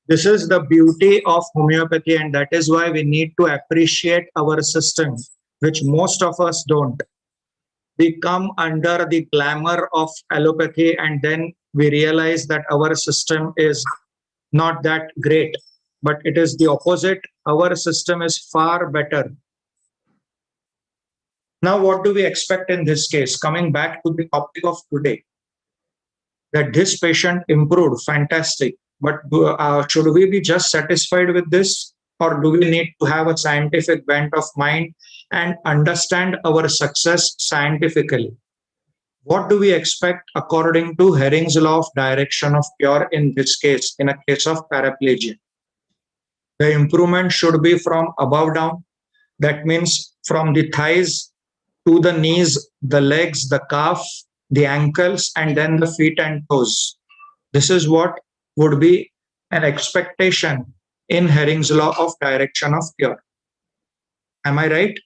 This is the beauty of homeopathy, and that is why we need to appreciate our system, which most of us don't. We come under the glamour of allopathy and then we realize that our system is not that great, but it is the opposite. Our system is far better. Now, what do we expect in this case? Coming back to the topic of today, that this patient improved, fantastic. But should we be just satisfied with this? Or do we need to have a scientific bent of mind and understand our success scientifically? What do we expect according to Herring's law of direction of cure in this case, in a case of paraplegia? The improvement should be from above down. That means from the thighs to the knees, the legs, the calf, the ankles, and then the feet and toes. This is what would be an expectation in Herring's law of direction of cure. Am I right?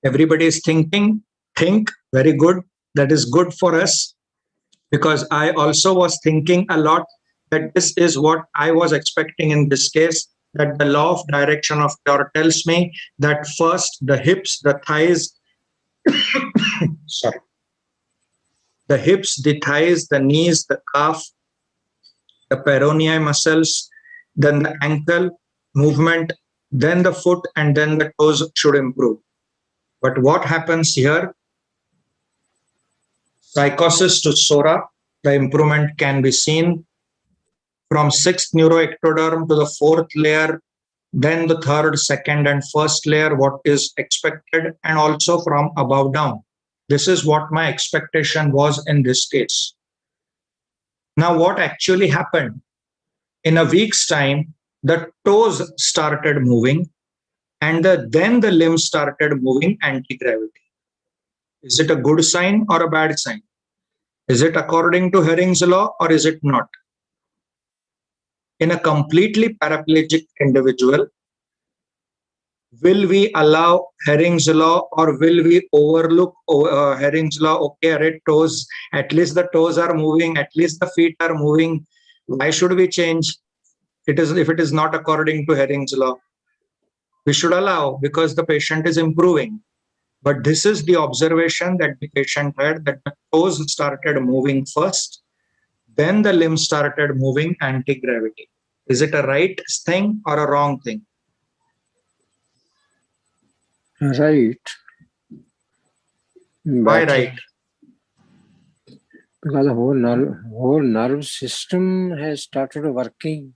Everybody is thinking, think, very good. That is good for us, because I also was thinking a lot that this is what I was expecting in this case, that the law of direction of cure tells me that first the hips, the thighs, sorry, the hips, the thighs, the knees, the calf, the peroneal muscles, then the ankle movement, then the foot, and then the toes should improve. But what happens here? Psychosis to Sora, the improvement can be seen from 6th neuroectoderm to the 4th layer, then the 3rd, 2nd, and 1st layer, what is expected, and also from above down. This is what my expectation was in this case. Now, what actually happened? In a week's time, the toes started moving, and then the limbs started moving anti-gravity. Is it a good sign or a bad sign? Is it according to Herring's law or is it not? In a completely paraplegic individual, will we allow Herring's law or will we overlook Herring's law? Okay, red toes, at least the toes are moving, at least the feet are moving. Why should we change? If it is not according to Herring's law, we should allow because the patient is improving. But this is the observation that the patient had, that the toes started moving first, then the limbs started moving anti-gravity. Is it a right thing or a wrong thing? Right. Why But right? because the whole nerve system has started working.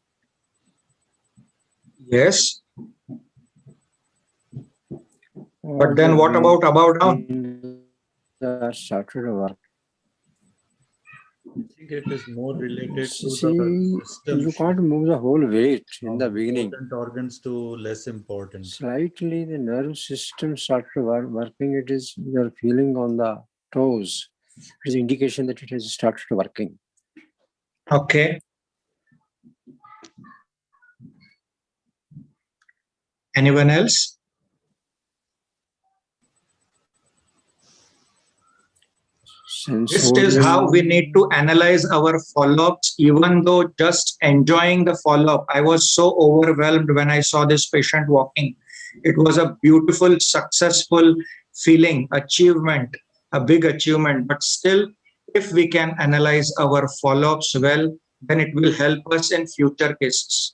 Yes. But then what about above down? Started working. I think it is more related to See, the system. you can't move the whole weight in the beginning. Important organs to less important. Slightly, the nerve system started working. It is your feeling on the toes. It is indication that it has started working. Okay. Anyone else? This is how we need to analyze our follow-ups, even though just enjoying the follow-up. I was so overwhelmed when I saw this patient walking. It was a beautiful, successful feeling, achievement, a big achievement. But still, if we can analyze our follow-ups well, then it will help us in future cases.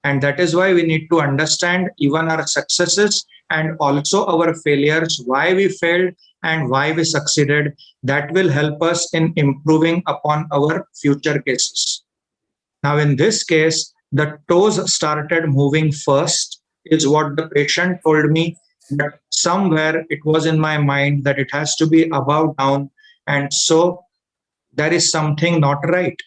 And that is why we need to understand even our successes and also our failures, why we failed and why we succeeded. That will help us in improving upon our future cases. Now, in this case, the toes started moving first, is what the patient told me, but somewhere it was in my mind that it has to be above down. And so there is something not right.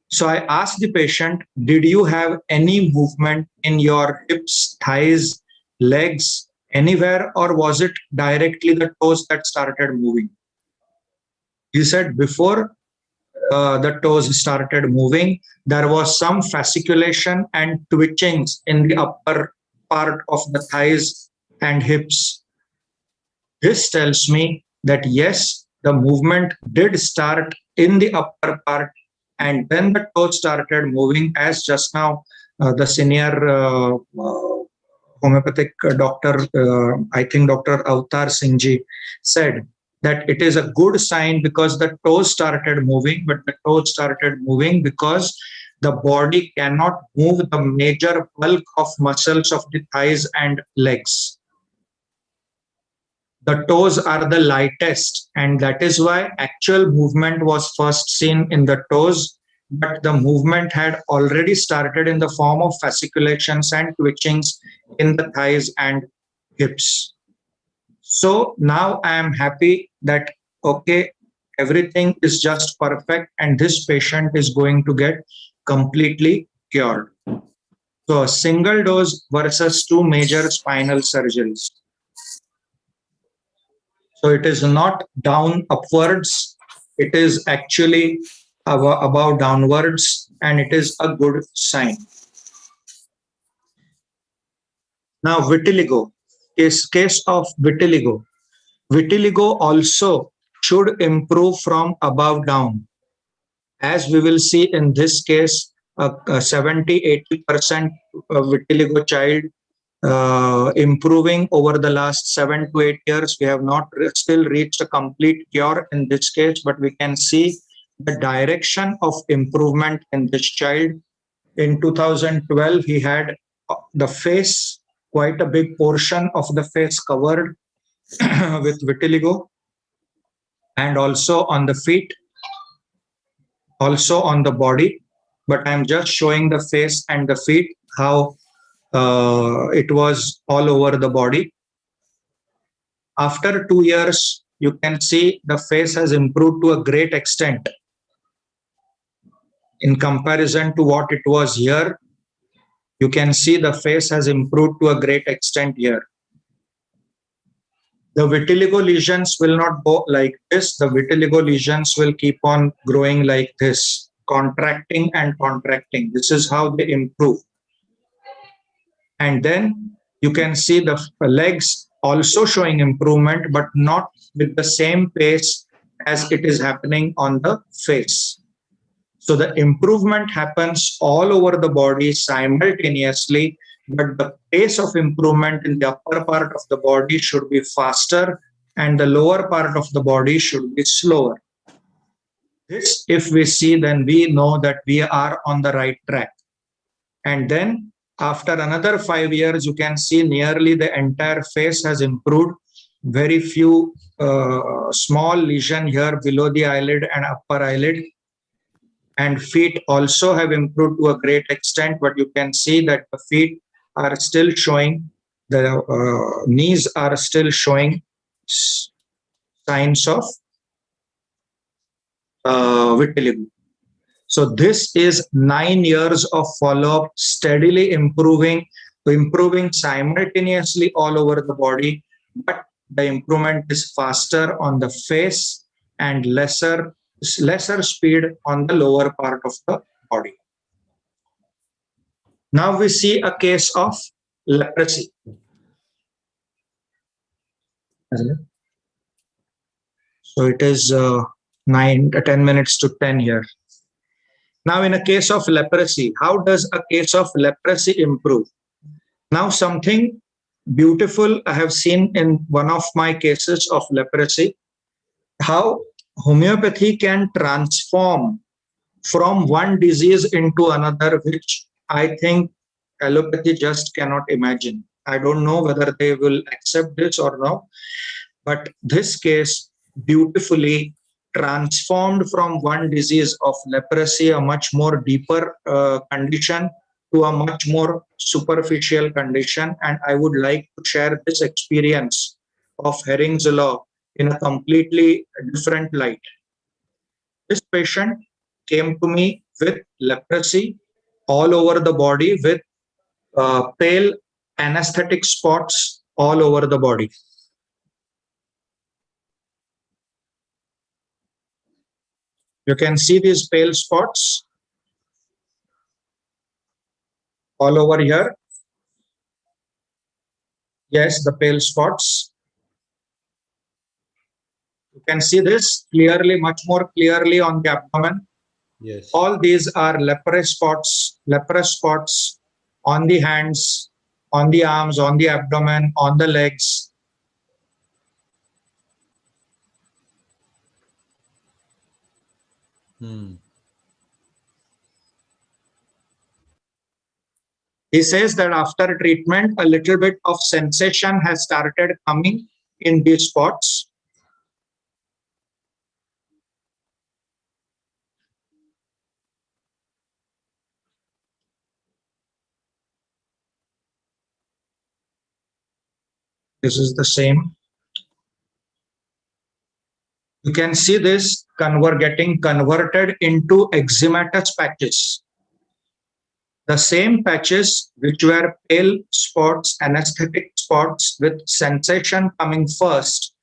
So I asked the patient, did you have any movement in your hips, thighs, legs, anywhere, or was it directly the toes that started moving? He said before the toes started moving, there was some fasciculation and twitchings in the upper part of the thighs and hips. This tells me that yes, the movement did start in the upper part, and then the toes started moving, as just now the senior homeopathic doctor, I think Dr. Avtar Singh ji, said that it is a good sign because the toes started moving, but the toes started moving because the body cannot move the major bulk of muscles of the thighs and legs. The toes are the lightest, and that is why actual movement was first seen in the toes, but the movement had already started in the form of fasciculations and twitchings in the thighs and hips. So now I am happy that, okay, everything is just perfect and this patient is going to get completely cured. So a single dose versus two major spinal surgeries. So it is not down upwards, it is actually above downwards, and it is a good sign. Now vitiligo, case of vitiligo. Vitiligo also should improve from above down. As we will see in this case, 70-80% vitiligo child improving over the last 7 to 8 years. We have not still reached a complete cure in this case, but we can see the direction of improvement in this child. In 2012, he had the face, quite a big portion of the face covered with vitiligo, and also on the feet, also on the body. But I'm just showing the face and the feet, how it was all over the body. After 2 years, you can see the face has improved to a great extent. In comparison to what it was here, you can see the face has improved to a great extent here. The vitiligo lesions will not go like this. The vitiligo lesions will keep on growing like this, contracting and contracting. This is how they improve. And then you can see the legs also showing improvement, but not with the same pace as it is happening on the face. So the improvement happens all over the body simultaneously, but the pace of improvement in the upper part of the body should be faster and the lower part of the body should be slower. This, if we see, then we know that we are on the right track. And then after another 5 years, you can see nearly the entire face has improved. Very few small lesion here below the eyelid and upper eyelid. And feet also have improved to a great extent, but you can see that the feet are still showing, the knees are still showing signs of vitiligo. So this is 9 years of follow-up, steadily improving simultaneously all over the body, but the improvement is faster on the face and lesser speed on the lower part of the body. Now we see a case of leprosy. So it is 10 minutes to 10 here. Now in a case of leprosy, how does a case of leprosy improve? Now something beautiful I have seen in one of my cases of leprosy, how homeopathy can transform from one disease into another, which I think allopathy just cannot imagine. I don't know whether they will accept this or not, but this case beautifully transformed from one disease of leprosy, a much more deeper condition, to a much more superficial condition. And I would like to share this experience of Herring's law in a completely different light. This patient came to me with leprosy all over the body, with pale anesthetic spots all over the body. You can see these pale spots all over here. Yes, the pale spots. You can see this clearly, much more clearly on the abdomen. Yes. All these are leprous spots on the hands, on the arms, on the abdomen, on the legs. He says that after treatment, a little bit of sensation has started coming in these spots. This is the same. You can see this getting converted into eczematous patches. The same patches which were pale spots, anesthetic spots with sensation coming first,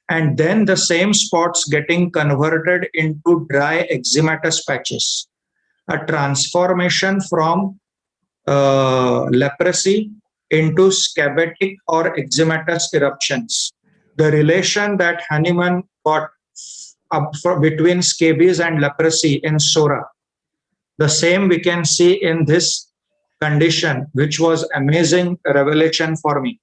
and then the same spots getting converted into dry eczematous patches. A transformation from leprosy into scabetic or eczematous eruptions. The relation that Hahnemann got between scabies and leprosy in Sora, the same we can see in this condition, which was amazing revelation for me.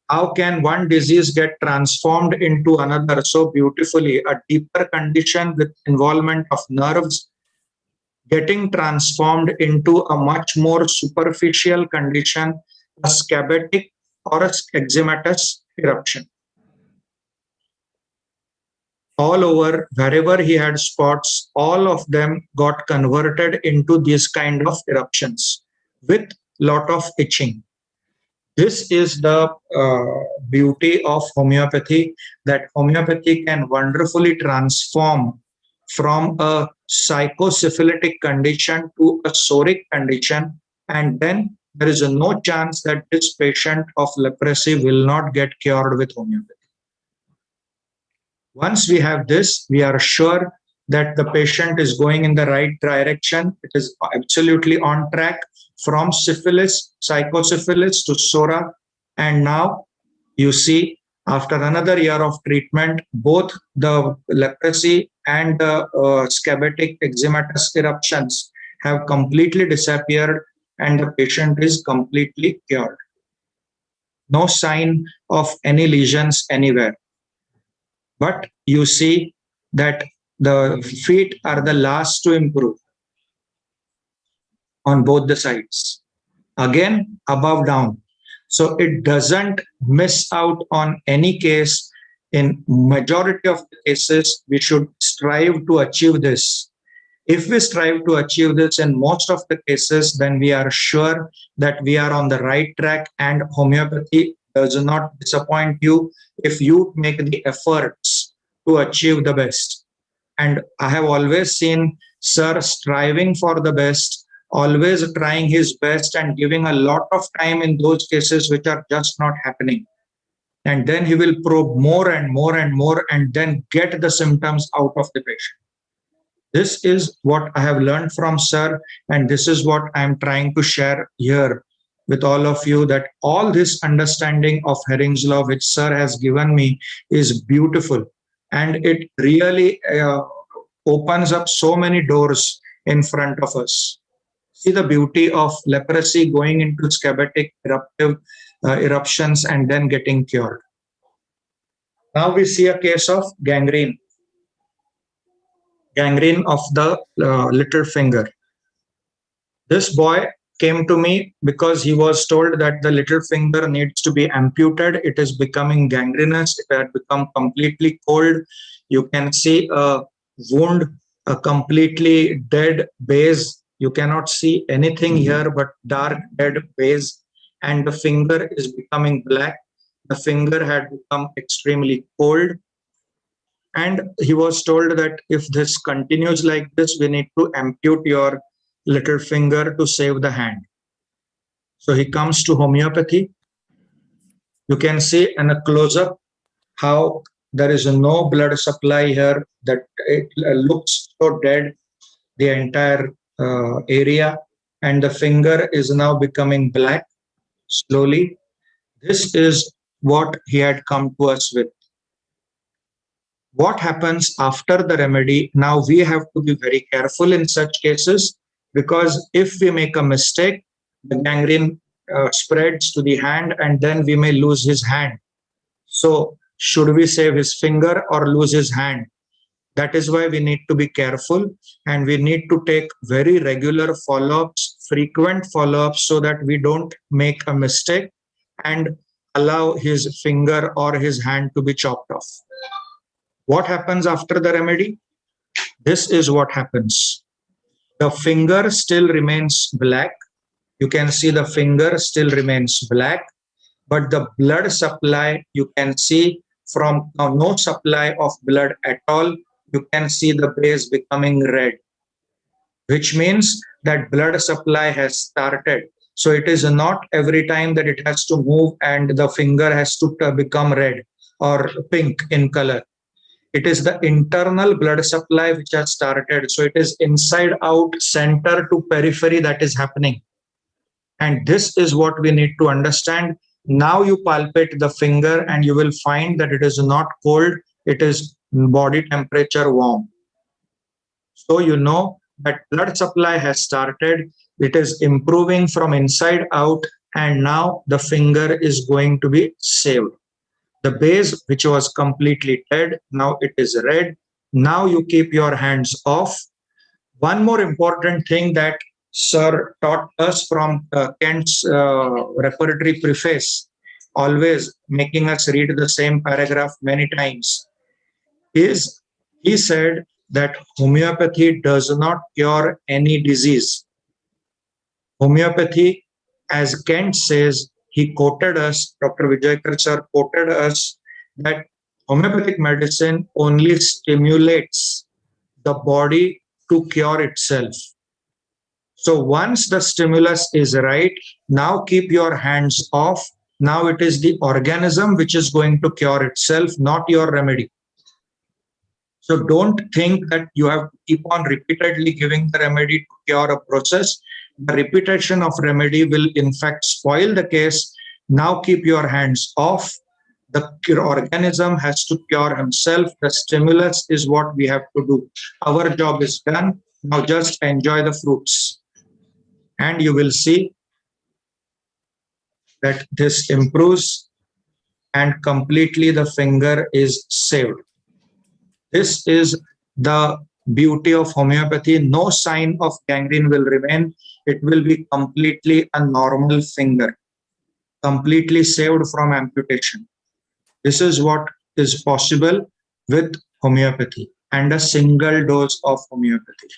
How can one disease get transformed into another so beautifully? A deeper condition with involvement of nerves getting transformed into a much more superficial condition, a scabetic or a eczematous eruption. All over, wherever he had spots, all of them got converted into these kind of eruptions with lot of itching. This is the beauty of homeopathy, that homeopathy can wonderfully transform from a psychosyphilitic condition to a psoric condition, and then there is no chance that this patient of leprosy will not get cured with homeopathy. Once we have this, we are sure that the patient is going in the right direction. It is absolutely on track from syphilis, psychosyphilis to Sora. And now you see, after another year of treatment, both the leprosy and the scabetic eczematous eruptions have completely disappeared and the patient is completely cured. no sign of any lesions anywhere. But you see that the feet are the last to improve on both the sides. Again, above down. So it doesn't miss out on any case. In majority of the cases, we should strive to achieve this. If we strive to achieve this in most of the cases, then we are sure that we are on the right track, and homeopathy does not disappoint you if you make the efforts to achieve the best. And I have always seen Sir striving for the best, always trying his best and giving a lot of time in those cases which are just not happening. And then he will probe more and more and more and then get the symptoms out of the patient. This is what I have learned from Sir, and this is what I am trying to share here with all of you, that all this understanding of Hering's law which Sir has given me is beautiful, and it really opens up so many doors in front of us. See the beauty of leprosy going into scabetic eruptive eruptions and then getting cured. Now we see a case of gangrene. Gangrene of the little finger. This boy came to me because he was told that the little finger needs to be amputated. It is becoming gangrenous. It had become completely cold. You can see a wound, a completely dead base. You cannot see anything here but dark dead base, and the finger is becoming black. The finger had become extremely cold. And he was told that if this continues like this, we need to ampute your little finger to save the hand. So he comes to homeopathy. You can see in a close-up how there is no blood supply here, that it looks so dead, the entire area, and the finger is now becoming black slowly. This is what he had come to us with. What happens after the remedy? Now we have to be very careful in such cases, because if we make a mistake, the gangrene spreads to the hand and then we may lose his hand. So should we save his finger or lose his hand? That is why we need to be careful, and we need to take very regular follow-ups, frequent follow-ups, so that we don't make a mistake and allow his finger or his hand to be chopped off. What happens after the remedy? This is what happens. The finger still remains black. You can see the finger still remains black, but the blood supply, you can see from no supply of blood at all, you can see the base becoming red, which means that blood supply has started. So it is not every time that it has to move and the finger has to become red or pink in color. It is the internal blood supply which has started. So it is inside out, center to periphery, that is happening. And this is what we need to understand. Now you palpate the finger and you will find that it is not cold, it is body temperature warm. So you know that blood supply has started, it is improving from inside out, and now the finger is going to be saved. The base, which was completely dead, now it is red. Now you keep your hands off. One more important thing that Sir taught us from Kent's repertory preface, always making us read the same paragraph many times, is he said that homeopathy does not cure any disease. Homeopathy, as Kent says, he quoted us, Dr. Vijaykar sir quoted us, that homeopathic medicine only stimulates the body to cure itself. So once the stimulus is right, now keep your hands off. Now it is the organism which is going to cure itself, not your remedy. So don't think that you have to keep on repeatedly giving the remedy to cure a process. The repetition of remedy will in fact spoil the case. Now keep your hands off. The organism has to cure himself. The stimulus is what we have to do. Our job is done. Now just enjoy the fruits. And you will see that this improves and completely the finger is saved. This is the beauty of homeopathy. No sign of gangrene will remain. It will be completely a normal finger, completely saved from amputation. This is what is possible with homeopathy and a single dose of homeopathy.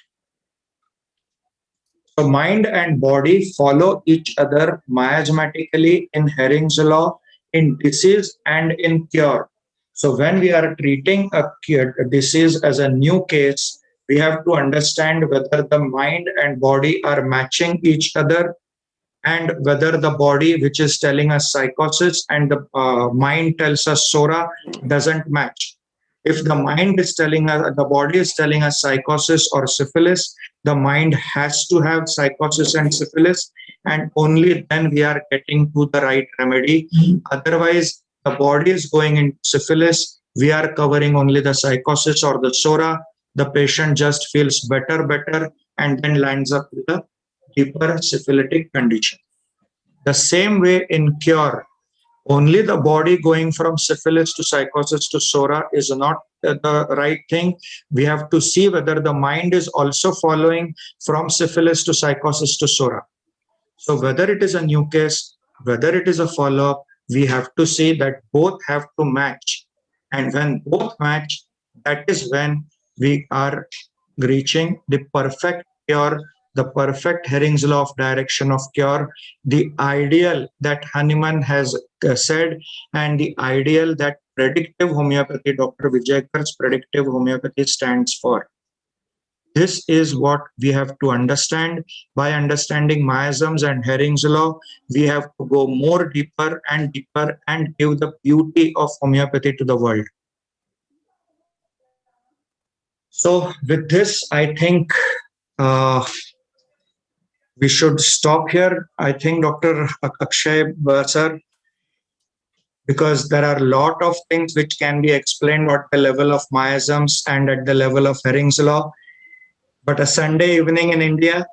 So mind and body follow each other miasmatically in Hering's law, in disease and in cure. So when we are treating a disease as a new case, we have to understand whether the mind and body are matching each other, and whether the body, which is telling us psychosis, and the mind tells us sora, doesn't match. If the mind is telling us, the body is telling us psychosis or syphilis, the mind has to have psychosis and syphilis, and only then we are getting to the right remedy. Otherwise, the body is going in syphilis, we are covering only the psychosis or the sora. The patient just feels better, and then lands up with a deeper syphilitic condition. The same way in cure, only the body going from syphilis to psychosis to sora is not the right thing. We have to see whether the mind is also following from syphilis to psychosis to sora. So whether it is a new case, whether it is a follow-up, we have to see that both have to match. And when both match, that is when we are reaching the perfect cure, the perfect Hering's law of direction of cure, the ideal that Hahnemann has said, and the ideal that predictive homeopathy, Dr. Vijaykar's predictive homeopathy stands for. This is what we have to understand. By understanding miasms and Hering's law, we have to go more deeper and give the beauty of homeopathy to the world. So with this, I think we should stop here. I think Dr. Akshay sir, because there are a lot of things which can be explained at the level of miasms and at the level of Hering's law. But a Sunday evening in India,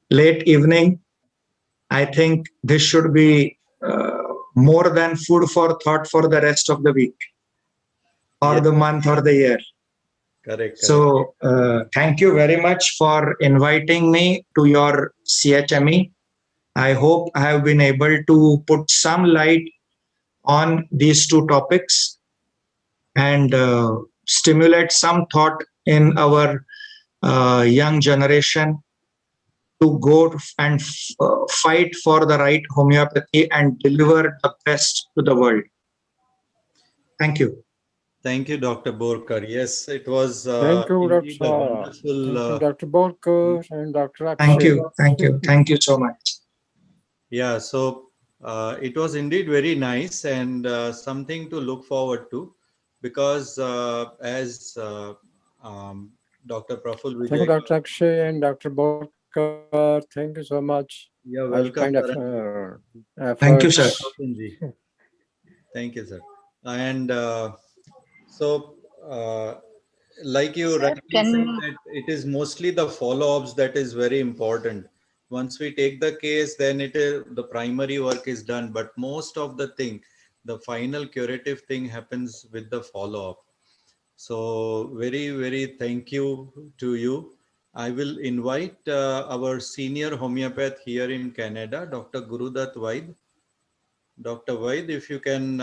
late evening, I think this should be more than food for thought for the rest of the week or the month or the year. Correct. So thank you very much for inviting me to your CHME. I hope I have been able to put some light on these two topics and stimulate some thought in our young generation to go and fight for the right homeopathy and deliver the best to the world. Thank you. Thank you, Dr. Borkar. Yes, it was Thank you, indeed a Dr. wonderful. Thank you, Dr. Borkar and Dr. Akshay. Thank you so much. Yeah, so it was indeed very nice and something to look forward to, because as Dr. Prafull Thank you, Vijaykar. Dr. Akshay and Dr. Borkar. Thank you so much. You're All welcome. kind of efforts. Thank you, sir. Thank you, sir. And so, like you Sir, rightly said, that it is mostly the follow-ups that is very important. Once we take the case, then it is the primary work is done. But most of the thing, the final curative thing happens with the follow-up. So very, very thank you to you. I will invite our senior homeopath here in Canada, Dr. Gurudat Vaid. Dr. Vaid, if you can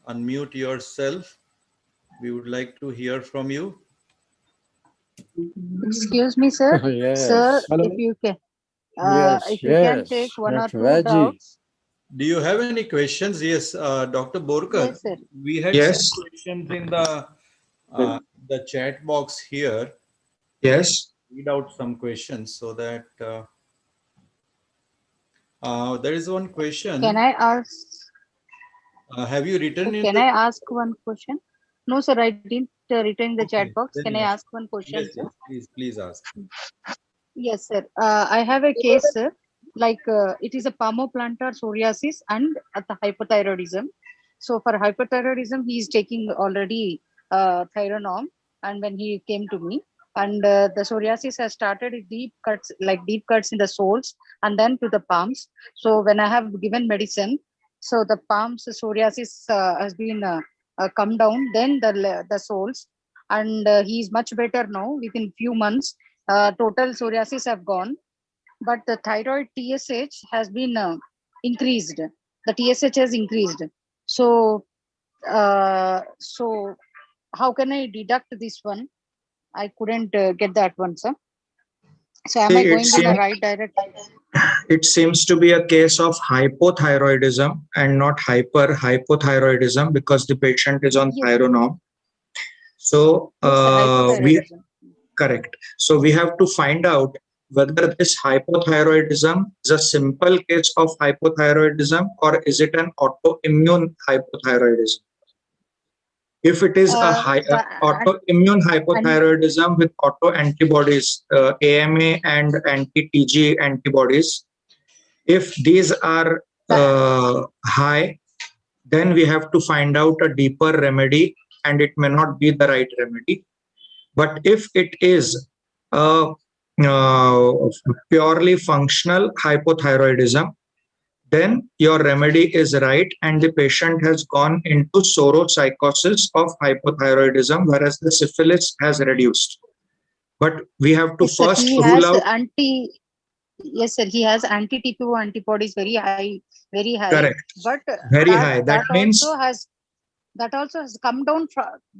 unmute yourself, we would like to hear from you. Excuse me, sir. Yes. Sir, Hello. if you can, Yes, if you can take one or two doubts. Do you have any questions? Yes, Dr. Borkar. Yes, sir. We had some questions in the chat box here. Yes. Read out some questions so that there is one question. Can I ask? Have you written in? Can I ask one question? No, sir, I didn't return the chat box. Can I ask one question, Yes, sir? yes, please ask. Yes, sir. I have a case, sir. Like it is a palmoplantar psoriasis and the hypothyroidism. So for hypothyroidism, he is taking already Thyronorm, and when he came to me, and the psoriasis has started with deep cuts in the soles and then to the palms. So when I have given medicine, So the palms psoriasis has been come down, then the soles, and he is much better now. Within few months, total psoriasis have gone, but the thyroid TSH has been increased. The TSH has increased. So, so how can I deduct this one? I couldn't get that one, sir. So am I going in the right direction? It seems to be a case of hypothyroidism and not hypothyroidism because the patient is on Thyronorm. So correct. So we have to find out whether this hypothyroidism is a simple case of hypothyroidism or is it an autoimmune hypothyroidism. If it is a autoimmune hypothyroidism with autoantibodies, AMA and anti-TG antibodies, if these are high, then we have to find out a deeper remedy, and it may not be the right remedy. But if it is purely functional hypothyroidism, then your remedy is right and the patient has gone into sauropsychosis of hypothyroidism, whereas the syphilis has reduced. But we have to first rule out. Yes, sir. He has anti-TPO antibodies very high, very high. Correct. But very high. That means that also has come down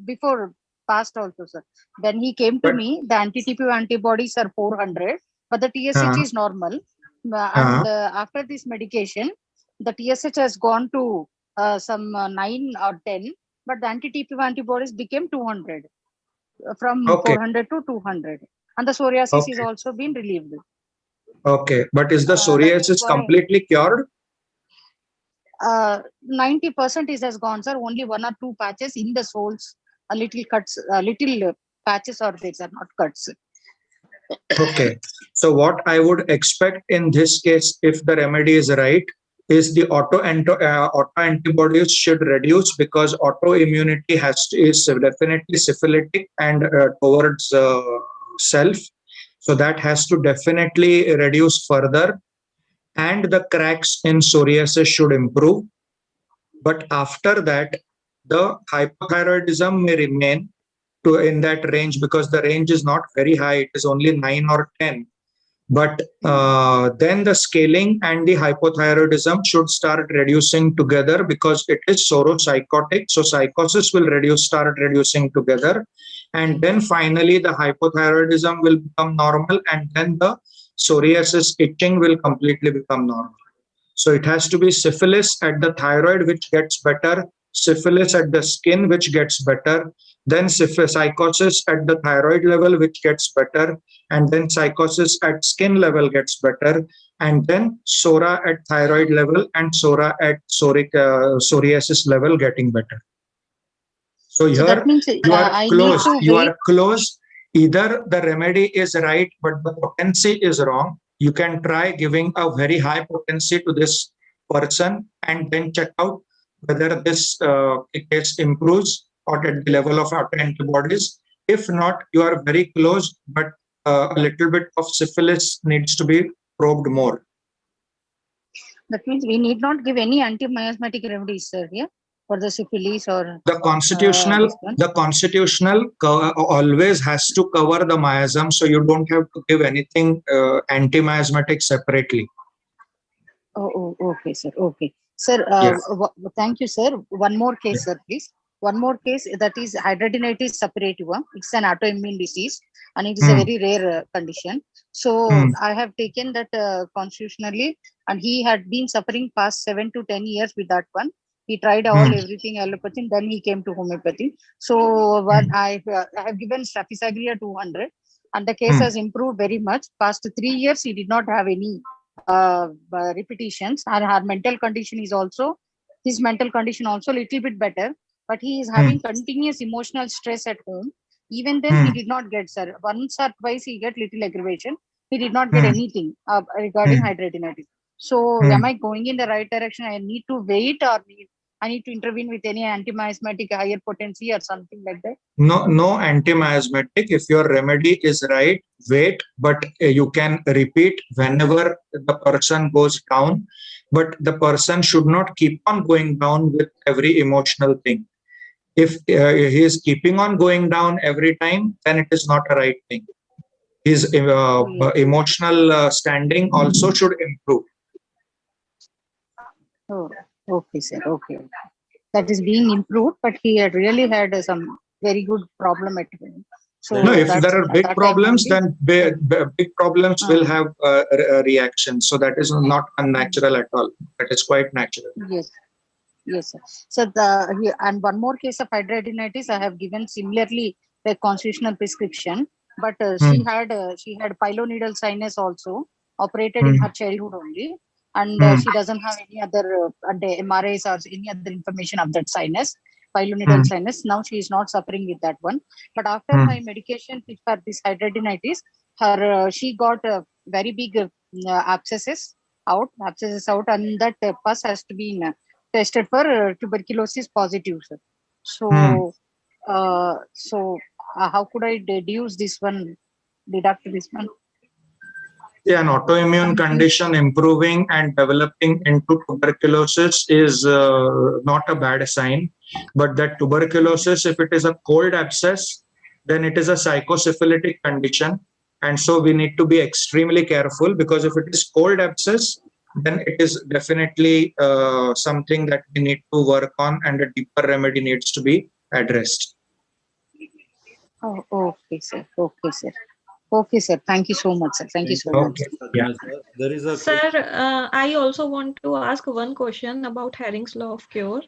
before past also, sir. When he came to me, the anti-TPO antibodies are 400, but the TSH is normal. And after this medication, the TSH has gone to some 9 or 10, but the anti-TPO antibodies became 200, from 400 to 200, and the psoriasis is also been relieved. Okay, but is the psoriasis completely cured? 90% has gone, sir. Only 1 or 2 patches in the soles, a little cuts, little patches or these are not cuts. Okay, so what I would expect in this case, if the remedy is right, is the autoantibodies should reduce because autoimmunity is definitely syphilitic and towards self. So that has to definitely reduce further, and the cracks in psoriasis should improve. But after that, the hypothyroidism may remain in that range because the range is not very high. It is only 9 or 10. But then the scaling and the hypothyroidism should start reducing together because it is sauropsychotic. So psychosis will start reducing together. And then finally the hypothyroidism will become normal, and then the psoriasis itching will completely become normal. So it has to be syphilis at the thyroid, which gets better, syphilis at the skin, which gets better, then psychosis at the thyroid level, which gets better, and then psychosis at skin level gets better, and then psora at thyroid level and psora at psoriasis level getting better. So here that means, you are close. You are close. Either the remedy is right, but the potency is wrong. You can try giving a very high potency to this person and then check out whether this case improves or at the level of autoantibodies. If not, you are very close, but a little bit of syphilis needs to be probed more. That means we need not give any anti-miasmatic remedies, sir, yeah, for the syphilis or the constitutional always has to cover the miasm, so you don't have to give anything anti-miasmatic separately. Oh, okay, sir. Okay, sir. Thank you, sir. One more case, sir, please. One more case, that is hidradenitis suppurativa. It's an autoimmune disease, and it is a very rare condition. So I have taken that constitutionally, and he had been suffering past 7 to 10 years with that one. He tried everything allopathy, then he came to homeopathy. So I have given Staphysagrina 200, and the case has improved very much. Past 3 years, he did not have any repetitions, and her mental condition is also, his mental condition also a little bit better, but he is having continuous emotional stress at home. Even then, he did not get, sir. Once or twice he get little aggravation. He did not get anything regarding hidradenitis. So am I going in the right direction? I need to wait, or I need to intervene with any anti-miasmatic higher potency or something like that? No anti-miasmatic. If your remedy is right, wait, but you can repeat whenever the person goes down. But the person should not keep on going down with every emotional thing. If he is keeping on going down every time, then it is not a right thing. His emotional standing also should improve. Oh, okay, sir. Okay. That is being improved, but he had really had some very good problem at home. So No, if that's there are at big that time problems, only. then big problems will have reactions. So that is not unnatural at all. That is quite natural. Yes. Yes, sir. So and one more case of hidradenitis, I have given similarly a constitutional prescription, but she had pylonidal sinus also, operated in her childhood only, and she doesn't have any other MRIs or any other information of that sinus, pylonidal sinus. Now she is not suffering with that one, but after my medication for this hydradenitis, her she got very big abscesses out, and that pus has to be tested for tuberculosis positive, sir. So, how could I deduce this one, deduct this one? Yeah, an autoimmune condition improving and developing into tuberculosis is not a bad sign. But that tuberculosis, if it is a cold abscess, then it is a psychosyphilitic condition. And so we need to be extremely careful, because if it is cold abscess, then it is definitely something that we need to work on, and a deeper remedy needs to be addressed. Oh, okay, sir. Okay, sir. Okay, sir. Thank you so much, sir. Thank you so much. Yeah. There is a Sir, I also want to ask one question about Herring's law of cure.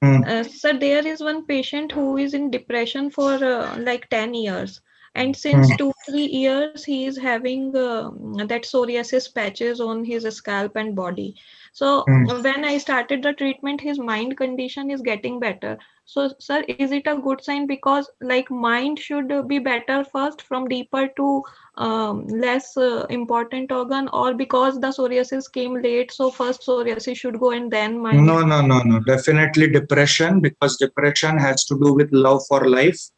Sir, there is one patient who is in depression for like 10 years. And since 2-3 years, he is having that psoriasis patches on his scalp and body. So when I started the treatment, his mind condition is getting better. So, sir, is it a good sign? Because like mind should be better first from deeper to less important organ, or because the psoriasis came late, so first psoriasis should go and then mind? No. Definitely depression, because depression has to do with love for life.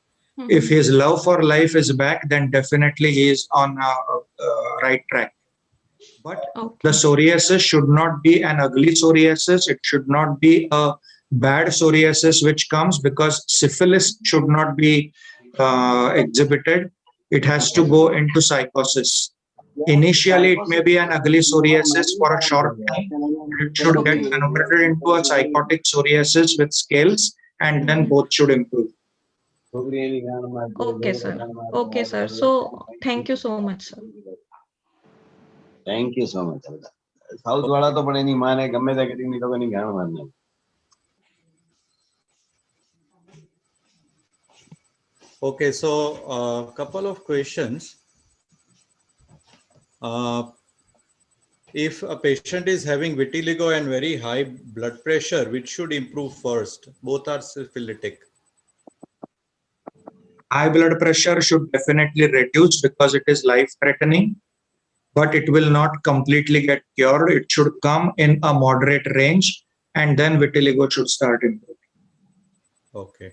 If his love for life is back, then definitely he is on a right track. But the psoriasis should not be an ugly psoriasis. It should not be a bad psoriasis which comes, because syphilis should not be exhibited. It has to go into psychosis. Initially, it may be an ugly psoriasis for a short time. It should get converted into a psychotic psoriasis with scales, and then both should improve. Okay, sir. Okay, sir. So, thank you so much, sir. Thank you so much. South wala to પણ એની માને ગમે તે કરીને તો એની ગાણ મારને. Okay, so a couple of questions. If a patient is having vitiligo and very high blood pressure, which should improve first? Both are syphilitic. High blood pressure should definitely reduce, because it is life-threatening, but it will not completely get cured. It should come in a moderate range, and then vitiligo should start improving. Okay.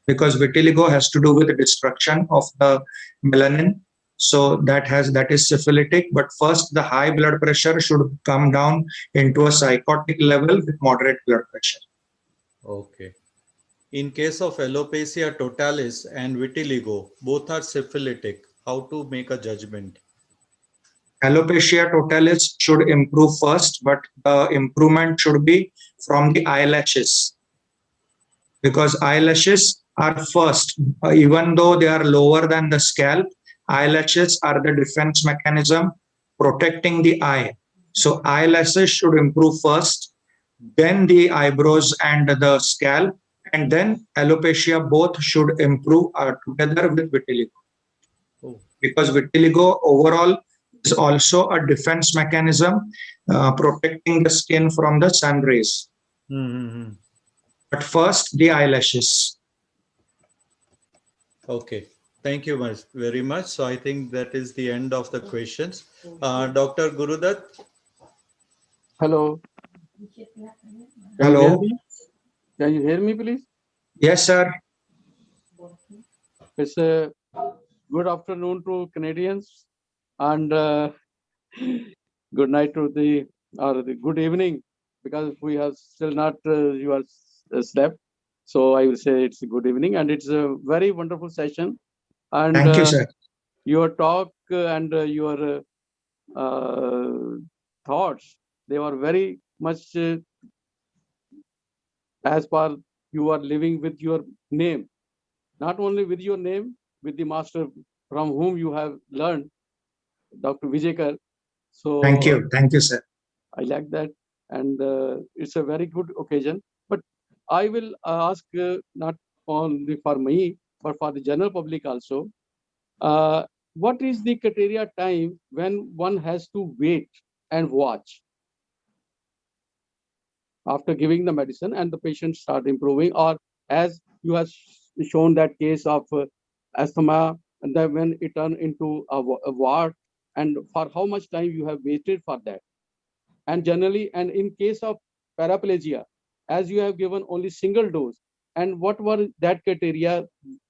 Because vitiligo has to do with the destruction of the melanin. So that is syphilitic, but first the high blood pressure should come down into a psychotic level with moderate blood pressure. Okay. In case of alopecia totalis and vitiligo, both are syphilitic. How to make a judgment? Alopecia totalis should improve first, but the improvement should be from the eyelashes, because eyelashes are first. Even though they are lower than the scalp, eyelashes are the defense mechanism protecting the eye. So eyelashes should improve first, then the eyebrows and the scalp, and then alopecia. Both should improve together with vitiligo. Because vitiligo overall is also a defense mechanism protecting the skin from the sun rays. But first, the eyelashes. Okay. Thank you very much. So I think that is the end of the questions. Dr. Gurudat. Hello. Hello. Can you hear me, please? Yes, sir. It's a good afternoon to Canadians and good night to the good evening, because we have still not you are slept. So I will say it's a good evening, and it's a very wonderful session. And Thank you, sir. Your talk and your thoughts, they were very much as per you are living with your name, not only with your name, with the master from whom you have learned, Dr. Vijaykar. So thank you, sir. I like that, and it's a very good occasion. But I will ask not only for me, but for the general public also. What is the criteria time when one has to wait and watch after giving the medicine and the patient start improving, or as you have shown that case of asthma, and then when it turned into a ward, and for how much time you have waited for that? And generally, and in case of paraplegia, as you have given only single dose, and what were that criteria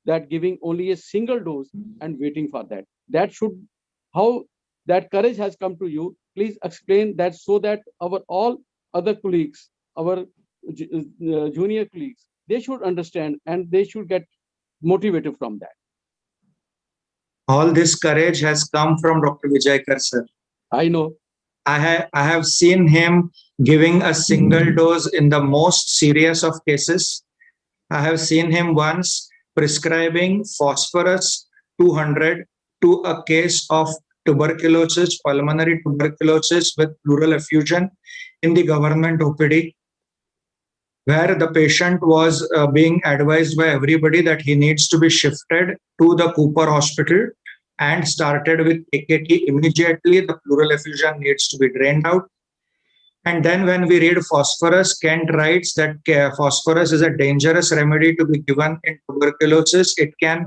that giving only a single dose and waiting for that? That should, how that courage has come to you, please explain that, so that our all other colleagues, our junior colleagues, they should understand and they should get motivated from that. All this courage has come from Dr. Vijaykar, sir. I know. I have seen him giving a single dose in the most serious of cases. I have seen him once prescribing phosphorus 200 to a case of tuberculosis, pulmonary tuberculosis with pleural effusion in the government OPD, where the patient was being advised by everybody that he needs to be shifted to the Cooper Hospital and started with AKT immediately. The pleural effusion needs to be drained out. And then when we read phosphorus, Kent writes that phosphorus is a dangerous remedy to be given in tuberculosis. It can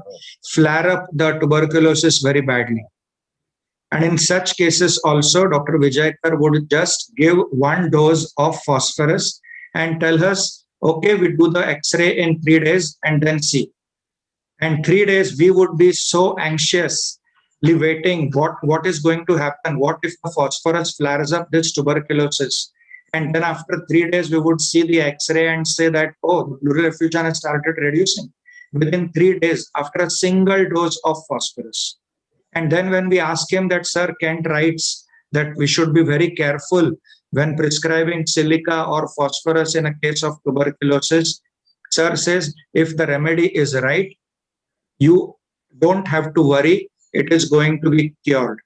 flare up the tuberculosis very badly. And in such cases also, Dr. Vijaykar would just give one dose of phosphorus and tell us, okay, we do the X-ray in 3 days and then see. And 3 days, we would be so anxiously waiting what is going to happen. What if the phosphorus flares up this tuberculosis? And then after 3 days, we would see the X-ray and say that, oh, the pleural effusion has started reducing within 3 days after a single dose of phosphorus. And then when we ask him that, sir, Kent writes that we should be very careful when prescribing silica or phosphorus in a case of tuberculosis, sir says, if the remedy is right, you don't have to worry, it is going to be cured.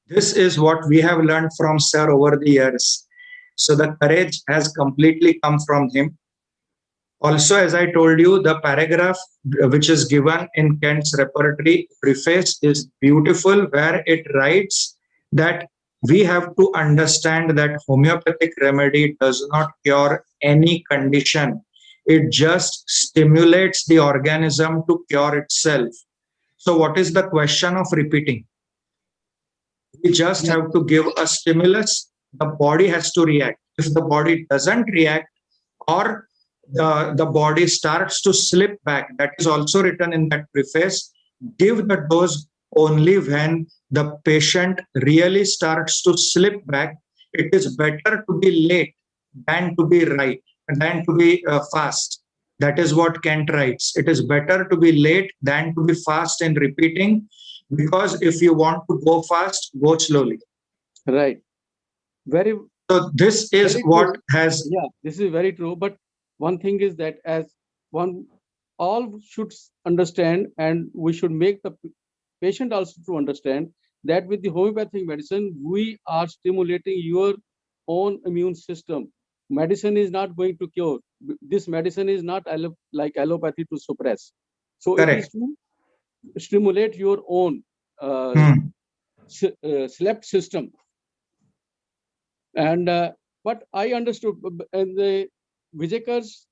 This is what we have learned from sir over the years. So the courage has completely come from him. Also, as I told you, the paragraph which is given in Kent's repertory preface is beautiful, where it writes that we have to understand that homeopathic remedy does not cure any condition. It just stimulates the organism to cure itself. So what is the question of repeating? We just have to give a stimulus. The body has to react. If the body doesn't react, or the body starts to slip back, that is also written in that preface, give the dose only when the patient really starts to slip back. It is better to be late than to be right, than to be fast. That is what Kent writes. It is better to be late than to be fast in repeating, because if you want to go fast, go slowly. Right. Very. So this is what has. Yeah, this is very true. But one thing is that as one, all should understand, and we should make the patient also to understand that with the homeopathic medicine, we are stimulating your own immune system. Medicine is not going to cure. This medicine is not like allopathy to suppress. So Correct. It is to stimulate your own slept system. And but I understood, and the Vijaykar's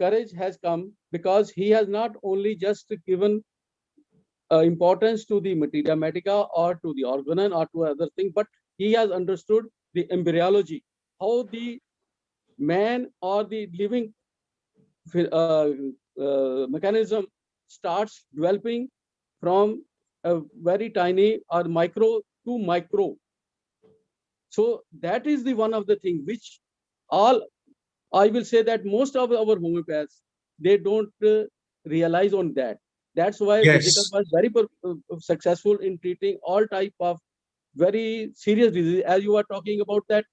courage has come because he has not only just given importance to the materia medica or to the organon or to other thing, but he has understood the embryology, how the man or the living mechanism starts developing from a very tiny or micro to micro. So that is the one of the things which all, I will say that most of our homeopaths, they don't realize on that. That's why Vijaykar was very successful in treating all type of very serious disease. As you are talking about that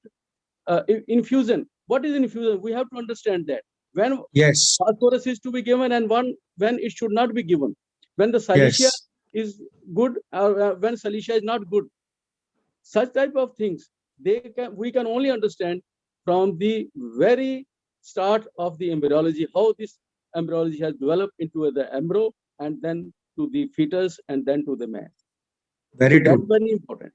infusion. What is infusion? We have to understand that when phosphorus is to be given and when it should not be given. When the silicea is good or when silicea is not good. Such type of things we can only understand from the very start of the embryology, how this embryology has developed into the embryo and then to the fetus and then to the man. Very true. That's very important.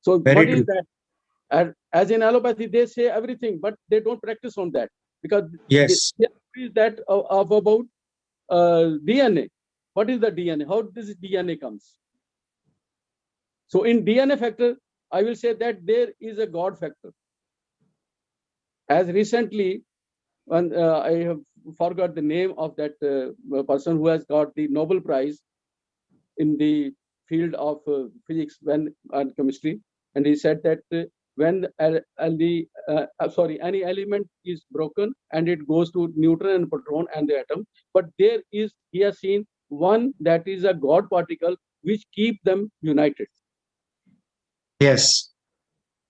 So what is that? As in allopathy, they say everything, but they don't practice on that because they is that of about DNA. What is the DNA? How does DNA comes? So in DNA factor, I will say that there is a God factor. As recently, when I have forgot the name of that person who has got the Nobel Prize in the field of physics and chemistry, and he said that when any element is broken and it goes to neutron and proton and the atom, but he has seen one that is a God particle which keep them united. Yes.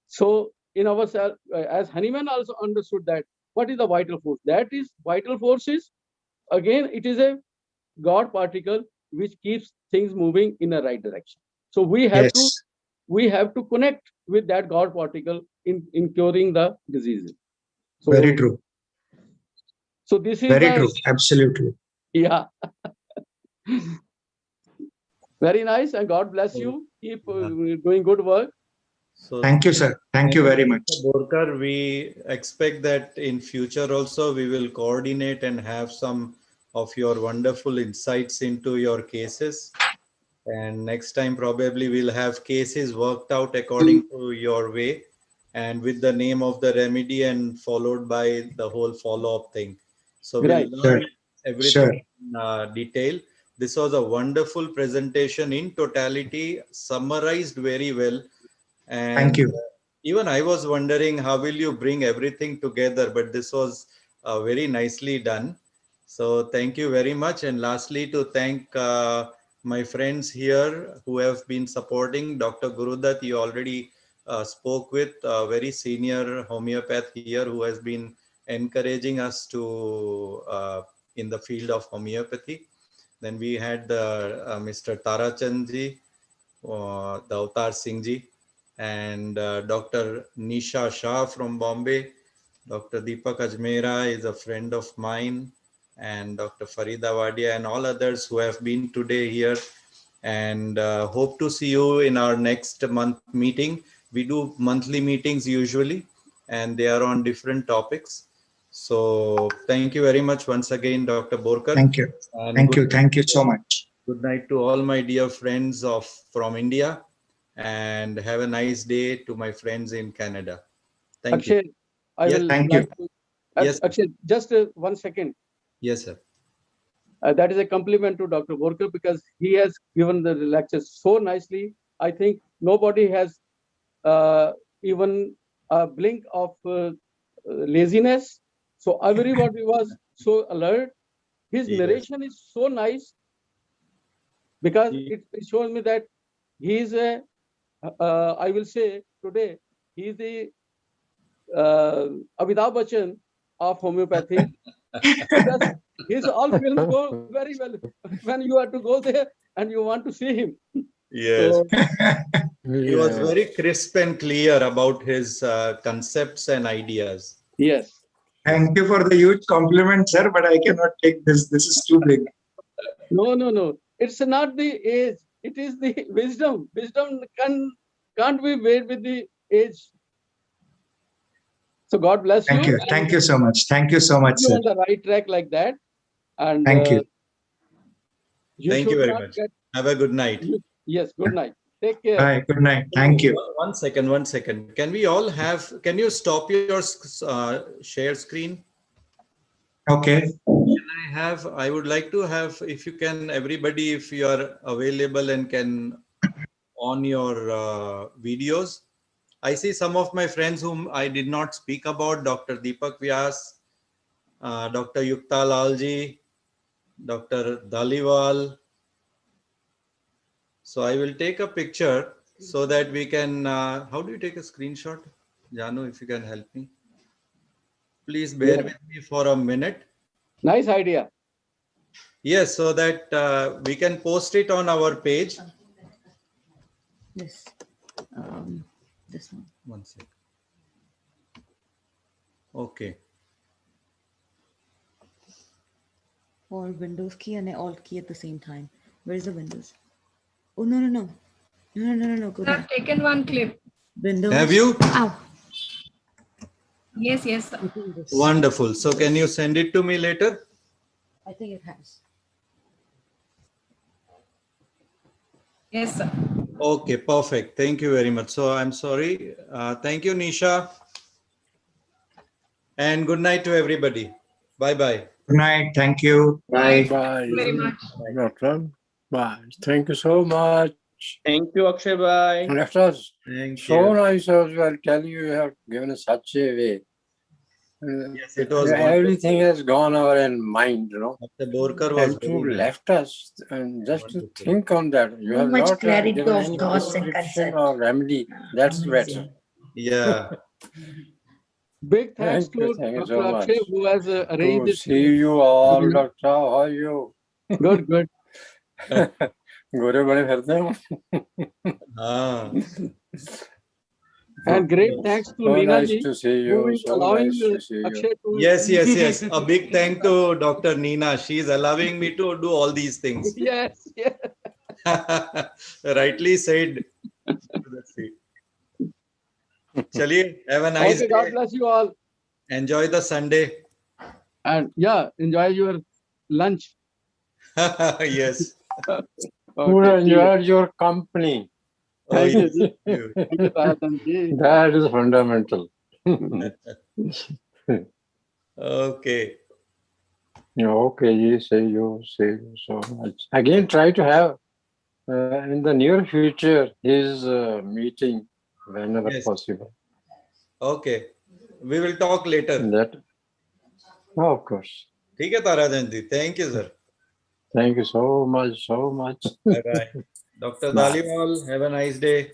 So in ourselves, as Hahnemann also understood that, what is the vital force? That is, vital force is, again, it is a God particle which keeps things moving in the right direction. So we have to connect with that God particle in curing the diseases. So, very true. So this is very true. Absolutely. Yeah. Very nice, and God bless you. Keep doing good work. So thank you, sir. Thank you very much. Borkar, we expect that in future also we will coordinate and have some of your wonderful insights into your cases. And next time probably we'll have cases worked out according to your way and with the name of the remedy and followed by the whole follow-up thing. So we'll learn everything in detail. This was a wonderful presentation in totality, summarized very well. And thank you. Even I was wondering how will you bring everything together, but this was very nicely done. So thank you very much. And lastly, to thank my friends here who have been supporting. Dr. Gurudat, you already spoke with a very senior homeopath here who has been encouraging us to in the field of homeopathy. Then we had Mr. Tarachandji, the Avtar Singh ji, and Dr. Nisha Shah from Bombay. Dr. Deepak Ajmera is a friend of mine, and Dr. Farida Wadia and all others who have been today here. And hope to see you in our next month meeting. We do monthly meetings usually, and they are on different topics. So thank you very much once again, Dr. Borkar. Thank you. And thank you. Thank you so much. Good night to all my dear friends from India, and have a nice day to my friends in Canada. Thank Akshay, you. I will thank like you. to, Yes. Akshay, just 1 second. Yes, sir. That is a compliment to Dr. Borkar because he has given the lectures so nicely. I think nobody has even a blink of laziness. So everybody was so alert. His narration is so nice because it shows me that he is a, I will say today, he is the Amitabh Bachchan of homeopathy. Because his all films go very well when you have to go there and you want to see him. Yes. So, he was very crisp and clear about his concepts and ideas. Yes. Thank you for the huge compliment, sir, but I cannot take this. This is too big. No. It's not the age. It is the wisdom. Wisdom can't be weighed with the age. So God bless you. Thank you. Thank you so much. Thank you so much, you sir. on the right track like that. And thank you. Thank you very much. Have a good night. Yes, good night. Take care. Bye. Good night. Thank you. 1 second. Can we all can you stop your share screen? Okay. I would like to have, if you can, everybody, if you are available and can on your videos. I see some of my friends whom I did not speak about, Dr. Deepak Vyas, Dr. Yukta Lalji, Dr. Daliwal. So I will take a picture so that we can, how do you take a screenshot? Janu, if you can help me. Please bear with me for a minute. Nice idea. Yes, so that we can post it on our page. This one. One second. Okay. Or Windows key and Alt key at the same time. Where's the Windows? Oh, no. No. Go back. I've taken one clip. Windows. Have you? Ow. Yes, yes. Wonderful. So can you send it to me later? I think it has. Yes, sir. Okay, perfect. Thank you very much. So I'm sorry. Thank you, Nisha. And good night to everybody. Bye-bye. Good night. Thank you. Bye. Thank you very much. Doctor. Bye. Thank you so much. Thank you, Akshay bhai. Doctor, Thank so you. nice as well. Telling you have given us such a way. Yes, it was Everything has gone over in mind, you know. Dr. Borkar was And to very nice. left us and just to Wonderful. think on that. You So have much not clarity given of any thoughts and prescription concept. or remedy. That's better. Yeah. Big thanks Thank you to so Dr. much. Akshay who has arranged To this. see you all, doctor. How are you? Good, good. गोरे बड़े फिरते हो. And great thanks to So Neena nice ji, to see who you. is So allowing nice to see you. Akshay to. Yes. A big thank to Dr. Neena. She is allowing me to do all these things. Yes. Rightly said. Chaliye, have a nice Okay, day. God bless you all. Enjoy the Sunday. And yeah, enjoy your lunch. Yes. Who Okay, enjoyed your company? Oh, thank yes. you. Thank you, Prahadan ji. That is fundamental. Okay. Okay, you say you so much. Again, try to have in the near future his meeting whenever Yes. possible. Okay. We will talk later. That, of course. ठीक है ताराचंद जी. Thank you, sir. Thank you so much. Bye-bye. Dr. Bye. Daliwal, have a nice day.